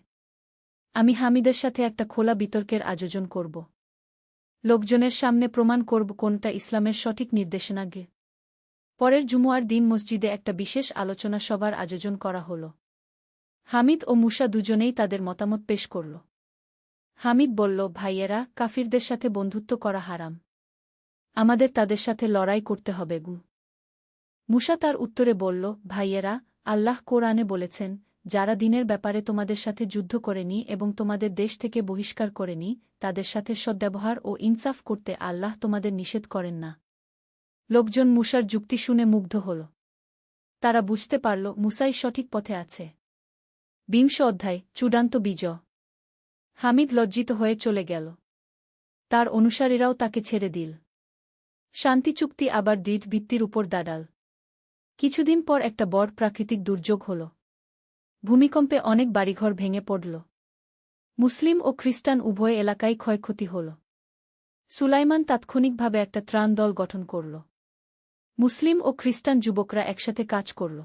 আমি হামিদের সাথে একটা খোলা বিতর্কের আয়োজন করব। লোকজনের সামনে প্রমাণ করব কোনটা ইসলামের সঠিক নির্দেশনা গে। পরের জুমুয়ার দিন মসজিদে একটা বিশেষ আলোচনা সভার আয়োজন করা হল। হামিদ ও মুসা দুজনেই তাদের মতামত পেশ করল। হামিদ বলল, ভাইয়েরা, কাফিরদের সাথে বন্ধুত্ব করা হারাম। আমাদের তাদের সাথে লড়াই করতে হবে গু। মুসা তার উত্তরে বলল, ভাইয়েরা, আল্লাহ কোরআনে বলেছেন, যারা দিনের ব্যাপারে তোমাদের সাথে যুদ্ধ করেনি এবং তোমাদের দেশ থেকে বহিষ্কার করেনি, তাদের সাথে সদ্ব্যবহার ও ইনসাফ করতে আল্লাহ তোমাদের নিষেধ করেন না। লোকজন মুসার যুক্তি শুনে মুগ্ধ হল। তারা বুঝতে পারল মুসাই সঠিক পথে আছে। 20 অধ্যায় চূড়ান্ত বিজয়। হামিদ লজ্জিত হয়ে চলে গেল। তার অনুসারীরাও তাকে ছেড়ে দিল। শান্তি চুক্তি আবার দৃঢ় ভিত্তির উপর দাঁড়াল। কিছুদিন পর একটা বড় প্রাকৃতিক দুর্যোগ হল। ভূমিকম্পে অনেক বাড়িঘর ভেঙে পড়ল। মুসলিম ও খ্রিস্টান উভয় এলাকায় ক্ষয়ক্ষতি হল। সুলাইমান তাৎক্ষণিকভাবে একটা ত্রাণ দল গঠন করল। মুসলিম ও খ্রিস্টান যুবকরা একসাথে কাজ করল।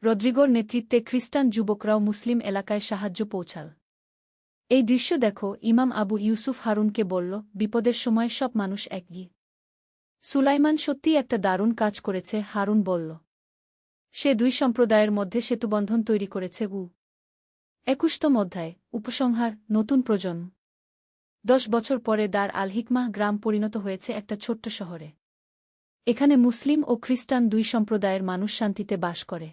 রদ্রিগোর নেতৃত্বে খ্রিস্টান যুবকরাও মুসলিম এলাকায় সাহায্য পৌঁছাল। এই দৃশ্য দেখো, ইমাম আবু ইউসুফ হারুনকে বলল, বিপদের সময় সব মানুষ একই। সুলাইমান সত্যিই একটা দারুণ কাজ করেছে, হারুন বলল। সে 2 সম্প্রদায়ের মধ্যে সেতুবন্ধন তৈরি করেছে। 21তম অধ্যায় উপসংহার নতুন প্রজন্ম। 10 বছর পরে দার আল হিকমাহ গ্রাম পরিণত হয়েছে একটা ছোট্ট শহরে। এখানে মুসলিম ও খ্রিস্টান 2 সম্প্রদায়ের মানুষ শান্তিতে বাস করে।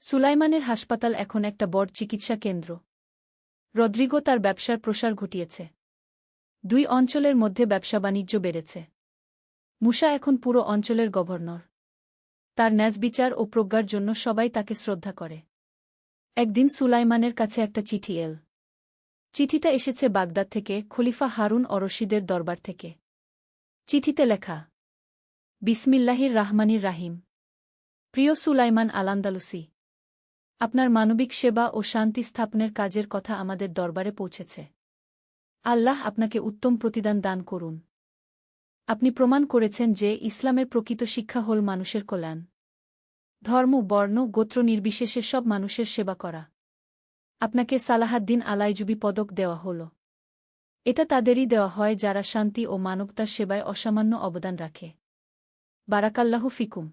সুলাইমানের হাসপাতাল এখন একটা বড় চিকিৎসা কেন্দ্র। রদ্রিগো তার ব্যবসার প্রসার ঘটিয়েছে। দুই অঞ্চলের মধ্যে ব্যবসা-বাণিজ্য বেড়েছে। মুসা এখন পুরো অঞ্চলের গভর্নর। তার ন্যায়বিচার ও প্রজ্ঞার জন্য সবাই তাকে শ্রদ্ধা করে। একদিন সুলাইমানের কাছে একটা চিঠি এল। চিঠিটা এসেছে বাগদাদ থেকে, খলিফা হারুন অর-রশিদের দরবার থেকে। চিঠিতে লেখা, বিসমিল্লাহির রাহমানির রাহিম। প্রিয় সুলাইমান আল-আন্দালুসি, আপনার মানবিক সেবা ও শান্তি স্থাপনের কাজের কথা আমাদের দরবারে পৌঁছেছে। আল্লাহ আপনাকে উত্তম প্রতিদান দান করুন। আপনি প্রমাণ করেছেন যে ইসলামের প্রকৃত শিক্ষা হল মানুষের কল্যাণ। ধর্ম, বর্ণ, গোত্র নির্বিশেষে সব মানুষের সেবা করা। আপনাকে সালাহাদ্দিন আলাইজুবি পদক দেওয়া হল। এটা তাদেরই দেওয়া হয় যারা শান্তি ও মানবতার সেবায় অসামান্য অবদান রাখে। বারাকাল্লাহু ফিকুম।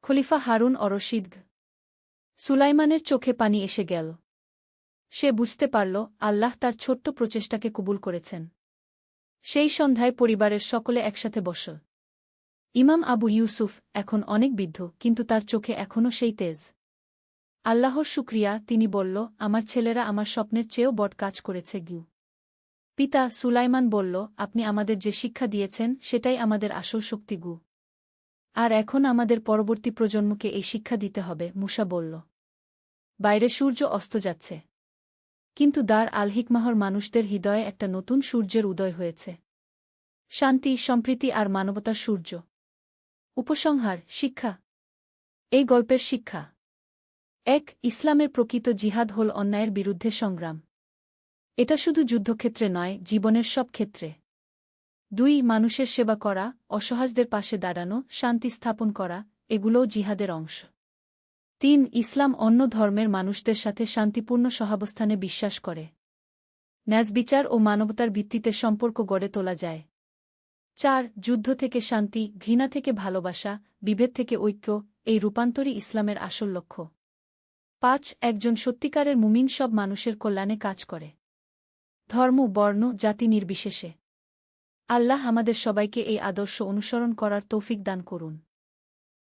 খলিফা হারুন অর-রশিদ। সুলাইমানের চোখে পানি এসে গেল। সে বুঝতে পারল আল্লাহ তার ছোট্ট প্রচেষ্টাকে কবুল করেছেন। সেই সন্ধ্যায় পরিবারের সকলে একসাথে বসল। ইমাম আবু ইউসুফ এখন অনেক বৃদ্ধ, কিন্তু তার চোখে এখনও সেই তেজ। আল্লাহর শুকরিয়া, তিনি বলল, আমার ছেলেরা আমার স্বপ্নের চেয়েও বড় কাজ করেছে। পিতা সুলাইমান বলল, আপনি আমাদের যে শিক্ষা দিয়েছেন সেটাই আমাদের আসল শক্তি। আর এখন আমাদের পরবর্তী প্রজন্মকে এই শিক্ষা দিতে হবে। মুসা বলল। বাইরে সূর্য অস্ত যাচ্ছে, কিন্তু দার আল হিকমাহর মানুষদের হৃদয়ে একটা নতুন সূর্যের উদয় হয়েছে। শান্তি, সম্প্রীতি আর মানবতার সূর্য। উপসংহার, শিক্ষা। এই গল্পের শিক্ষা: ১. ইসলামের প্রকৃত জিহাদ হল অন্যায়ের বিরুদ্ধে সংগ্রাম। এটা শুধু যুদ্ধক্ষেত্রে নয়, জীবনের সব ক্ষেত্রে। ২. মানুষের সেবা করা, অসহায়দের পাশে দাঁড়ানো, শান্তি স্থাপন করা, এগুলোও জিহাদের অংশ। ৩. ইসলাম অন্য ধর্মের মানুষদের সাথে শান্তিপূর্ণ সহাবস্থানে বিশ্বাস করে। ন্যায়বিচার ও মানবতার ভিত্তিতে সম্পর্ক গড়ে তোলা যায়। ৪. যুদ্ধ থেকে শান্তি, ঘৃণা থেকে ভালোবাসা, বিভেদ থেকে ঐক্য, এই রূপান্তরই ইসলামের আসল লক্ষ্য। ৫. একজন সত্যিকারের মুমিন সব মানুষের কল্যাণে কাজ করে, ধর্ম, বর্ণ, জাতি নির্বিশেষে। আল্লাহ আমাদের সবাইকে এই আদর্শ অনুসরণ করার তৌফিক দান করুন।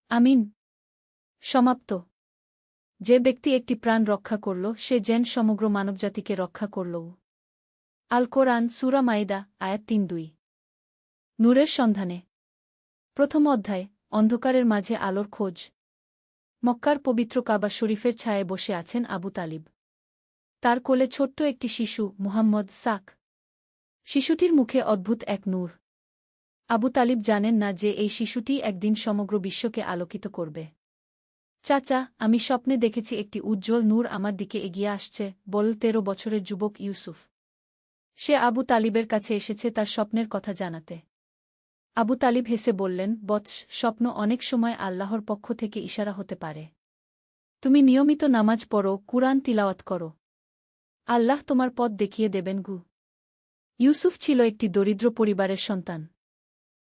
আমিন। সমাপ্ত। যে ব্যক্তি একটি প্রাণ রক্ষা করল, সে যেন সমগ্র মানবজাতিকে রক্ষা করল। আল কোরআন, সূরা মাইদা, আয়াত ৩-২। নূরের সন্ধানে। প্রথম অধ্যায়, অন্ধকারের মাঝে আলোর খোঁজ। মক্কার পবিত্র কাবা শরীফের ছায়ায় বসে আছেন আবু তালিব। তার কোলে ছোট্ট একটি শিশু, মুহাম্মদ সাক। শিশুটির মুখে অদ্ভুত এক নূর। আবু তালিব জানেন না যে এই শিশুটি একদিন সমগ্র বিশ্বকে আলোকিত করবে। চাচা, আমি স্বপ্নে দেখেছি একটি উজ্জ্বল নূর আমার দিকে এগিয়ে আসছে, বলল ১৩ বছরের যুবক ইউসুফ। সে আবু তালিবের কাছে এসেছে তার স্বপ্নের কথা জানাতে। আবু তালিব হেসে বললেন, বৎস, স্বপ্ন অনেক সময় আল্লাহর পক্ষ থেকে ইশারা হতে পারে। তুমি নিয়মিত নামাজ পড়ো, কুরআন তিলাওয়াত করো। আল্লাহ তোমার পথ দেখিয়ে দেবেন। ইউসুফ ছিল একটি দরিদ্র পরিবারের সন্তান।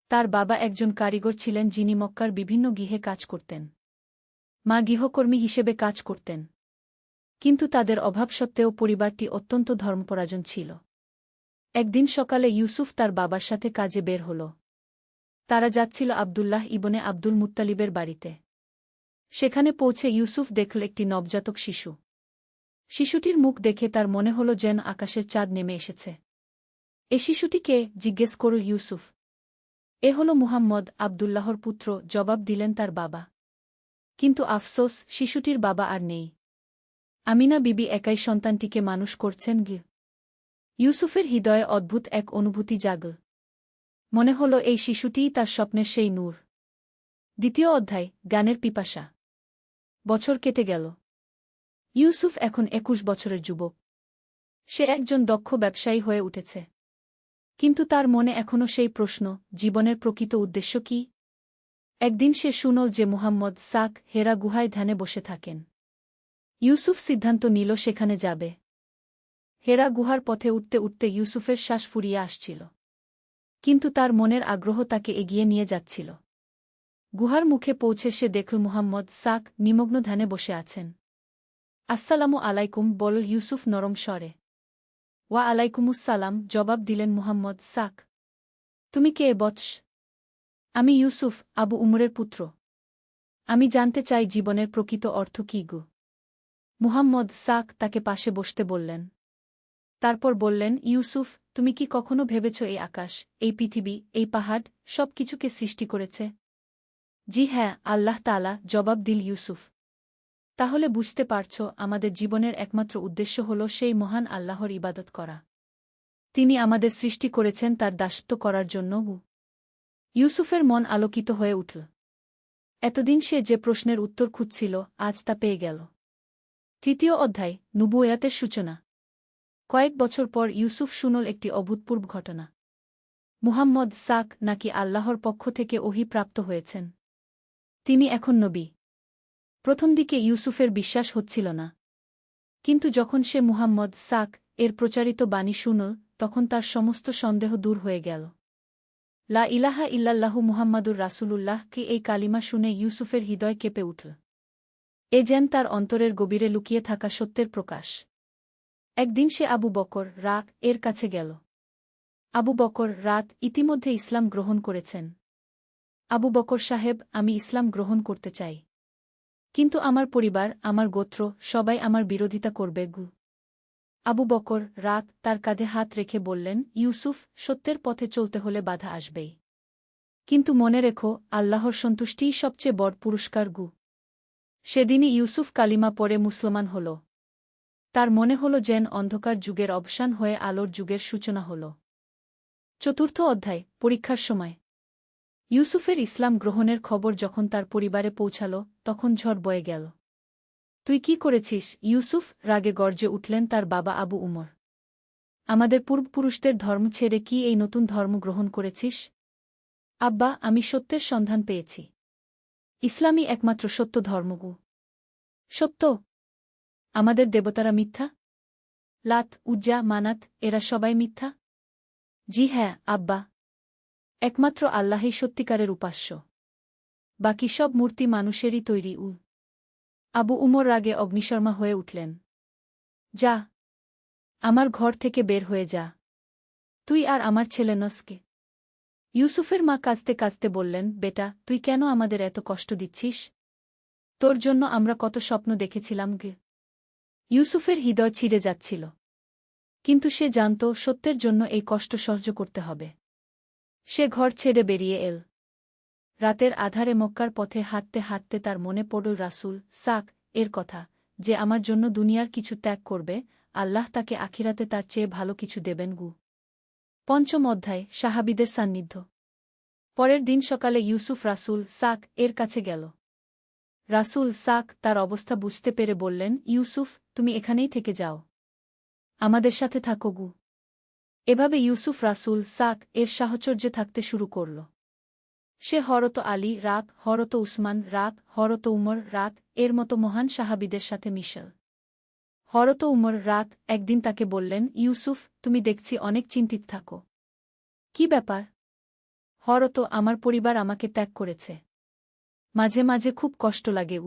তার বাবা একজন কারিগর ছিলেন যিনি মক্কার বিভিন্ন গৃহে কাজ করতেন। মা গৃহকর্মী হিসেবে কাজ করতেন। কিন্তু তাদের অভাব সত্ত্বেও পরিবারটি অত্যন্ত ধর্মপরায়ণ ছিল। একদিন সকালে ইউসুফ তার বাবার সাথে কাজে বের হল। তারা যাচ্ছিল আবদুল্লাহ ইবনে আব্দুল মুত্তালিবের বাড়িতে। সেখানে পৌঁছে ইউসুফ দেখল একটি নবজাতক শিশু। শিশুটির মুখ দেখে তার মনে হল যেন আকাশের চাঁদ নেমে এসেছে। এ শিশুটি কে? জিজ্ঞেস করল ইউসুফ। এ হল মুহাম্মদ, আবদুল্লাহর পুত্র, জবাব দিলেন তার বাবা। কিন্তু আফসোস, শিশুটির বাবা আর নেই। আমিনা বিবি একাই সন্তানটিকে মানুষ করছেন। ইউসুফের হৃদয়ে অদ্ভুত এক অনুভূতি জাগল। মনে হল এই শিশুটিই তার স্বপ্নের সেই নূর। দ্বিতীয় অধ্যায়, জ্ঞানের পিপাসা। বছর কেটে গেল। ইউসুফ এখন ২১ বছরের যুবক। সে একজন দক্ষ ব্যবসায়ী হয়ে উঠেছে। কিন্তু তার মনে এখনও সেই প্রশ্ন, জীবনের প্রকৃত উদ্দেশ্য কি? একদিন সে শুনল যে মুহাম্মদ সাক হেরা গুহায় ধ্যানে বসে থাকেন। ইউসুফ সিদ্ধান্ত নিল সেখানে যাবে। হেরা গুহার পথে উঠতে উঠতে ইউসুফের শ্বাস ফুরিয়ে আসছিল। কিন্তু তার মনের আগ্রহ তাকে এগিয়ে নিয়ে যাচ্ছিল। গুহার মুখে পৌঁছে সে দেখল মুহাম্মদ সাক নিমগ্ন ধ্যানে বসে আছেন। আসসালামু আলাইকুম, বলল ইউসুফ নরম স্বরে। ওয়া আলাইকুমুসসালাম, জবাব দিলেন মুহাম্মদ সাক। তুমি কে বৎস? আমি ইউসুফ, আবু উমরের পুত্র। আমি জানতে চাই জীবনের প্রকৃত অর্থ কী। মুহাম্মদ সাক তাকে পাশে বসতে বললেন। তারপর বললেন, ইউসুফ, তুমি কি কখনো ভেবেছ এই আকাশ, এই পৃথিবী, এই পাহাড় সব কিছুকে সৃষ্টি করেছে? জি হ্যাঁ, আল্লাহ তাআলা, জবাব দিল ইউসুফ। তাহলে বুঝতে পারছ, আমাদের জীবনের একমাত্র উদ্দেশ্য হল সেই মহান আল্লাহর ইবাদত করা। তিনি আমাদের সৃষ্টি করেছেন তার দাসত্ব করার জন্য। ইউসুফের মন আলোকিত হয়ে উঠল। এতদিন সে যে প্রশ্নের উত্তর খুঁজছিল, আজ তা পেয়ে গেল। তৃতীয় অধ্যায়, নবুওয়াতের সূচনা। কয়েক বছর পর ইউসুফ শুনল একটি অভূতপূর্ব ঘটনা। মুহাম্মদ সাক নাকি আল্লাহর পক্ষ থেকে ওহী প্রাপ্ত হয়েছেন। তিনি এখন নবী। প্রথম দিকে ইউসুফের বিশ্বাস হচ্ছিল না। কিন্তু যখন সে মুহাম্মদ সাক এর প্রচারিত বাণী শুনল, তখন তার সমস্ত সন্দেহ দূর হয়ে গেল। লা ইলাহা ইল্লাল্লাহু মুহাম্মাদুর রাসূলুল্লাহ কে এই কালিমা শুনে ইউসুফের হৃদয় কেঁপে উঠল। এ যেন তার অন্তরের গভীরে লুকিয়ে থাকা সত্যের প্রকাশ। একদিন সে আবু বকর এর কাছে গেল। আবু বকর ইতিমধ্যে ইসলাম গ্রহণ করেছেন। আবু বকর সাহেব, আমি ইসলাম গ্রহণ করতে চাই। কিন্তু আমার পরিবার, আমার গোত্র, সবাই আমার বিরোধিতা করবে। আবু বকর তার কাঁধে হাত রেখে বললেন, ইউসুফ, সত্যের পথে চলতে হলে বাধা আসবেই। কিন্তু মনে রেখো, আল্লাহর সন্তুষ্টিই সবচেয়ে বড় পুরস্কার। সেদিনই ইউসুফ কালিমা পড়ে মুসলমান হল। তার মনে হল যেন অন্ধকার যুগের অবসান হয়ে আলোর যুগের সূচনা হল। চতুর্থ অধ্যায়, পরীক্ষার সময়। ইউসুফের ইসলাম গ্রহণের খবর যখন তার পরিবারে পৌঁছাল, তখন ঝড় বয়ে গেল। তুই কি করেছিস ইউসুফ? রাগে গর্জে উঠলেন তার বাবা আবু উমর। আমাদের পূর্বপুরুষদের ধর্ম ছেড়ে কি এই নতুন ধর্ম গ্রহণ করেছিস? আব্বা, আমি সত্যের সন্ধান পেয়েছি। ইসলামই একমাত্র সত্য ধর্ম। সত্য? আমাদের দেবতারা মিথ্যা? লাত, উজ্জা, মানাত এরা সবাই মিথ্যা? জি হ্যাঁ আব্বা, একমাত্র আল্লাহই সত্যিকারের উপাস্য। বাকি সব মূর্তি মানুষেরই তৈরি। আবু উমর রাগে অগ্নিশর্মা হয়ে উঠলেন। যা, আমার ঘর থেকে বের হয়ে যা। তুই আর আমার ছেলে নসকে। ইউসুফের মা কাঁদতে কাঁদতে বললেন, বেটা, তুই কেন আমাদের এত কষ্ট দিচ্ছিস? তোর জন্য আমরা কত স্বপ্ন দেখেছিলাম। ইউসুফের হৃদয় ছিঁড়ে যাচ্ছিল। কিন্তু সে জানত, সত্যের জন্য এই কষ্ট সহ্য করতে হবে। সে ঘর ছেড়ে বেরিয়ে এল। রাতের আধারে মক্কার পথে হাঁটতে হাঁটতে তার মনে পড়ল রাসূল সাক এর কথা, যে আমার জন্য দুনিয়ার কিছু ত্যাগ করবে, আল্লাহ তাকে আখিরাতে তার চেয়ে ভালো কিছু দেবেন। পঞ্চম অধ্যায়, সাহাবীদের সান্নিধ্য। পরের দিন সকালে ইউসুফ রাসূল সাক এর কাছে গেল। রাসূল সাক তার অবস্থা বুঝতে পেরে বললেন, ইউসুফ, তুমি এখানেই থেকে যাও, আমাদের সাথে থাকো। এভাবে ইউসুফ রাসূল সাক এর সাহচর্যে থাকতে শুরু করল। সে হরত আলী হরত উসমান হরত উমর এর মতো মহান সাহাবীদের সাথে মিশল। হরত উমর একদিন তাকে বললেন, ইউসুফ, তুমি দেখছি অনেক চিন্তিত থাকো। কি ব্যাপার? হরত, আমার পরিবার আমাকে ত্যাগ করেছে। মাঝে মাঝে খুব কষ্ট লাগে।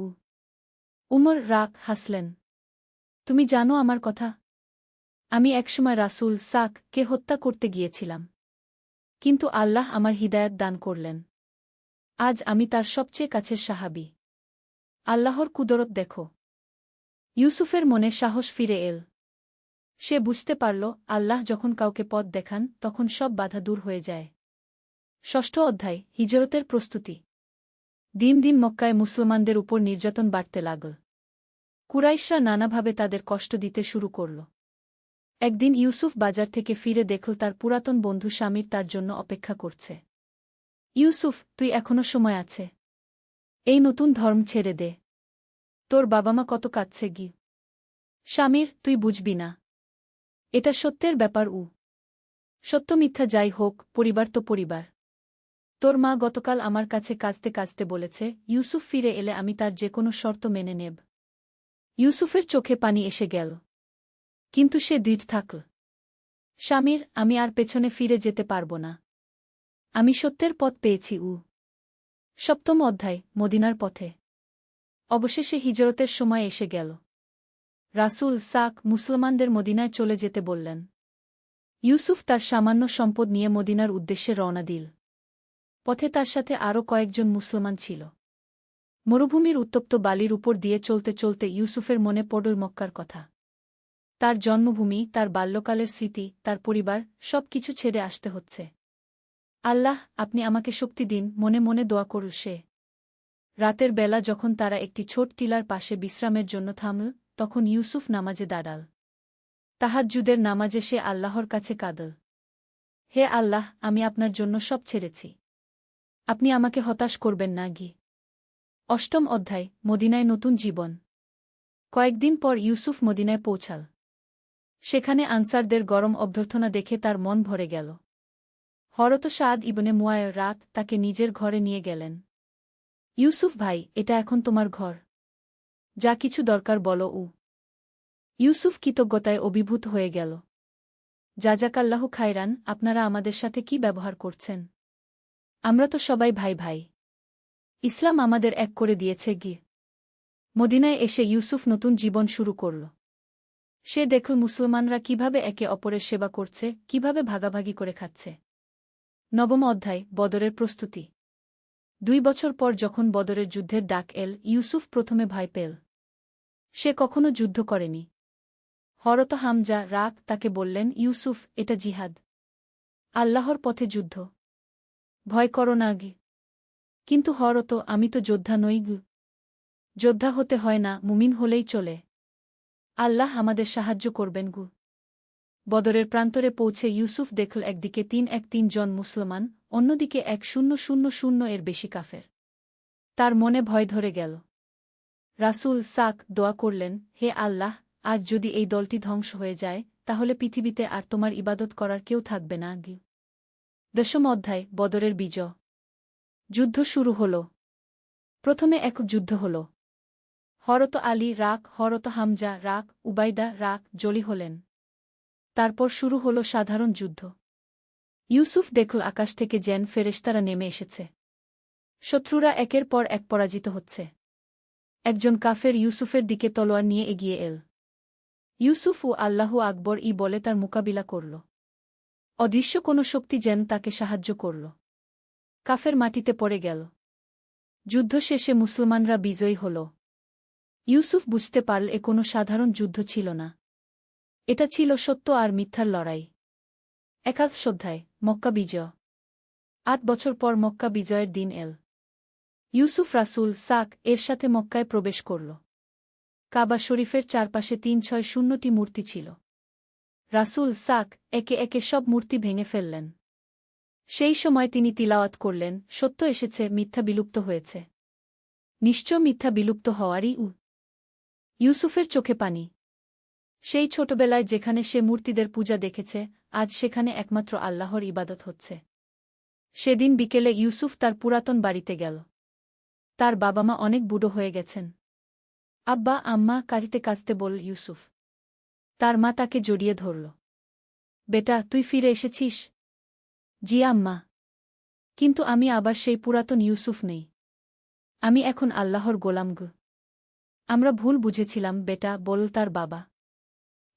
উমর হাসলেন। তুমি জানো আমার কথা? আমি একসময় রাসূল সাক কে হত্যা করতে গিয়েছিলাম। কিন্তু আল্লাহ আমার হিদায়াত দান করলেন। আজ আমি তার সবচেয়ে কাছের সাহাবী। আল্লাহর কুদরত দেখো। ইউসুফের মনে সাহস ফিরে এল। সে বুঝতে পারল, আল্লাহ যখন কাউকে পথ দেখান, তখন সব বাধা দূর হয়ে যায়। ষষ্ঠ অধ্যায়, হিজরতের প্রস্তুতি। দিন দিন মক্কায় মুসলমানদের উপর নির্যাতন বাড়তে লাগল। কুরাইশরা নানাভাবে তাদের কষ্ট দিতে শুরু করল। একদিন ইউসুফ বাজার থেকে ফিরে দেখল তার পুরাতন বন্ধু শামির তার জন্য অপেক্ষা করছে। ইউসুফ, তুই এখনো সময় আছে। এই নতুন ধর্ম ছেড়ে দে। তোর বাবামা কত কাঁদছে। শামির, তুই বুঝবি না। এটা সত্যের ব্যাপার। সত্য মিথ্যা যাই হোক, পরিবার তো পরিবার। তোর মা গতকাল আমার কাছে কাঁদতে কাঁদতে বলেছে, ইউসুফ ফিরে এলে আমি তার যে কোনো শর্ত মেনে নেব। ইউসুফের চোখে পানি এসে গেল। কিন্তু সে দৃঢ় থাকল। শামির, আমি আর পেছনে ফিরে যেতে পারব না। আমি সত্যের পথ পেয়েছি। সপ্তম অধ্যায়, মদিনার পথে। অবশেষে হিজরতের সময় এসে গেল। রাসূল সাক মুসলমানদের মদিনায় চলে যেতে বললেন। ইউসুফ তার সামান্য সম্পদ নিয়ে মদিনার উদ্দেশ্যে রওনা দিল। পথে তার সাথে আরও কয়েকজন মুসলমান ছিল। মরুভূমির উত্তপ্ত বালির উপর দিয়ে চলতে চলতে ইউসুফের মনে পড়ল মক্কার কথা। তার জন্মভূমি, তার বাল্যকালের স্মৃতি, তার পরিবার, সব কিছু ছেড়ে আসতে হচ্ছে। আল্লাহ, আপনি আমাকে শক্তি দিন, মনে মনে দোয়া করল সে। রাতের বেলা যখন তারা একটি ছোট টিলার পাশে বিশ্রামের জন্য থামল, তখন ইউসুফ নামাজে দাঁড়াল। তাহাজ্জুদের নামাজে সে আল্লাহর কাছে কাঁদল। হে আল্লাহ, আমি আপনার জন্য সব ছেড়েছি। আপনি আমাকে হতাশ করবেন না গি। অষ্টম অধ্যায়, মদিনায় নতুন জীবন। কয়েকদিন পর ইউসুফ মদিনায় পৌঁছাল। সেখানে আনসারদের গরম অভ্যর্থনা দেখে তার মন ভরে গেল। হরত সাদ ইবনে মুয়ায় রাত তাকে নিজের ঘরে নিয়ে গেলেন। ইউসুফ ভাই, এটা এখন তোমার ঘর। যা কিছু দরকার বলো। ইউসুফ কৃতজ্ঞতায় অভিভূত হয়ে গেল। জাজাকাল্লাহু খায়রান, আপনারা আমাদের সাথে কি ব্যবহার করছেন? আমরা তো সবাই ভাই ভাই। ইসলাম আমাদের এক করে দিয়েছে গি। মদিনায় এসে ইউসুফ নতুন জীবন শুরু করল। সে দেখল মুসলমানরা কিভাবে একে অপরের সেবা করছে, কিভাবে ভাগাভাগি করে খাচ্ছে। নবম অধ্যায়, বদরের প্রস্তুতি। 2 বছর পর যখন বদরের যুদ্ধের ডাক এল, ইউসুফ প্রথমে ভয় পেল। সে কখনো যুদ্ধ করেনি। হরত হামজা রাগ তাকে বললেন, ইউসুফ, এটা জিহাদ। আল্লাহর পথে যুদ্ধ। ভয় করো না গে। কিন্তু হরত, আমি তো যোদ্ধা নই গু। যোদ্ধা হতে হয় না, মুমিন হলেই চলে। আল্লাহ আমাদের সাহায্য করবেন গু। বদরের প্রান্তরে পৌঁছে ইউসুফ দেখল একদিকে 3 জন মুসলমান, অন্যদিকে 1000 এর বেশি কাফের। তার মনে ভয় ধরে গেল। রাসূল সাক দোয়া করলেন, হে আল্লাহ, আজ যদি এই দলটি ধ্বংস হয়ে যায়, তাহলে পৃথিবীতে আর তোমার ইবাদত করার কেউ থাকবে না গি। 10ম অধ্যায়, বদরের বিজয়। যুদ্ধ শুরু হল। প্রথমে এক যুদ্ধ হল। হরত আলী রাক, হরত হামজা রাক, উবাইদা রাক জলি হলেন। তারপর শুরু হল সাধারণ যুদ্ধ। ইউসুফ দেখল আকাশ থেকে যেন ফেরেশতারা নেমে এসেছে। শত্রুরা একের পর এক পরাজিত হচ্ছে। একজন কাফের ইউসুফের দিকে তলোয়ার নিয়ে এগিয়ে এল। ইউসুফ ও আল্লাহু আকবর বলে তার মোকাবিলা করল। অদৃশ্য কোনো শক্তি যেন তাকে সাহায্য করল। কাফের মাটিতে পড়ে গেল। যুদ্ধ শেষে মুসলমানরা বিজয়ী হল। ইউসুফ বুঝতে পারল এ কোনো সাধারণ যুদ্ধ ছিল না। এটা ছিল সত্য আর মিথ্যার লড়াই। একাদশ অধ্যায়, মক্কা বিজয়। 8 বছর পর মক্কা বিজয়ের দিন এল। ইউসুফ রাসূল সাক এর সাথে মক্কায় প্রবেশ করল। কাবা শরীফের চারপাশে 360টি মূর্তি ছিল। রাসূল সাক একে একে সব মূর্তি ভেঙে ফেললেন। সেই সময় তিনি তিলাওয়াত করলেন, সত্য এসেছে, মিথ্যা বিলুপ্ত হয়েছে। নিশ্চয় মিথ্যা বিলুপ্ত হওয়ারই ইউসুফের চোখে পানি। সেই ছোটবেলায় যেখানে সে মূর্তিদের পূজা দেখেছে, আজ সেখানে একমাত্র আল্লাহর ইবাদত হচ্ছে। সেদিন বিকেলে ইউসুফ তার পুরাতন বাড়িতে গেল। তার বাবা মা অনেক বুড়ো হয়ে গেছেন। আব্বা আম্মা কাঁদতে কাঁদতে বলল ইউসুফ। তার মা তাকে জড়িয়ে ধরল। বেটা, তুই ফিরে এসেছিস? জি আম্মা। কিন্তু আমি আবার সেই পুরাতন ইউসুফ নেই। আমি এখন আল্লাহর গোলাম গো। আমরা ভুল বুঝেছিলাম বেটা, বলল তার বাবা।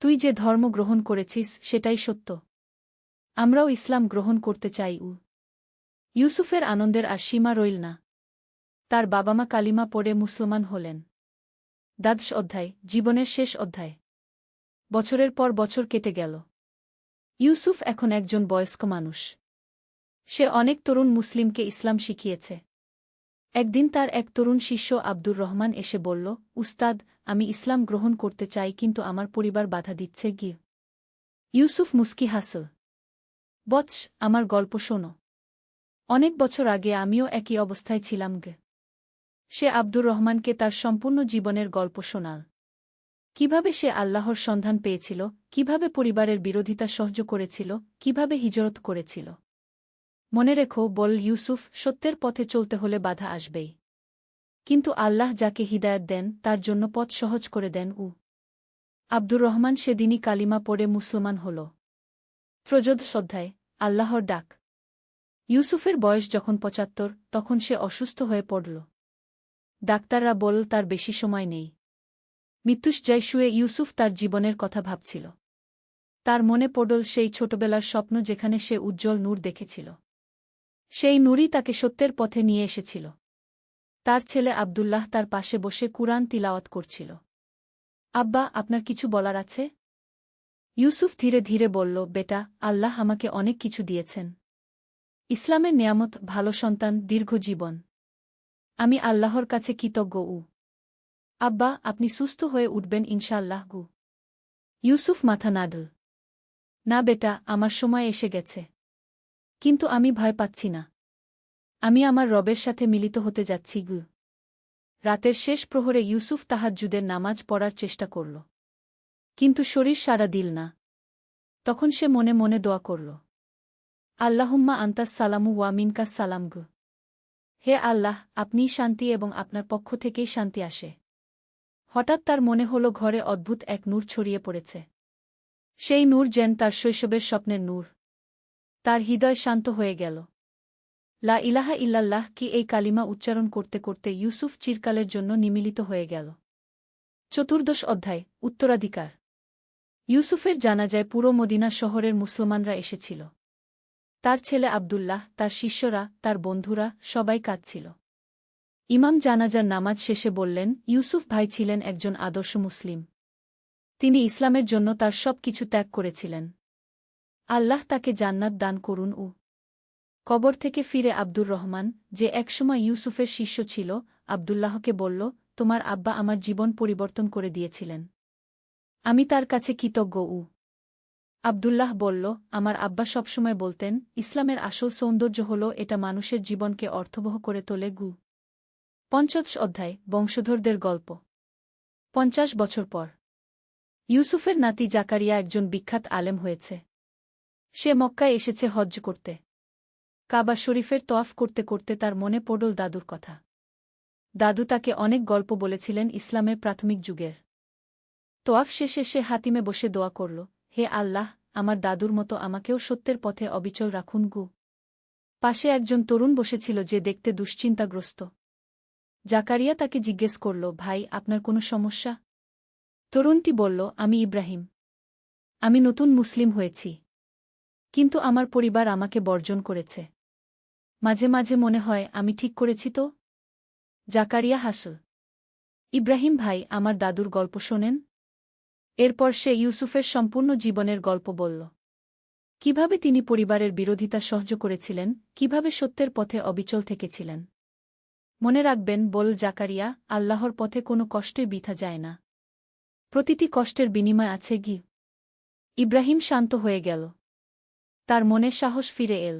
তুই যে ধর্ম গ্রহণ করেছিস সেটাই সত্য। আমরাও ইসলাম গ্রহণ করতে চাই। ইউসুফের আনন্দের আর সীমা রইল না। তার বাবা মা কালিমা পড়ে মুসলমান হলেন। দ্বাদশ অধ্যায়, জীবনের শেষ অধ্যায়। বছরের পর বছর কেটে গেল। ইউসুফ এখন একজন বয়স্ক মানুষ। সে অনেক তরুণ মুসলিমকে ইসলাম শিখিয়েছে। একদিন তার এক তরুণ শিষ্য আব্দুর রহমান এসে বলল, উস্তাদ, আমি ইসলাম গ্রহণ করতে চাই, কিন্তু আমার পরিবার বাধা দিচ্ছে গি। ইউসুফ মুস্কি হাসল। বৎস, আমার গল্প শোনো। অনেক বছর আগে আমিও একই অবস্থায় ছিলাম গে। সে আব্দুর রহমানকে তার সম্পূর্ণ জীবনের গল্প শোনাল। কিভাবে সে আল্লাহর সন্ধান পেয়েছিল, কিভাবে পরিবারের বিরোধিতা সহ্য করেছিল, কিভাবে হিজরত করেছিল। মনে রেখো, বল ইউসুফ, সত্যের পথে চলতে হলে বাধা আসবেই। কিন্তু আল্লাহ যাকে হিদায়াত দেন তার জন্য পথ সহজ করে দেন। আব্দুর রহমান সেদিনই কালিমা পড়ে মুসলমান হল। ত্রয়োদশ অধ্যায়, আল্লাহর ডাক। ইউসুফের বয়স যখন 75, তখন সে অসুস্থ হয়ে পড়ল। ডাক্তাররা বলল তার বেশি সময় নেই। মৃত্যুশয্যায় শুয়ে ইউসুফ তার জীবনের কথা ভাবছিল। তার মনে পড়ল সেই ছোটবেলার স্বপ্ন যেখানে সে উজ্জ্বল নূর দেখেছিল। সেই নূরই তাকে সত্যের পথে নিয়ে এসেছিল। তার ছেলে আব্দুল্লাহ তার পাশে বসে কুরআন তিলাওয়াত করছিল। আব্বা, আপনার কিছু বলার আছে? ইউসুফ ধীরে ধীরে বলল, বেটা, আল্লাহ আমাকে অনেক কিছু দিয়েছেন। ইসলামের নেয়ামত, ভালো সন্তান, দীর্ঘ জীবন। আমি আল্লাহর কাছে কৃতজ্ঞ। আব্বা, আপনি সুস্থ হয়ে উঠবেন ইনশাআল্লাহ গু। ইউসুফ মাথা নাড়ল। না বেটা, আমার সময় এসে গেছে। কিন্তু আমি ভয় পাচ্ছি না। আমি আমার রবের সাথে মিলিত হতে যাচ্ছি গু। রাতের শেষ প্রহরে ইউসুফ তাহাজ্জুদের নামাজ পড়ার চেষ্টা করল। কিন্তু শরীর সাড়া দিল না। তখন সে মনে মনে দোয়া করল, আল্লাহুম্মা আন্তাস সালামু ওয়া মিনকাস সালাম গু। হে আল্লাহ, আপনিই শান্তি এবং আপনার পক্ষ থেকেই শান্তি আসে। হঠাৎ তার মনে হল ঘরে অদ্ভুত এক নূর ছড়িয়ে পড়েছে। সেই নূর যেন তার শৈশবের স্বপ্নের নূর। তার হৃদয় শান্ত হয়ে গেল। লা ইলাহা ইল্লাল্লাহ কি এই কালিমা উচ্চারণ করতে করতে ইউসুফ চিরকালের জন্য নিমিলিত হয়ে গেল। 14 অধ্যায়, উত্তরাধিকার। ইউসুফের জানাজায় পুরো মদিনা শহরের মুসলমানরা এসেছিল। তার ছেলে আব্দুল্লাহ, তার শিষ্যরা, তার বন্ধুরা, সবাই কাঁদছিল। ইমাম জানাজার নামাজ শেষে বললেন, ইউসুফ ভাই ছিলেন একজন আদর্শ মুসলিম। তিনি ইসলামের জন্য তার সব কিছু ত্যাগ করেছিলেন। আল্লাহ তাকে জান্নাত দান করুন। কবর থেকে ফিরে আব্দুর রহমান, যে একসময় ইউসুফের শিষ্য ছিল, আব্দুল্লাহকে বলল, তোমার আব্বা আমার জীবন পরিবর্তন করে দিয়েছিলেন। আমি তার কাছে কৃতজ্ঞ। আব্দুল্লাহ বলল, আমার আব্বা সবসময় বলতেন, ইসলামের আসল সৌন্দর্য হল এটা মানুষের জীবনকে অর্থবহ করে তোলে গু। ৫০ অধ্যায়, বংশধরদের গল্প। ৫০ বছর পর ইউসুফের নাতি জাকারিয়া একজন বিখ্যাত আলেম হয়েছে। সে মক্কায় এসেছে হজ্জ করতে। কাবা শরীফের তওয়াফ করতে করতে তার মনে পড়ল দাদুর কথা। দাদু তাকে অনেক গল্প বলেছিলেন ইসলামের প্রাথমিক যুগের। তওয়াফ শেষে সে হাতিমে বসে দোয়া করল, হে আল্লাহ, আমার দাদুর মতো আমাকেও সত্যের পথে অবিচল রাখুন গু। পাশে একজন তরুণ বসেছিল যে দেখতে দুশ্চিন্তাগ্রস্ত। জাকারিয়া তাকে জিজ্ঞেস করল, ভাই, আপনার কোনো সমস্যা? তরুণটি বলল, আমি ইব্রাহিম। আমি নতুন মুসলিম হয়েছি। কিন্তু আমার পরিবার আমাকে বর্জন করেছে। মাঝে মাঝে মনে হয় আমি ঠিক করেছি তো। জাকারিয়া হাসল। ইব্রাহিম ভাই, আমার দাদুর গল্প শোনেন। এরপর সে ইউসুফের সম্পূর্ণ জীবনের গল্প বলল। কিভাবে তিনি পরিবারের বিরোধিতা সহ্য করেছিলেন, কিভাবে সত্যের পথে অবিচল থেকেছিলেন। মনে রাখবেন, বল জাকারিয়া, আল্লাহর পথে কোনো কষ্টই বৃথা যায় না। প্রতিটি কষ্টের বিনিময় আছে গি। ইব্রাহিম শান্ত হয়ে গেল। তার মনে সাহস ফিরে এল।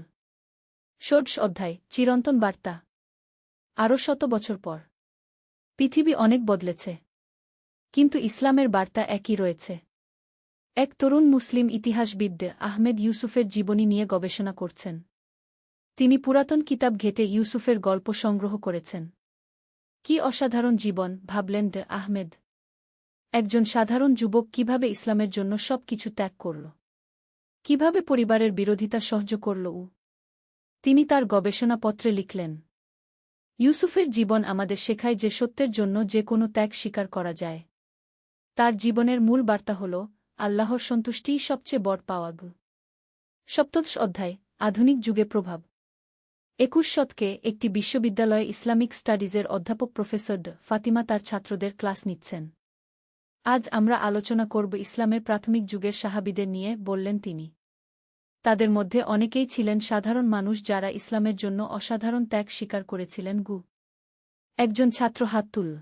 ১৬ অধ্যায়, চিরন্তন বার্তা। আরও ১০০ বছর পর পৃথিবী অনেক বদলেছে, কিন্তু ইসলামের বার্তা একই রয়েছে। এক তরুণ মুসলিম ইতিহাসবিদ আহমেদ ইউসুফের জীবনী নিয়ে গবেষণা করছেন। তিনি পুরাতন কিতাব ঘেঁটে ইউসুফের গল্প সংগ্রহ করেছেন। কি অসাধারণ জীবন, ভাবলেন আহমেদ। একজন সাধারণ যুবক কিভাবে ইসলামের জন্য সব কিছু ত্যাগ করল, কিভাবে পরিবারের বিরোধিতা সহ্য করল। তিনি তার গবেষণাপত্রে লিখলেন, ইউসুফের জীবন আমাদের শেখায় যে সত্যের জন্য যে কোনো ত্যাগ স্বীকার করা যায়। তার জীবনের মূল বার্তা হল, আল্লাহর সন্তুষ্টিই সবচেয়ে বড় পাওয়া। ১৭ অধ্যায়, আধুনিক যুগে প্রভাব। ২১ শতকে একটি বিশ্ববিদ্যালয়ে ইসলামিক স্টাডিজের অধ্যাপক প্রফেসর ফাতিমা তার ছাত্রদের ক্লাস নিচ্ছেন। আজ আমরা আলোচনা করব ইসলামের প্রাথমিক যুগের সাহাবীদের নিয়ে, বললেন তিনি। তাদের মধ্যে অনেকেই ছিলেন সাধারণ মানুষ যারা ইসলামের জন্য অসাধারণ ত্যাগ স্বীকার করেছিলেন গু। একজন ছাত্র হাত তুলল।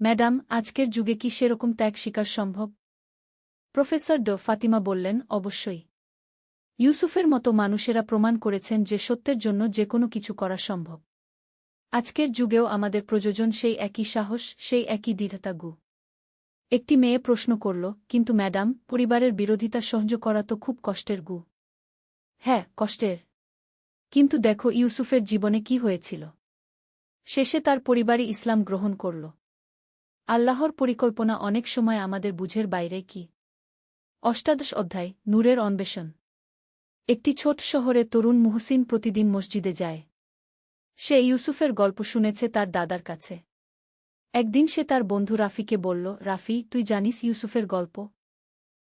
ম্যাডাম, আজকের যুগে কি সেরকম ত্যাগ স্বীকার সম্ভব? প্রফেসর ফাতিমা বললেন, অবশ্যই। ইউসুফের মতো মানুষেরা প্রমাণ করেছেন যে সত্যের জন্য যে কোনো কিছু করা সম্ভব। আজকের যুগেও আমাদের প্রয়োজন সেই একই সাহস, সেই একই দৃঢ়তা গু। একটি মেয়ে প্রশ্ন করল, কিন্তু ম্যাডাম, পরিবারের বিরোধিতা সহ্য করা তো খুব কষ্টের গু। হ্যাঁ, কষ্টের। কিন্তু দেখো ইউসুফের জীবনে কি হয়েছিল। শেষে তার পরিবারই ইসলাম গ্রহণ করল। আল্লাহর পরিকল্পনা অনেক সময় আমাদের বুঝের বাইরে কি। ৮৮ অধ্যায়, নূরের অন্বেষণ। একটি ছোট শহরে তরুণ মুহসিন প্রতিদিন মসজিদে যায়। সে ইউসুফের গল্প শুনেছে তার দাদার কাছে। একদিন সে তার বন্ধু রাফিকে বলল, রাফি, তুই জানিস ইউসুফের গল্প?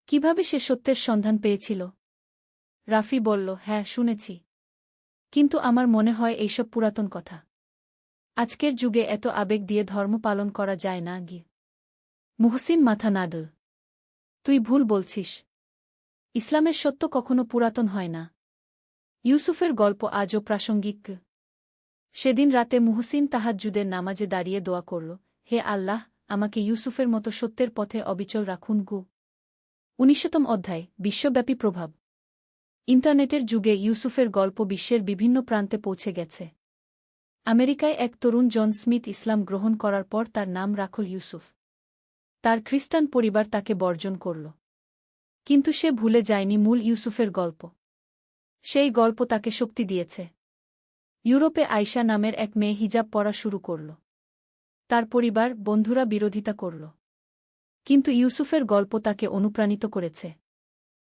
কিভাবে সে সত্যের সন্ধান পেয়েছিল? রাফি বলল, হ্যাঁ, শুনেছি। কিন্তু আমার মনে হয় এইসব পুরাতন কথা। আজকের যুগে এত আবেগ দিয়ে ধর্ম পালন করা যায় না গি। মুহসিন মাথা নাড়ল। তুই ভুল বলছিস। ইসলামের সত্য কখনো পুরাতন হয় না। ইউসুফের গল্প আজও প্রাসঙ্গিক। সেদিন রাতে মুহসিন তাহাজ্জুদের নামাজে দাঁড়িয়ে দোয়া করল, হে আল্লাহ, আমাকে ইউসুফের মতো সত্যের পথে অবিচল রাখুন গু। ১৯তম অধ্যায়, বিশ্বব্যাপী প্রভাব। ইন্টারনেটের যুগে ইউসুফের গল্প বিশ্বের বিভিন্ন প্রান্তে পৌঁছে গেছে। আমেরিকায় এক তরুণ জন স্মিথ ইসলাম গ্রহণ করার পর তার নাম রাখল ইউসুফ। তার খ্রিস্টান পরিবার তাকে বর্জন করল। কিন্তু সে ভুলে যায়নি মূল ইউসুফের গল্প। সেই গল্প তাকে শক্তি দিয়েছে। ইউরোপে আয়শা নামের এক মেয়ে হিজাব পরা শুরু করল। তার পরিবার, বন্ধুরা বিরোধিতা করল। কিন্তু ইউসুফের গল্প তাকে অনুপ্রাণিত করেছে।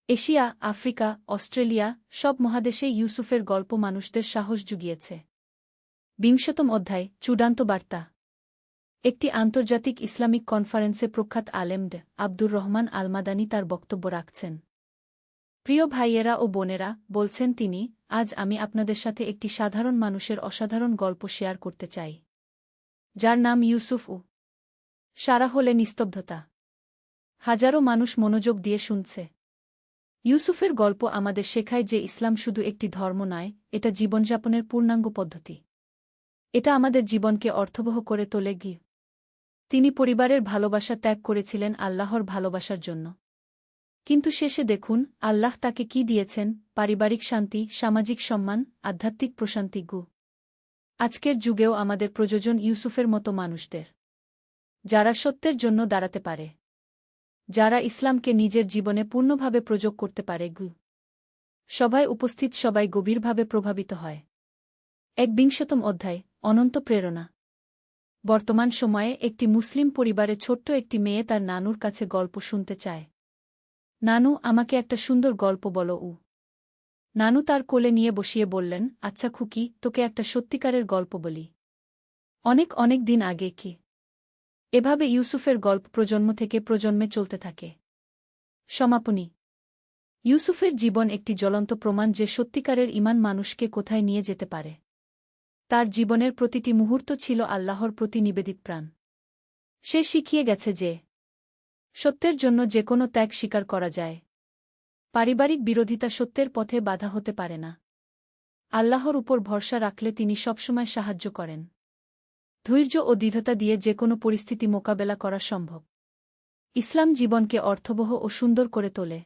এশিয়া, আফ্রিকা, অস্ট্রেলিয়া সব মহাদেশে ইউসুফের গল্প মানুষদের সাহস জুগিয়েছে। ২০তম অধ্যায়, চূড়ান্ত বার্তা। একটি আন্তর্জাতিক ইসলামিক কনফারেন্সে প্রখ্যাত আলেম আব্দুর রহমান আল-মাদানী তার বক্তব্য রাখছেন। প্রিয় ভাইয়েরা ও বোনেরা, বলছেন তিনি, আজ আমি আপনাদের সাথে একটি সাধারণ মানুষের অসাধারণ গল্প শেয়ার করতে চাই, যার নাম ইউসুফ। সারা হলে নিস্তব্ধতা। হাজারো মানুষ মনোযোগ দিয়ে শুনছে। ইউসুফের গল্প আমাদের শেখায় যে ইসলাম শুধু একটি ধর্ম নয়, এটা জীবনযাপনের পূর্ণাঙ্গ পদ্ধতি। এটা আমাদের জীবনকে অর্থবহ করে তোলে। তিনি পরিবারের ভালোবাসা ত্যাগ করেছিলেন আল্লাহর ভালোবাসার জন্য। কিন্তু শেষে দেখুন আল্লাহ তাকে কি দিয়েছেন, পারিবারিক শান্তি, সামাজিক সম্মান, আধ্যাত্মিক প্রশান্তি। আজকের যুগেও আমাদের প্রয়োজন ইউসুফের মতো মানুষদের, যারা সত্যের জন্য দাঁড়াতে পারে, যারা ইসলামকে নিজের জীবনে পূর্ণভাবে প্রয়োগ করতে পারে। সবাই উপস্থিত সবাই গভীরভাবে প্রভাবিত হয়। ২১তম অধ্যায়, অনন্ত প্রেরণা। বর্তমান সময়ে একটি মুসলিম পরিবারে ছোট্ট একটি মেয়ে তার নানুর কাছে গল্প শুনতে চায়। নানু, আমাকে একটা সুন্দর গল্প বলো। নানু তার কোলে নিয়ে বসিয়ে বললেন, আচ্ছা খুকি, তোকে একটা সত্যিকারের গল্প বলি। অনেক অনেক দিন আগে কি। এভাবে ইউসুফের গল্প প্রজন্ম থেকে প্রজন্মে চলতে থাকে। সমাপনী। ইউসুফের জীবন একটি জ্বলন্ত প্রমাণ যে সত্যিকারের ঈমান মানুষকে কোথায় নিয়ে যেতে পারে। তার জীবনের প্রতিটি মুহূর্ত ছিল আল্লাহর প্রতি নিবেদিত প্রাণ। সে শিখিয়ে গেছে যে সত্যের জন্য যে কোনো ত্যাগ স্বীকার করা যায়। পারিবারিক বিরোধিতা সত্যের পথে বাধা হতে পারে না। আল্লাহর উপর ভরসা রাখলে তিনি সবসময় সাহায্য করেন। ধৈর্য ও দৃঢ়তা দিয়ে যে কোনো পরিস্থিতি মোকাবেলা করা সম্ভব। ইসলাম জীবনকে অর্থবহ ও সুন্দর করে তোলে।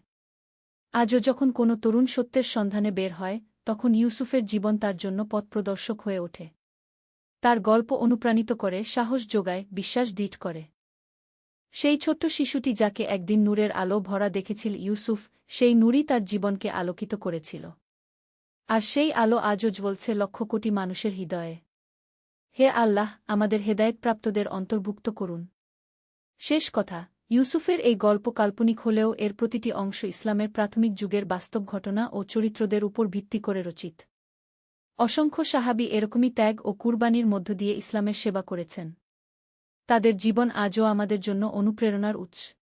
আজও যখন কোনো তরুণ সত্যের সন্ধানে বের হয়, তখন ইউসুফের জীবন তার জন্য পথপ্রদর্শক হয়ে ওঠে। তার গল্প অনুপ্রাণিত করে, সাহস যোগায়, বিশ্বাস দৃঢ় করে। সেই ছোট্ট শিশুটি যাকে একদিন নূরের আলো ভরা দেখেছিল ইউসুফ, সেই নূরই তার জীবনকে আলোকিত করেছিল। আর সেই আলো আজও জ্বলছে লক্ষ কোটি মানুষের হৃদয়ে। হে আল্লাহ, আমাদের হেদায়েতপ্রাপ্তদের অন্তর্ভুক্ত করুন। শেষ কথা, ইউসুফের এই গল্প কাল্পনিক হলেও এর প্রতিটি অংশ ইসলামের প্রাথমিক যুগের বাস্তব ঘটনা ও চরিত্রদের উপর ভিত্তি করে রচিত। অসংখ্য সাহাবী এরকমই ত্যাগ ও কুরবানির মধ্য দিয়ে ইসলামের সেবা করেছেন। তাদের জীবন আজও আমাদের জন্য অনুপ্রেরণার উৎস।